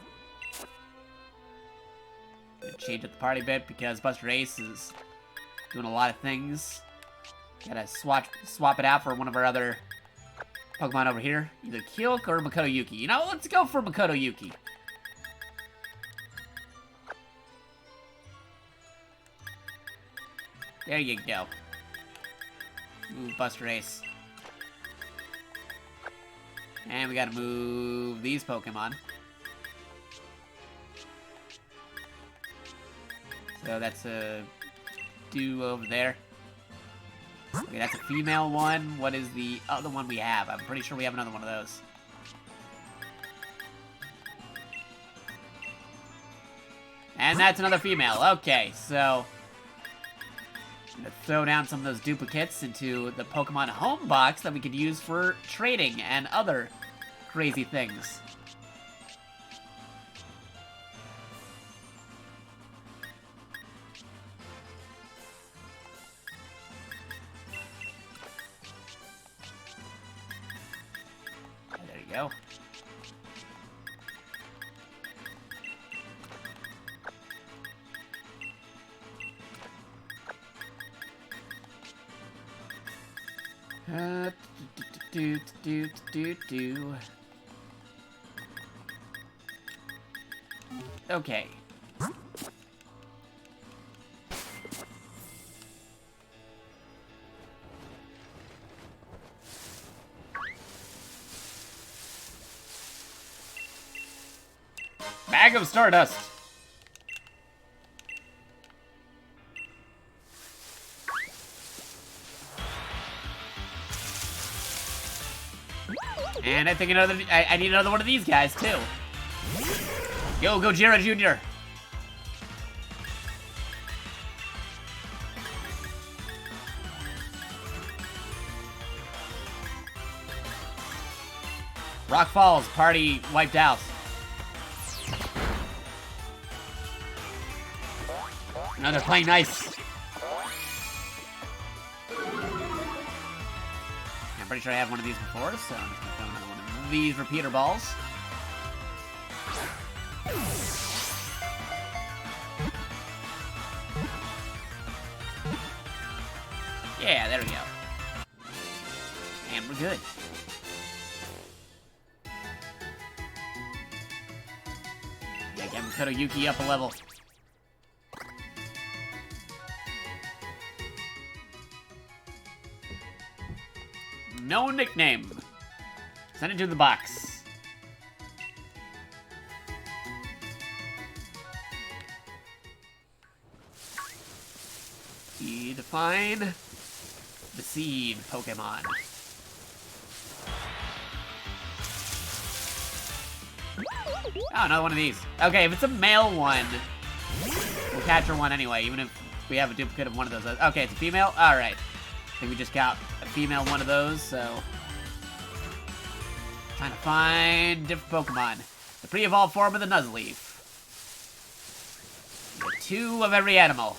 Speaker 1: change up the party bit because Buster Ace is doing a lot of things. Gotta swap it out for one of our other Pokemon over here. Either Kyok or Makoto Yuki. You know, let's go for Makoto Yuki. There you go. Ooh, Buster Ace. And we gotta move these Pokemon. So that's a do over there. Okay, that's a female one. What is the other one we have? I'm pretty sure we have another one of those. And that's another female. Okay, so I'm gonna throw down some of those duplicates into the Pokemon home box that we could use for trading and other crazy things. There you go. Okay. Bag of Stardust. And I think I need another one of these guys too. Go Gojira Jr. Rock Falls, party wiped out. No, they're playing nice. I'm pretty sure I have one of these before, so I'm just gonna throw another one of these repeater balls. Yeah, there we go. And we're good. Yeah, get Makoto Yuki up a level. No nickname. Send it to the box. Define the seed Pokemon. Oh, another one of these. Okay, if it's a male one, we'll capture one anyway, even if we have a duplicate of one of those. Okay, it's a female? Alright. I think we just got a female one of those, so... Trying to find different Pokemon. The pre-evolved form of the Nuzleaf. Get 2 of every animal.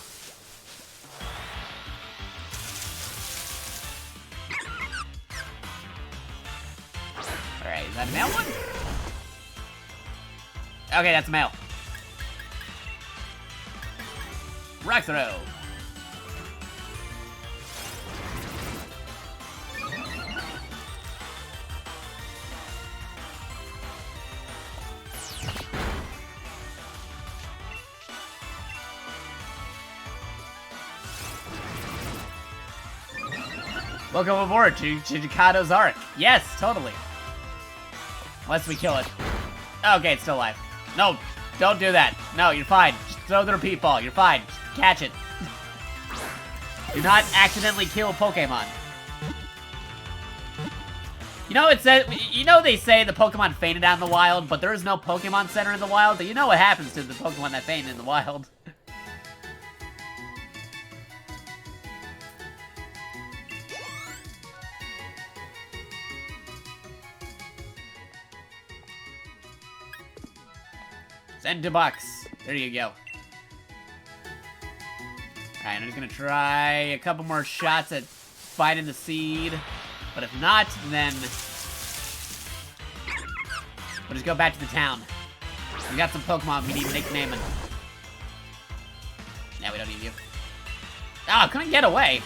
Speaker 1: Alright, is that a male one? Okay, that's a male. Rock Throw. Welcome aboard to JakatoX Ark. Yes, totally. Unless we kill it. Okay, it's still alive. No, don't do that. No, you're fine. Just throw the repeat ball. You're fine. Just catch it. Do not accidentally kill Pokemon. You know, they say the Pokemon fainted out in the wild, but there is no Pokemon Center in the wild. You know what happens to the Pokemon that faint in the wild. Send to box. There you go. Alright, I'm just gonna try a couple more shots at finding the seed. But if not, then we'll just go back to the town. We got some Pokemon we need nicknaming. Yeah, we don't need you. Oh, I couldn't get away.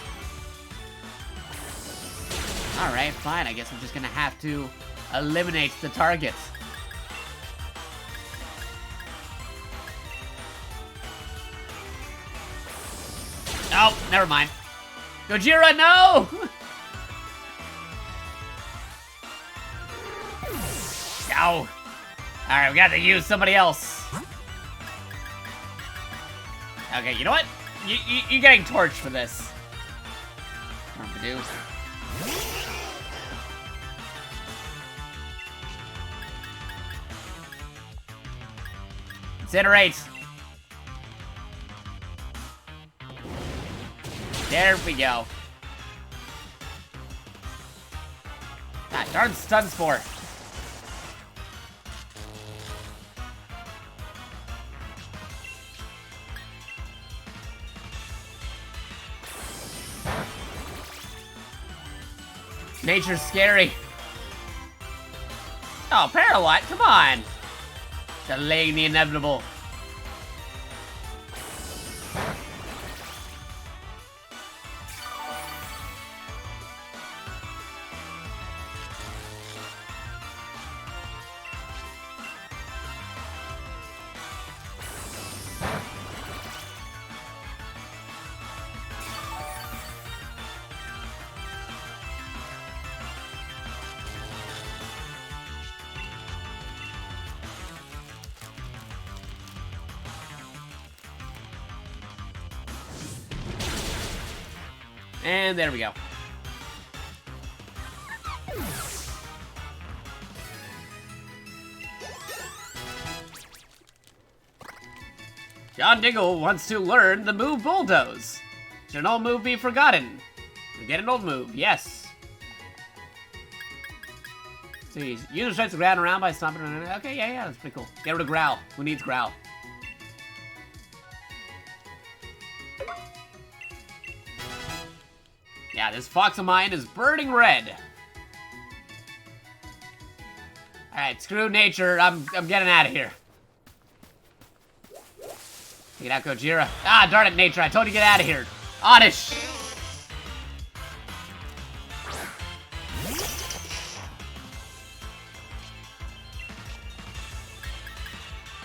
Speaker 1: Alright, fine. I guess we're just gonna have to eliminate the targets. Oh, never mind. Gojira, no! Ow. Alright, we got to use somebody else. Okay, you know what? You're getting torched for this. Incinerate. There we go. Ah, darn stun spore. Nature's scary. Oh, Paralite, come on. Delaying the inevitable. And there we go. John Diggle wants to learn the move Bulldoze. Should an old move be forgotten? We get an old move, yes. See, user strikes the ground around by stomping. Okay, yeah, that's pretty cool. Get rid of Growl. Who needs Growl? Yeah, this fox of mine is burning red. Alright, screw nature. I'm getting out of here. Get out, Gojira. Ah, darn it, nature. I told you to get out of here. Oddish.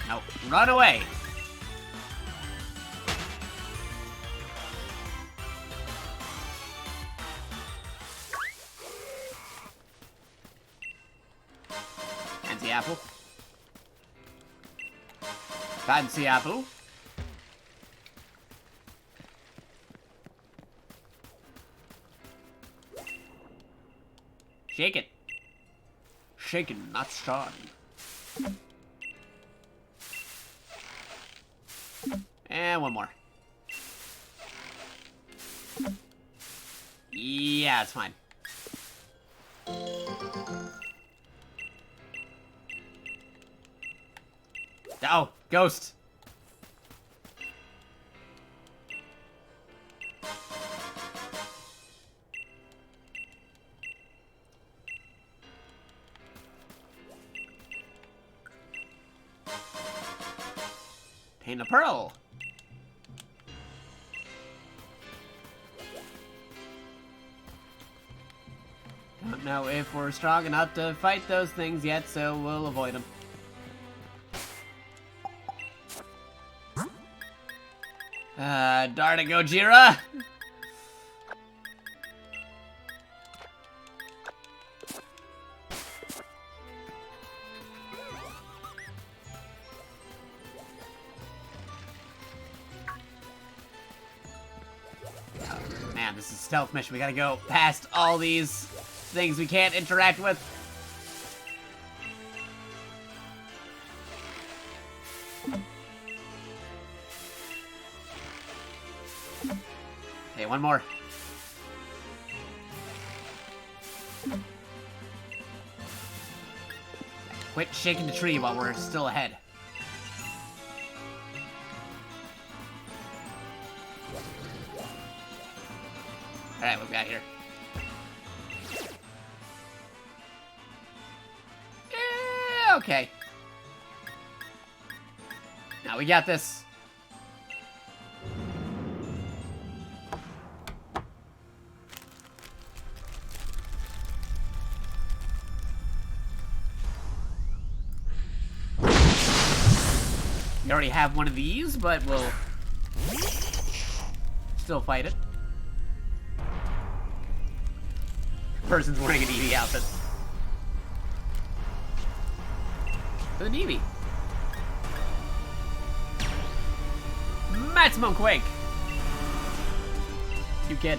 Speaker 1: No, run away. Fancy apple. Fancy apple. Shake it. Shaken, not stirred. And one more. Yeah, it's fine. Oh, ghost. Obtain a pearl. Don't know if we're strong enough to fight those things yet, so we'll avoid them. Darn it, Gojira! this is a stealth mission. We gotta go past all these things we can't interact with. Okay, one more. Quit shaking the tree while we're still ahead. Alright, what we got here? Yeah, okay. Now we got this. We already have one of these, but we'll still fight it. Person's wearing an Eevee outfit. For the Eevee. Maximum Quake! You kid.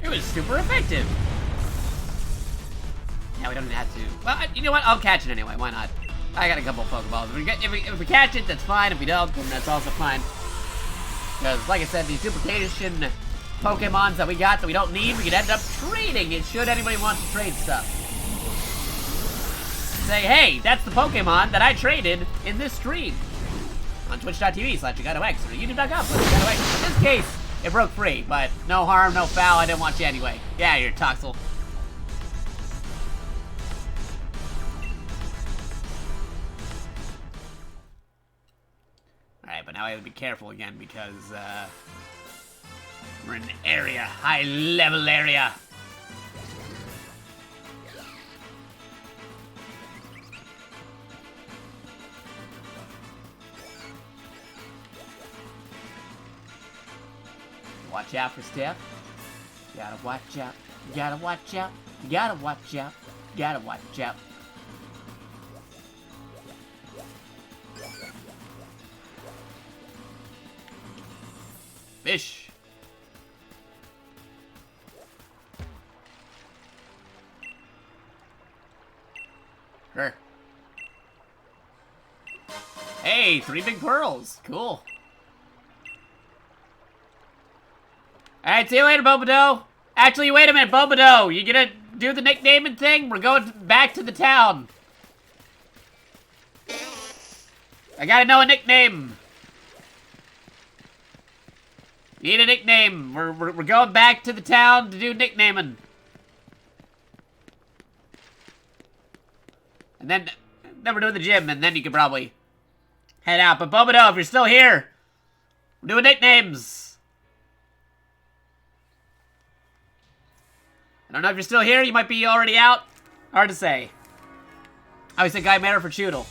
Speaker 1: It was super effective. Now we don't have to. Well, you know what? I'll catch it anyway. Why not? I got a couple of Pokeballs. If we catch it, that's fine. If we don't, then that's also fine. Because, like I said, these duplication Pokemons that we got that we don't need, we could end up trading it should anybody want to trade stuff. Say, hey, that's the Pokemon that I traded in this stream. On twitch.tv/JakatoX or youtube.com/JakatoX. In this case, it broke free, but no harm, no foul. I didn't want you anyway. Yeah, you're Toxel. Alright, but now I have to be careful again because, we're in an area, high-level area. Watch out for Steph. You gotta watch out. You gotta watch out. You gotta watch out. You gotta watch out. Fish. Sure. Hey, 3 big pearls. Cool. Alright, see you later, Bobodo. Actually, wait a minute, Bobodo. You gonna do the nicknaming thing? We're going back to the town. I gotta know a nickname. Need a nickname. We're going back to the town to do nicknaming. And then we're doing the gym, and then you can probably head out. But Bobodo, if you're still here, we're doing nicknames. I don't know if you're still here. You might be already out. Hard to say. I always say Guymera for Choodle.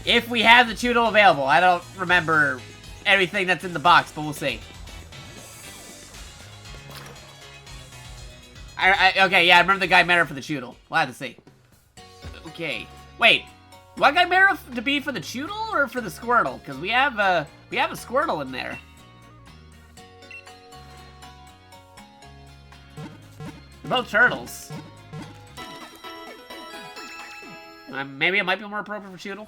Speaker 1: If we have the Choodle available. I don't remember everything that's in the box, but we'll see. Okay, yeah, I remember the Guymera for the Choodle. We'll have to see. Okay. Wait. Do I want Guymera to be for the Choodle or for the Squirtle? Because we have a Squirtle in there. They're both turtles. Maybe it might be more appropriate for Choodle.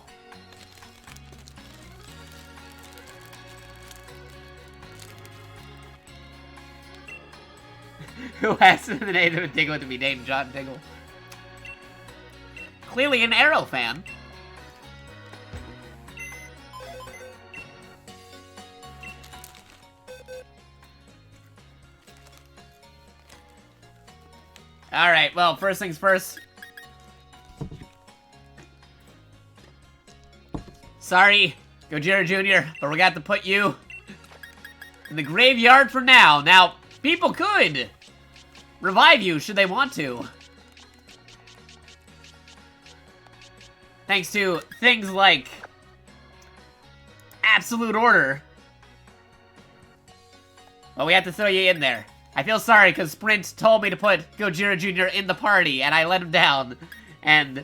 Speaker 1: Who asked the name of a Diglett to be named John Diggle? Clearly an Arrow fan. Alright, well, first things first. Sorry, Gojira Jr., but we're gonna have to put you in the graveyard for now. Now, people could revive you should they want to. Thanks to things like Absolute Order. But we have to throw you in there. I feel sorry because Sprint told me to put Gojira Jr. in the party and I let him down. And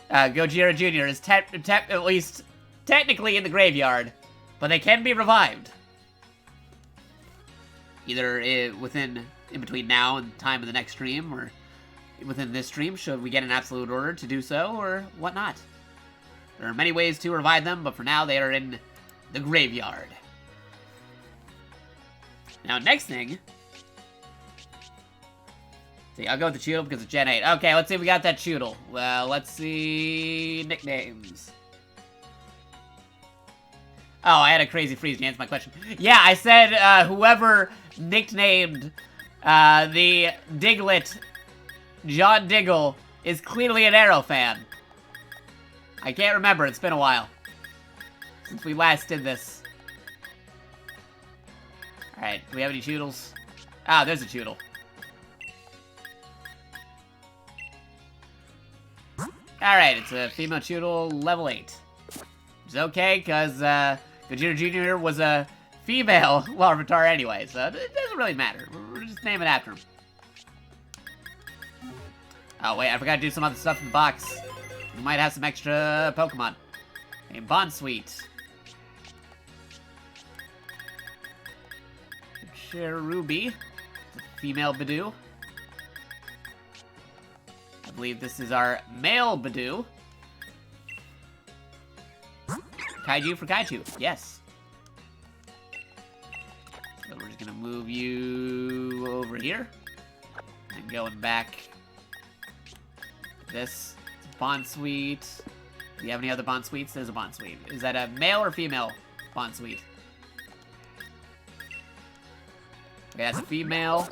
Speaker 1: Gojira Jr. is at least technically in the graveyard, but they can be revived. Either in between now and time of the next stream, or within this stream, should we get an absolute order to do so, or whatnot. There are many ways to revive them, but for now they are in the graveyard. Now, next thing. See, I'll go with the Choodle because it's Gen 8. Okay, let's see if we got that Choodle. Well, let's see nicknames. Oh, I had a crazy freeze to answer my question. Yeah, I said whoever nicknamed the Diglett John Diggle is clearly an Arrow fan. I can't remember, it's been a while since we last did this. Alright, do we have any Choodles? Ah, there's a Choodle. Alright, it's a female Choodle, level 8. It's okay, because Gojira Jr. was a female Larvitar anyway, so it doesn't really matter. We're just naming after him. Oh, wait, I forgot to do some other stuff in the box. We might have some extra Pokemon. A Bonsweet. Cherubi. It's a female Bidoof. I believe this is our male Bidoof. Kaiju for Kaiju, yes. So we're just gonna move you over here. And going back. This. Bonsweet. Do you have any other Bonsweets? There's a Bonsweet. Is that a male or female Bonsweet? Okay, that's a female.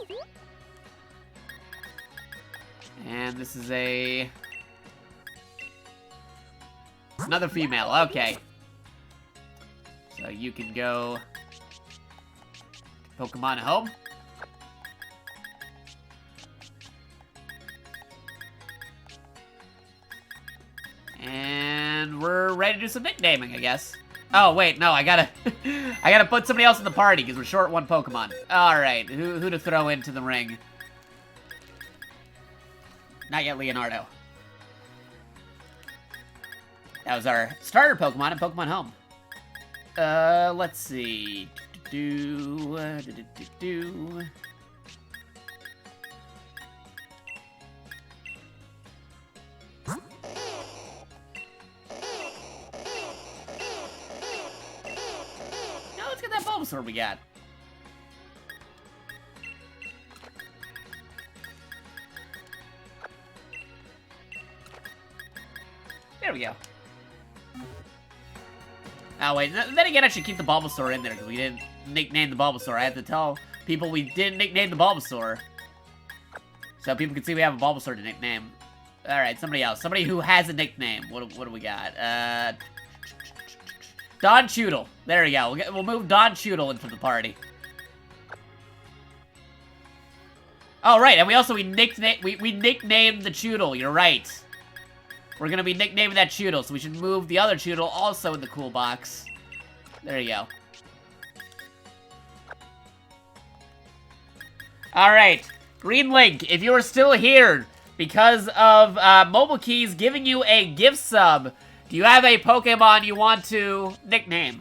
Speaker 1: And this is another female, okay. So you can go Pokemon home. And we're ready to do some nicknaming, I guess. Oh, wait, no, I gotta put somebody else in the party because we're short one Pokemon. Alright, who to throw into the ring? Not yet Leonardo. That was our starter Pokemon at Pokemon Home. Let's see. Now let's get that Bulbasaur we got. There we go. Oh, wait. Then again, I should keep the Bulbasaur in there, because we didn't nickname the Bulbasaur. I had to tell people we didn't nickname the Bulbasaur. So people can see we have a Bulbasaur to nickname. Alright, somebody else. Somebody who has a nickname. What do we got? Don Choodle. There we go. We'll move Don Choodle into the party. Oh, right. And we nicknamed the Choodle. You're right. We're gonna be nicknaming that Choodle, so we should move the other Choodle also in the cool box. There you go. Alright, Green Link, if you are still here because of Mobile Keys giving you a gift sub, do you have a Pokemon you want to nickname?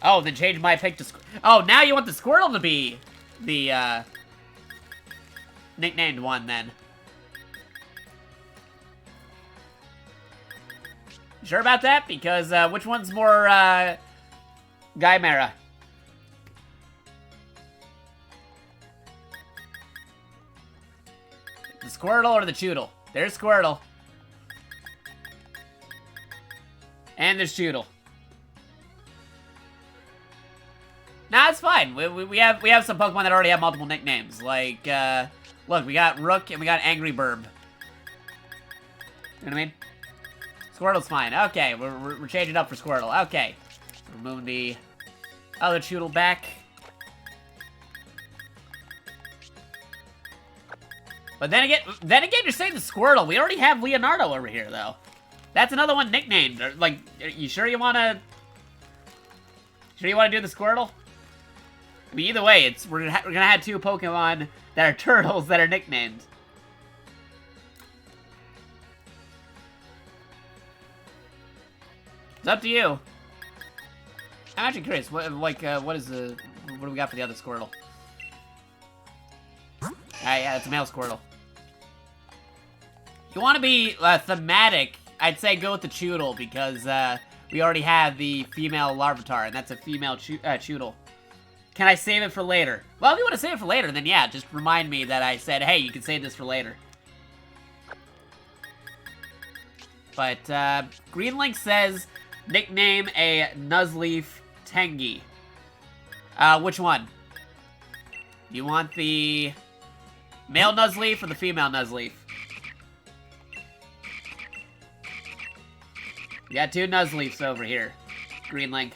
Speaker 1: Oh, then change my pick to oh, now you want the Squirtle to be the nicknamed one, then. You sure about that? Because, which one's more, Guymera? The Squirtle or the Choodle? There's Squirtle. And there's Choodle. Nah, it's fine. We have some Pokemon that already have multiple nicknames. Like, look, we got Rook and we got Angry Burb. You know what I mean? Squirtle's fine. Okay, we're changing up for Squirtle. Okay. We're moving the other Choodle back. But then again, you're saying the Squirtle. We already have Leonardo over here, though. That's another one nicknamed. Like, you sure you wanna... Sure you wanna do the Squirtle? I mean, either way, we're gonna have two Pokemon that are turtles that are nicknamed. It's up to you. I'm actually curious. What do we got for the other Squirtle? Yeah, it's a male Squirtle. If you want to be thematic, I'd say go with the Choodle, because we already have the female Larvitar, and that's a female Choodle. Can I save it for later? Well, if you want to save it for later, then yeah, just remind me that I said, hey, you can save this for later. But Green Link says, nickname a Nuzleaf Tengi. Which one? Do you want the male Nuzleaf or the female Nuzleaf? We got two Nuzleafs over here. Green Link.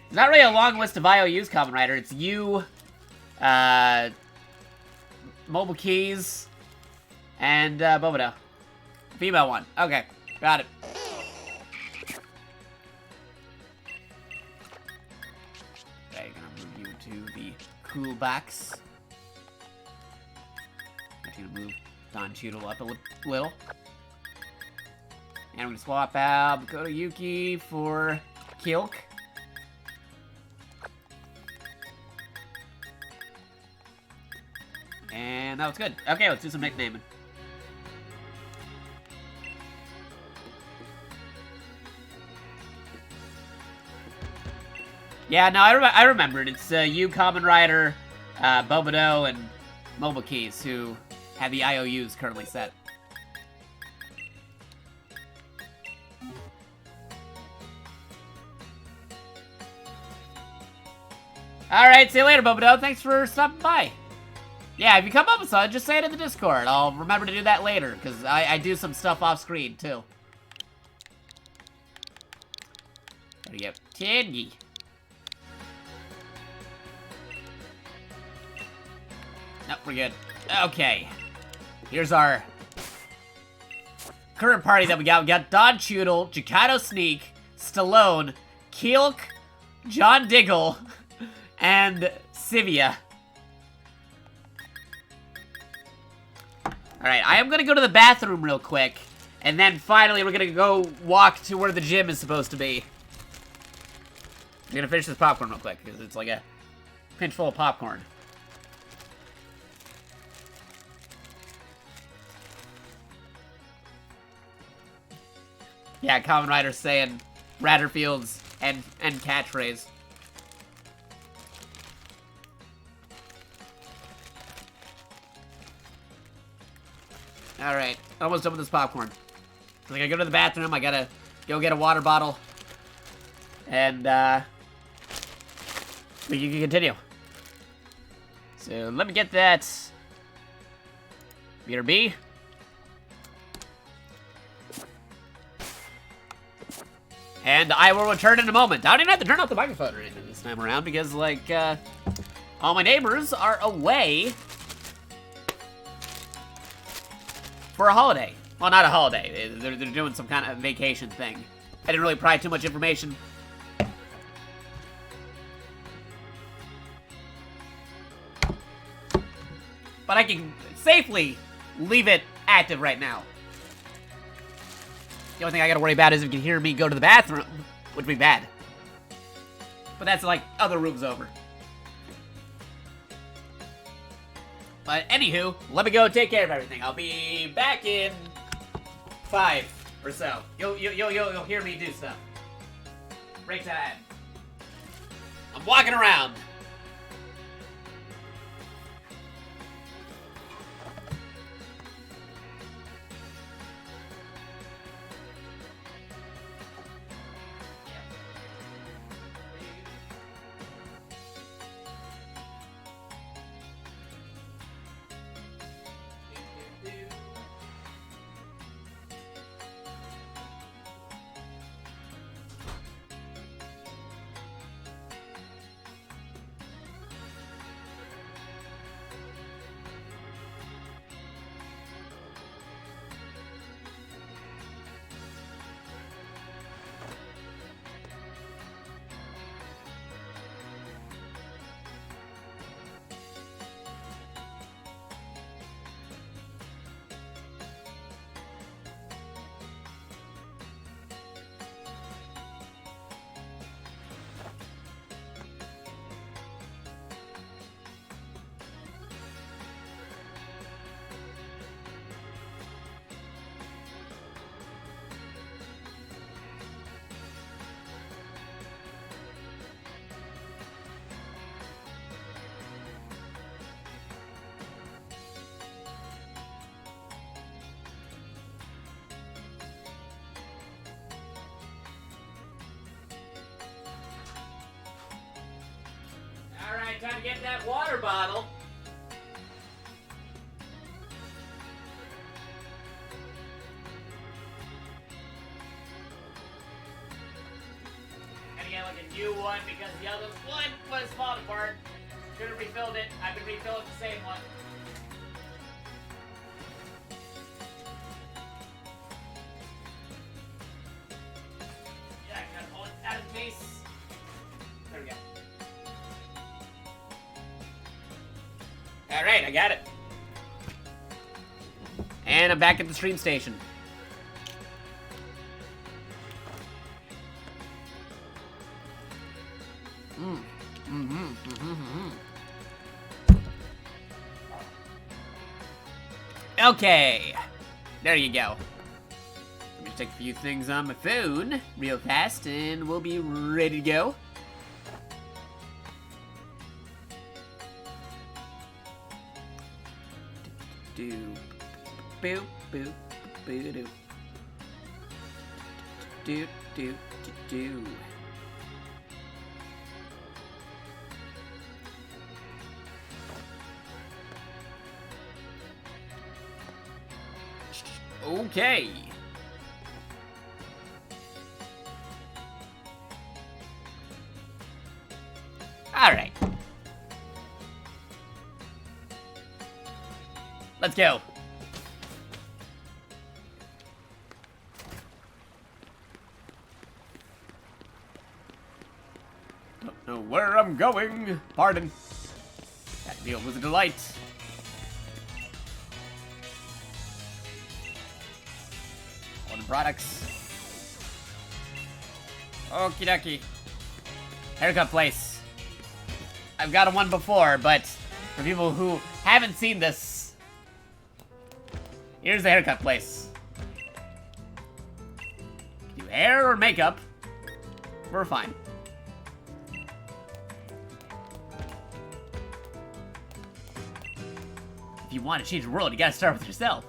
Speaker 1: It's not really a long list of IOUs, Kamen Rider. It's you, Mobile Keys, and Bobodo. Female one. Okay, got it. Okay, gonna move you to the cool box. I'm gonna move Don Choodle up a little. And we're gonna swap out Makoto Yuki for Kilk. And that was good. Okay, let's do some nicknaming. Yeah, no, I remembered. It's you, Kamen Rider, Bobodo, and Mobile Keys who have the IOUs currently set. Alright, see you later, Bobodo. Thanks for stopping by. Yeah, if you come up with something, just say it in the Discord. I'll remember to do that later, because I do some stuff off screen, too. There we go. Tengi. Nope, we're good. Okay. Here's our current party that we got. We got Don Choodle, Jakato Sneak, Stallone, Keelk, John Diggle, and Sivia. Alright, I am gonna go to the bathroom real quick, and then finally we're gonna go walk to where the gym is supposed to be. I'm gonna finish this popcorn real quick, because it's like a pinch full of popcorn. Yeah, Kamen Rider saying Ratterfields and catchphrase. Alright, almost done with this popcorn. So I gotta go to the bathroom, I gotta go get a water bottle. And, we can continue. So, let me get that meter B. And I will return in a moment. I don't even have to turn off the microphone or anything this time around because, like, all my neighbors are away for a holiday. Well, not a holiday. They're doing some kind of vacation thing. I didn't really provide too much information. But I can safely leave it active right now. The only thing I gotta worry about is if you can hear me go to the bathroom, which would be bad. But that's like other rooms over. But anywho, let me go take care of everything. I'll be back in 5 or so. You'll hear me do stuff. Break time. I'm walking around. to get that water bottle. Gotta get like a new one because the other one was falling apart. Should have refilled it. I've been refilling the same one. Yeah, I gotta pull it out of the case. There we go. Alright, I got it. And I'm back at the stream station. Okay. There you go. Let me check a few things on my phone real fast and we'll be ready to go. Do boo boo boo do do do do. Okay. All right. Let's go. Don't know where I'm going. Pardon. That deal was a delight. Order products. Okie dokie. Haircut place. I've got one before, but for people who haven't seen this, here's the haircut place. Do hair or makeup, we're fine. If you want to change the world, you gotta start with yourself.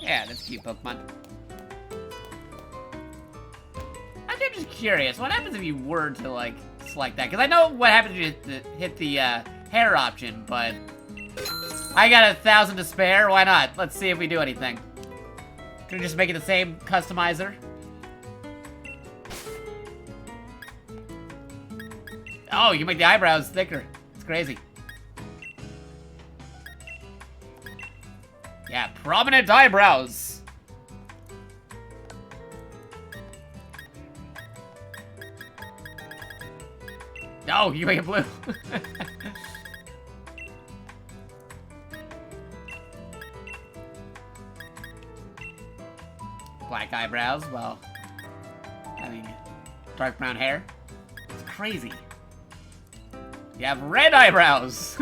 Speaker 1: Yeah, that's a cute Pokemon. I'm just curious, what happens if you were to, like, select that? Because I know what happens if you hit the hair option, but I got 1,000 to spare, why not? Let's see if we do anything. Can we just make it the same customizer? Oh, you can make the eyebrows thicker. It's crazy. Yeah, prominent eyebrows. No, you make it blue. Black eyebrows, well, having dark brown hair. It's crazy. You have red eyebrows.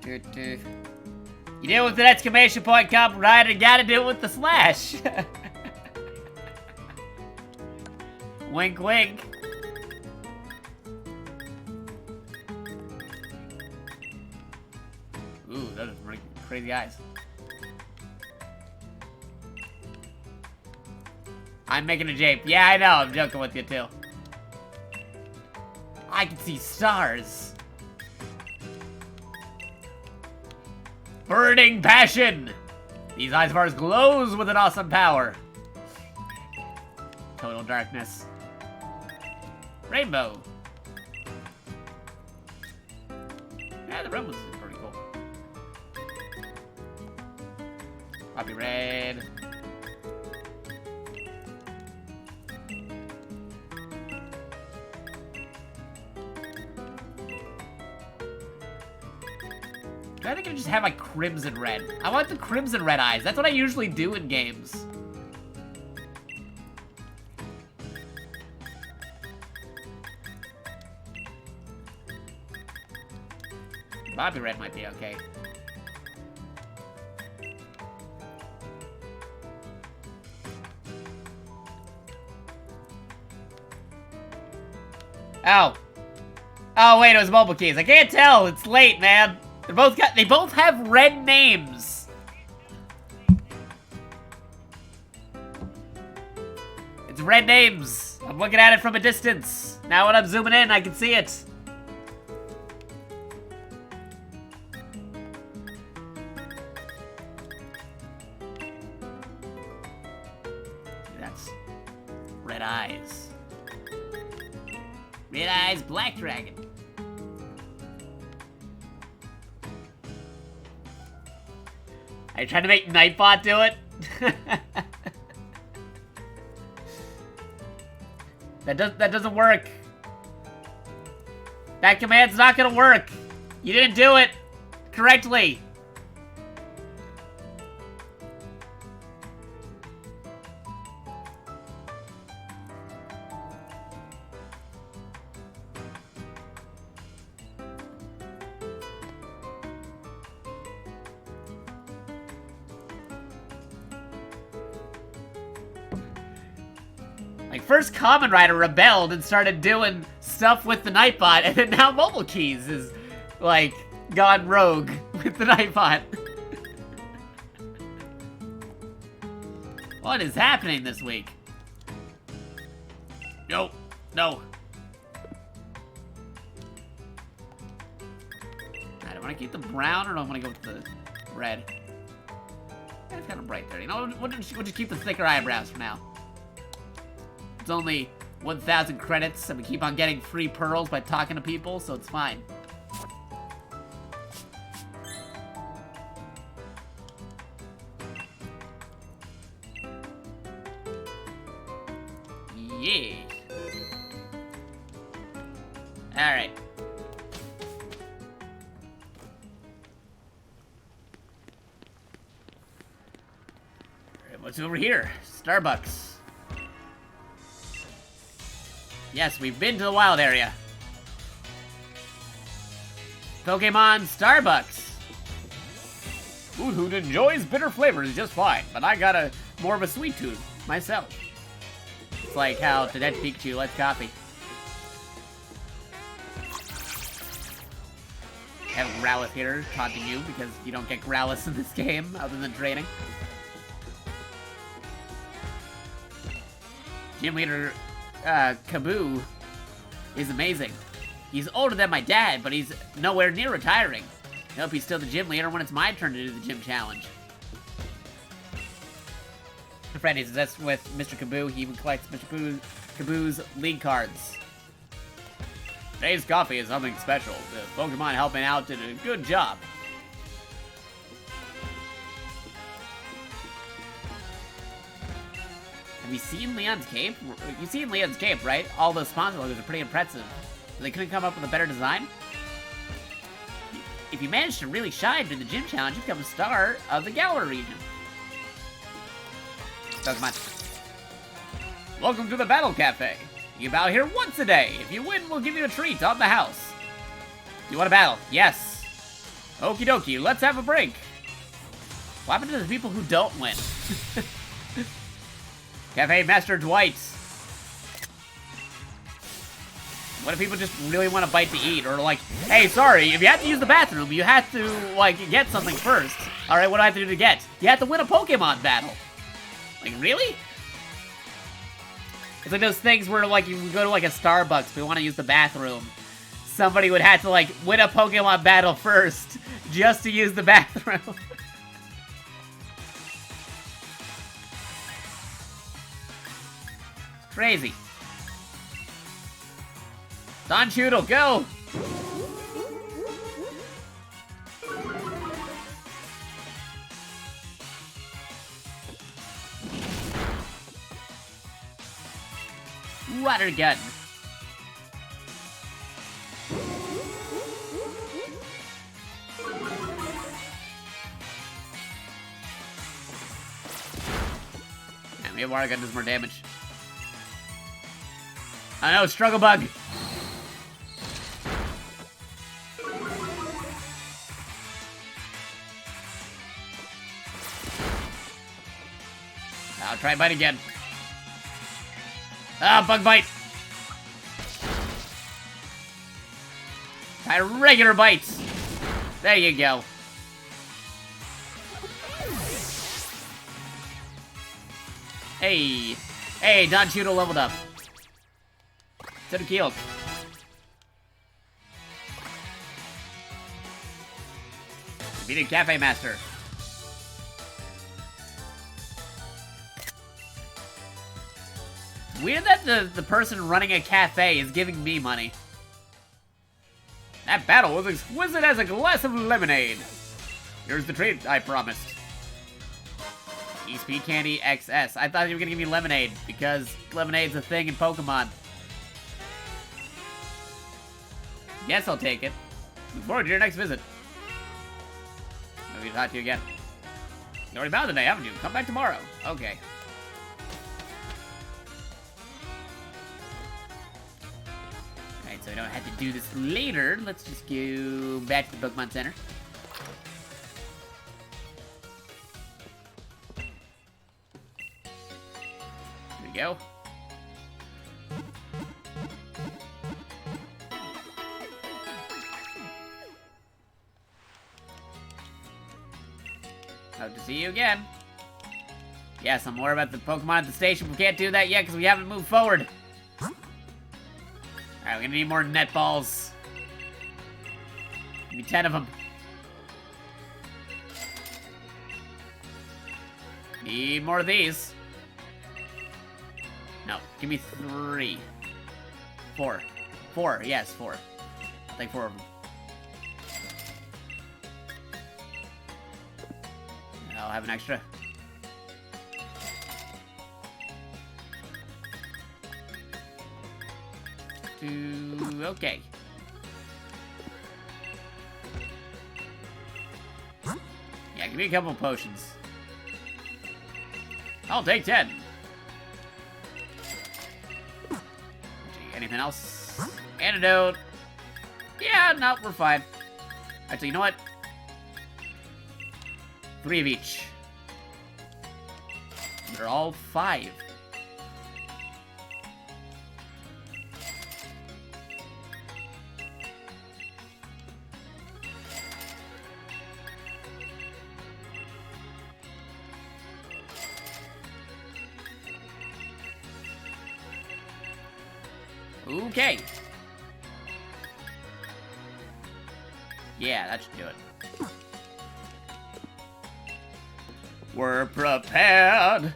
Speaker 1: You do it with an exclamation point, copyright, and gotta do it with the slash. Wink, wink. Ooh, those are really crazy eyes. I'm making a jape. Yeah, I know. I'm joking with you, too. I can see stars. Burning passion! These eyes of ours glows with an awesome power. Total darkness. Rainbow. Yeah, the red one's pretty cool. Poppy red. I think I just have like crimson red. I want the crimson red eyes. That's what I usually do in games. Bobby red might be okay. Ow. Oh wait, it was mobile keys. I can't tell. It's late, man. They both have red names. It's red names. I'm looking at it from a distance. Now when I'm zooming in, I can see it. That's red eyes. Red eyes, black dragon. Are you trying to make Nightbot do it? That doesn't work. That command's not gonna work. You didn't do it correctly. Like, first Kamen Rider rebelled and started doing stuff with the Nightbot, and then now Mobile Keys is, like, gone rogue with the Nightbot. What is happening this week? No. No. I don't want to keep the brown, or do I want to go with the red? It's kind of bright there. You know, we'll just keep the thicker eyebrows for now. It's only 1,000 credits, and we keep on getting free pearls by talking to people, so it's fine. Yeah. Alright. What's over here? Starbucks. Yes, we've been to the wild area. Pokemon Starbucks. Food who enjoys bitter flavors just fine, but I got more of a sweet tooth myself. It's like how Tedette Pikachu likes coffee. Have Growlithe here taunting you because you don't get Growlithe in this game other than training. Gym leader Kaboo is amazing. He's older than my dad, but he's nowhere near retiring. I hope he's still the gym leader when it's my turn to do the gym challenge. My friend is obsessed with Mr. Kaboo. He even collects Mr. Kaboo's league cards. Today's coffee is something special. The Pokemon helping out did a good job. Have you seen Leon's cape? You've seen Leon's cape, right? All those sponsor logos are pretty impressive. They couldn't come up with a better design? If you manage to really shine during the gym challenge, you become a star of the Galar region. Pokemon. Welcome to the Battle Cafe. You battle here once a day. If you win, we'll give you a treat on the house. Do you want to battle? Yes. Okie dokie, let's have a break. What happened to the people who don't win? Cafe Master Dwight. What if people just really want a bite to eat? Or like, hey, sorry, if you have to use the bathroom, you have to, like, get something first. Alright, what do I have to do to get? You have to win a Pokemon battle. Like, really? It's like those things where, like, you go to, like, a Starbucks, if you want to use the bathroom. Somebody would have to, like, win a Pokemon battle first, just to use the bathroom. Crazy. Don Choodle, go! Water gun. Yeah, maybe water gun does more damage. I know, Struggle Bug. I'll try bite again. Ah, Bug Bite. My regular bites. There you go. Hey. Hey, Don Chudo leveled up. So did Keel. Defeated Cafe Master. Weird that the person running a cafe is giving me money. That battle was exquisite as a glass of lemonade. Here's the treat I promised. E-Speed Candy XS. I thought you were gonna give me lemonade, because lemonade's a thing in Pokemon. Yes, I'll take it. Look forward to your next visit. Maybe talk to you again. You already bound today, haven't you? Come back tomorrow. Okay. Alright, so we don't have to do this later. Let's just go back to the Pokemon Center. There we go. Hope to see you again. Yeah, some more about the Pokemon at the station. We can't do that yet because we haven't moved forward. Alright, we're gonna need more net balls. Give me 10 of them. Need more of these. No, give me 3. 4. 4, yes, 4. I'll take 4 of them. I'll have an extra. Okay. Yeah, give me a couple of potions. I'll take 10. Anything else? Antidote. Yeah, no, we're fine. Actually, you know what? 3 of each. They're all 5. Okay. Yeah, that should do it. We're prepared.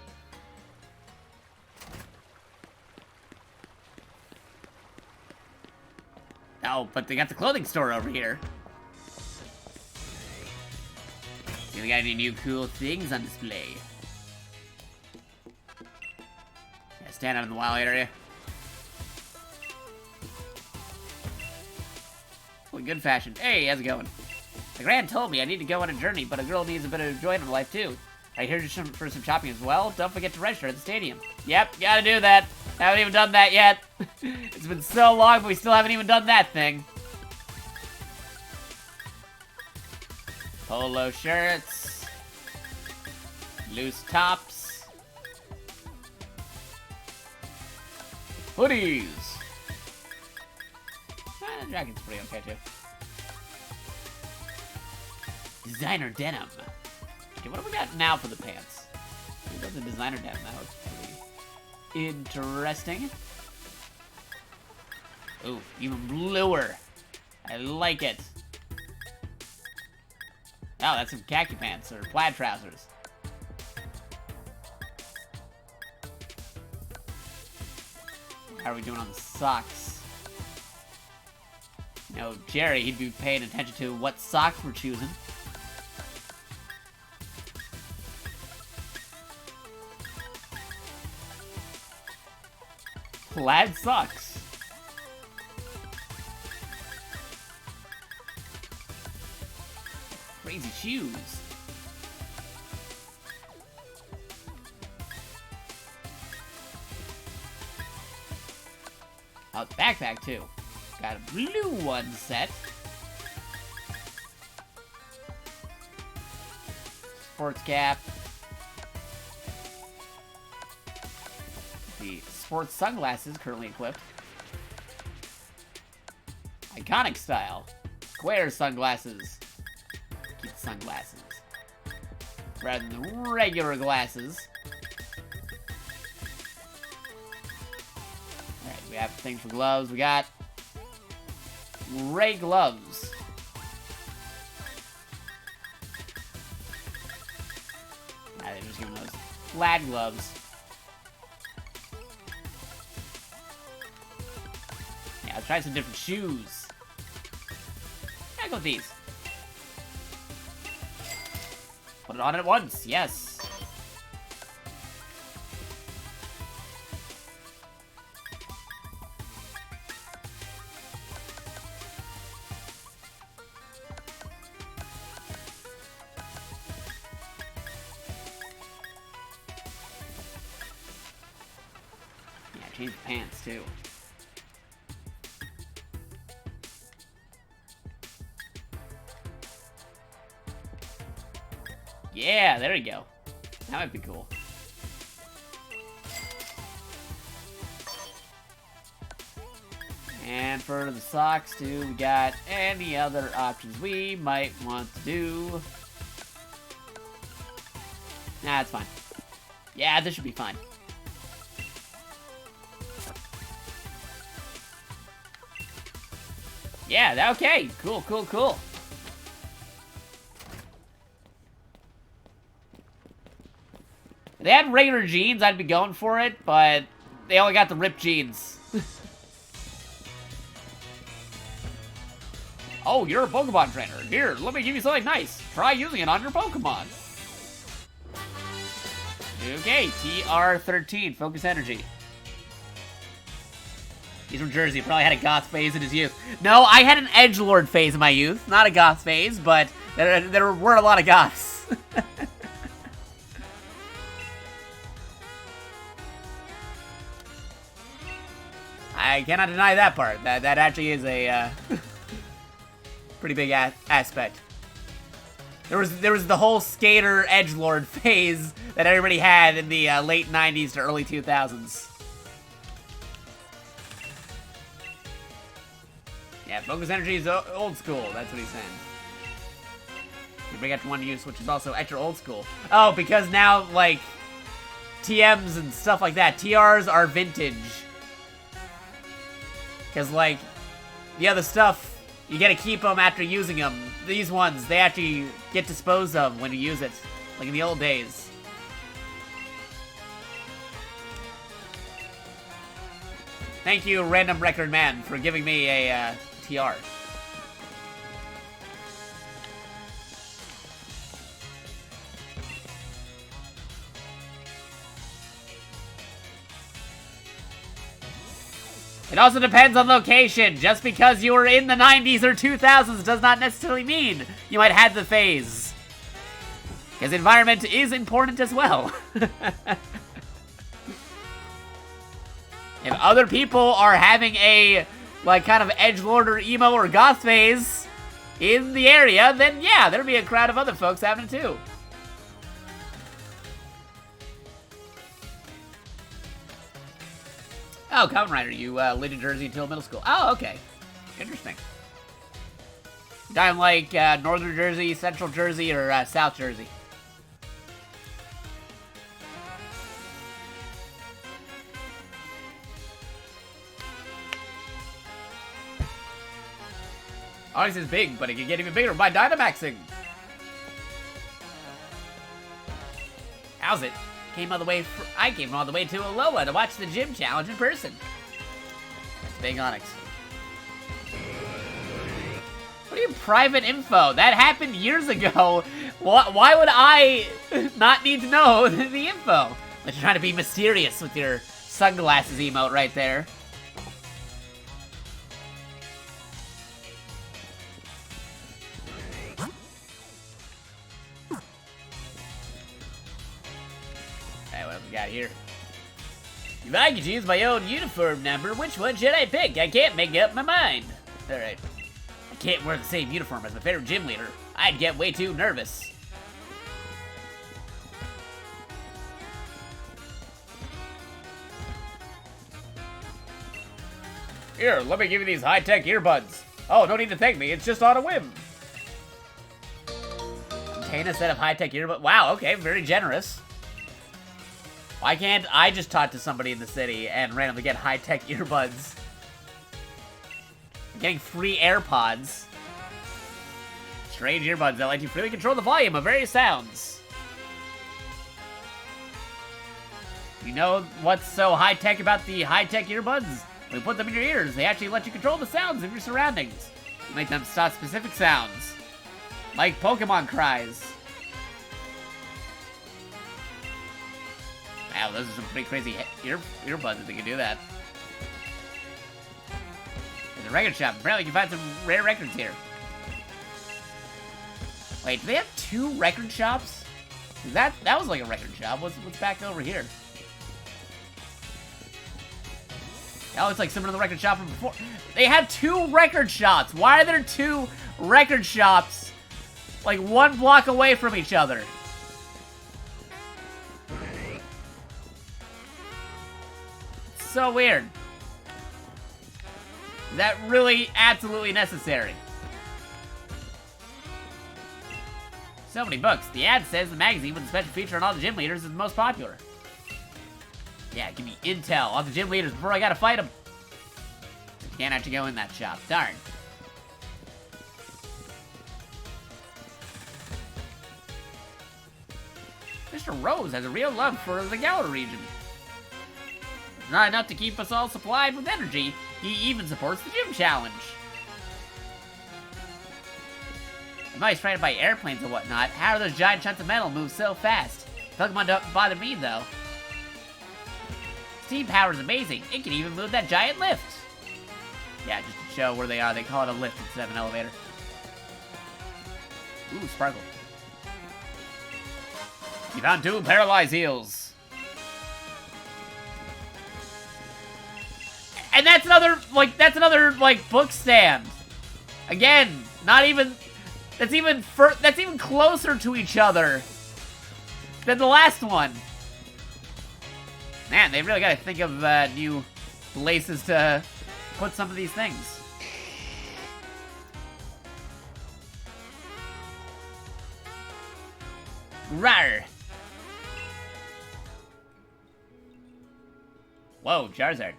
Speaker 1: Oh, but they got the clothing store over here. See, they got any new cool things on display. Yeah, stand out in the wild area. Oh, good fashion. Hey, how's it going? The Grand told me I need to go on a journey, but a girl needs a bit of enjoyment in life too. I hear you for some shopping as well. Don't forget to register at the stadium. Yep, gotta do that. Haven't even done that yet. It's been so long, but we still haven't even done that thing. Polo shirts. Loose tops. Hoodies. The jacket's pretty okay too. Designer denim. Okay, what do we got now for the pants? We got the designer denim. That looks pretty interesting. Ooh, even bluer. I like it. Oh, that's some khaki pants or plaid trousers. How are we doing on the socks? You know, Jerry, he'd be paying attention to what socks we're choosing. Plaid socks. Crazy shoes. Oh, the backpack too. Got a blue one set. Sports cap. The sports sunglasses currently equipped. Iconic style. square sunglasses. Keep the sunglasses. Rather than the regular glasses. Alright, we have things for gloves. We got gray gloves. They're just giving those flat gloves. Yeah, I'll try some different shoes. I'll go with these. Put it on at once, yes. Yeah, change the pants too. Yeah, there we go. That might be cool. And for the socks too, we got any other options we might want to do. Nah, it's fine. Yeah, this should be fine. Yeah, okay. Cool, cool, cool. If they had regular jeans, I'd be going for it, but they only got the ripped jeans. Oh, you're a Pokemon trainer. Here, let me give you something nice. Try using it on your Pokemon. Okay, TR13, Focus Energy. He's from Jersey, probably had a goth phase in his youth. No, I had an edgelord phase in my youth. Not a goth phase, but there were a lot of goths. I cannot deny that part. That actually is a pretty big aspect. There was the whole skater edgelord phase that everybody had in the late 90s to early 2000s. Yeah, Focus Energy is old school. That's what he's saying. You bring up one use, which is also extra old school. Oh, because now, like, TMs and stuff like that, TRs are vintage. Because, like, the other stuff, you gotta keep them after using them. These ones, they actually get disposed of when you use it. Like in the old days. Thank you, Random Record Man, for giving me a TR. It also depends on location. Just because you were in the 90s or 2000s does not necessarily mean you might have the phase. Because environment is important as well. If other people are having a, like, kind of edgelord or emo or goth phase in the area, then yeah, there'll be a crowd of other folks having it too. Oh, Kamen Rider, you lived in Jersey until middle school. Oh, okay. Interesting. Down like Northern Jersey, Central Jersey, or South Jersey? Onyx is big, but it can get even bigger by Dynamaxing. How's it? I came all the way to Alola to watch the gym challenge in person. That's big Onyx. What do you private info? That happened years ago. Why would I not need to know the info? Like you're trying to be mysterious with your sunglasses emote right there. Got here. If I could choose my own uniform number, which one should I pick? I can't make up my mind. Alright. I can't wear the same uniform as my favorite gym leader. I'd get way too nervous. Here, let me give you these high-tech earbuds. Oh, no need to thank me. It's just on a whim. Contain a set of high-tech earbuds. Wow, okay, very generous. Why can't I just talk to somebody in the city and randomly get high-tech earbuds? I'm getting free AirPods. Strange earbuds that let you freely control the volume of various sounds. You know what's so high-tech about the high-tech earbuds? When you put them in your ears, they actually let you control the sounds of your surroundings. You make them stop specific sounds. Like Pokemon cries. Wow, those are some pretty crazy earbuds if they can do that. There's a record shop. Apparently you can find some rare records here. Wait, do they have 2 record shops? That was like a record shop. What's back over here? Oh, it's like similar to the record shop from before. They have 2 record shops. Why are there 2 record shops like 1 block away from each other? It's so weird. Is that really absolutely necessary? So many books. The ad says the magazine with a special feature on all the gym leaders is the most popular. Yeah, give me intel on the gym leaders before I gotta fight them. Can't actually go in that shop. Darn. Mr. Rose has a real love for the Galar region. It's not enough to keep us all supplied with energy. He even supports the gym challenge. I'm always frightened by airplanes and whatnot. How are those giant chunks of metal move so fast? Pokemon don't bother me, though. Steam power is amazing. It can even move that giant lift. Yeah, just to show where they are, they call it a lift instead of an elevator. Ooh, Sparkle. You found 2 paralyzed heals. And that's another book stand. Again, not even, that's even closer to each other than the last one. Man, they really gotta think of new places to put some of these things. Rawr. Whoa, Charizard.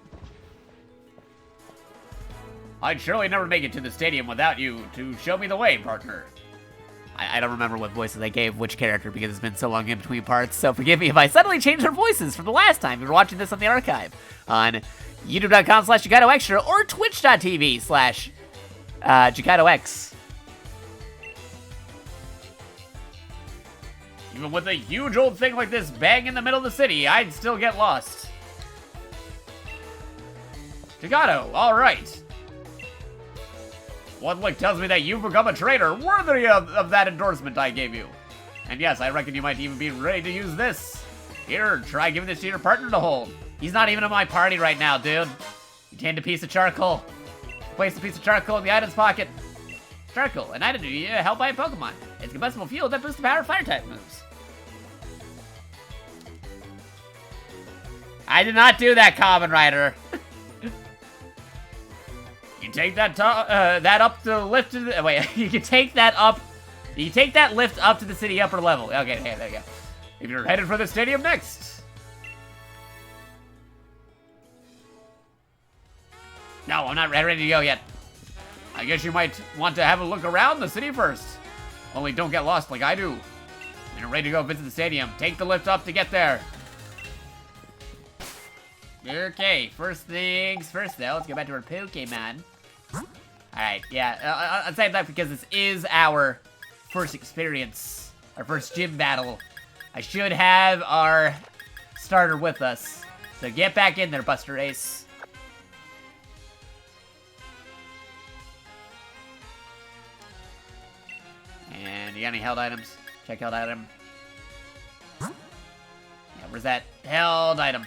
Speaker 1: I'd surely never make it to the stadium without you to show me the way, partner. I don't remember what voices I gave which character because it's been so long in between parts, so forgive me if I suddenly changed their voices from the last time you were watching this on the archive on youtube.com/JakatoExtra or twitch.tv/JakatoX. Even with a huge old thing like this bang in the middle of the city, I'd still get lost. Jakato, alright. One look tells me that you've become a trainer worthy of that endorsement I gave you. And yes, I reckon you might even be ready to use this. Here, try giving this to your partner to hold. He's not even in my party right now, dude. You tamed a piece of charcoal. Place a piece of charcoal in the item's pocket. Charcoal, an item to be held by a Pokemon. It's combustible fuel that boosts the power of fire-type moves. I did not do that, Common Rider. You take that up to the lift to the, wait, you can take that up. You can take that lift up to the city upper level. Okay, hey, there you go. If you're headed for the stadium next. No, I'm not ready to go yet. I guess you might want to have a look around the city first. Only don't get lost like I do. When you're ready to go visit the stadium, take the lift up to get there. Okay, first things first though, let's go back to our Pokemon. Alright, yeah, I'll say that because this is our first experience, our first gym battle. I should have our starter with us. So get back in there, Buster Ace. And you got any held items? Check held item. Yeah, where's that held item?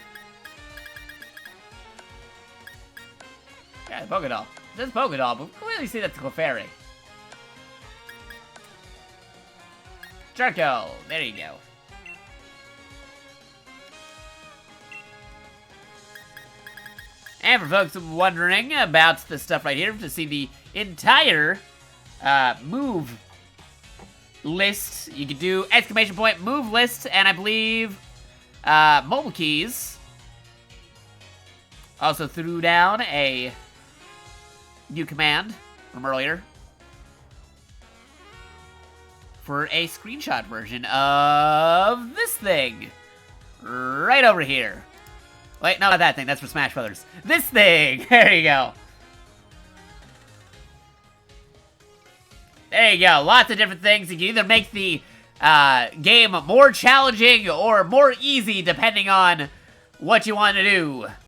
Speaker 1: Yeah, Pokédoll. It says Pokédoll, but we clearly see that's Clefairy. Charco, there you go. And for folks wondering about the stuff right here, to see the entire move list, you can do exclamation point move list, and I believe mobile keys. Also threw down a new command from earlier for a screenshot version of this thing right over here. Wait, no, not that thing. That's for Smash Brothers. This thing! There you go. There you go. Lots of different things. You can either make the game more challenging or more easy, depending on what you want to do.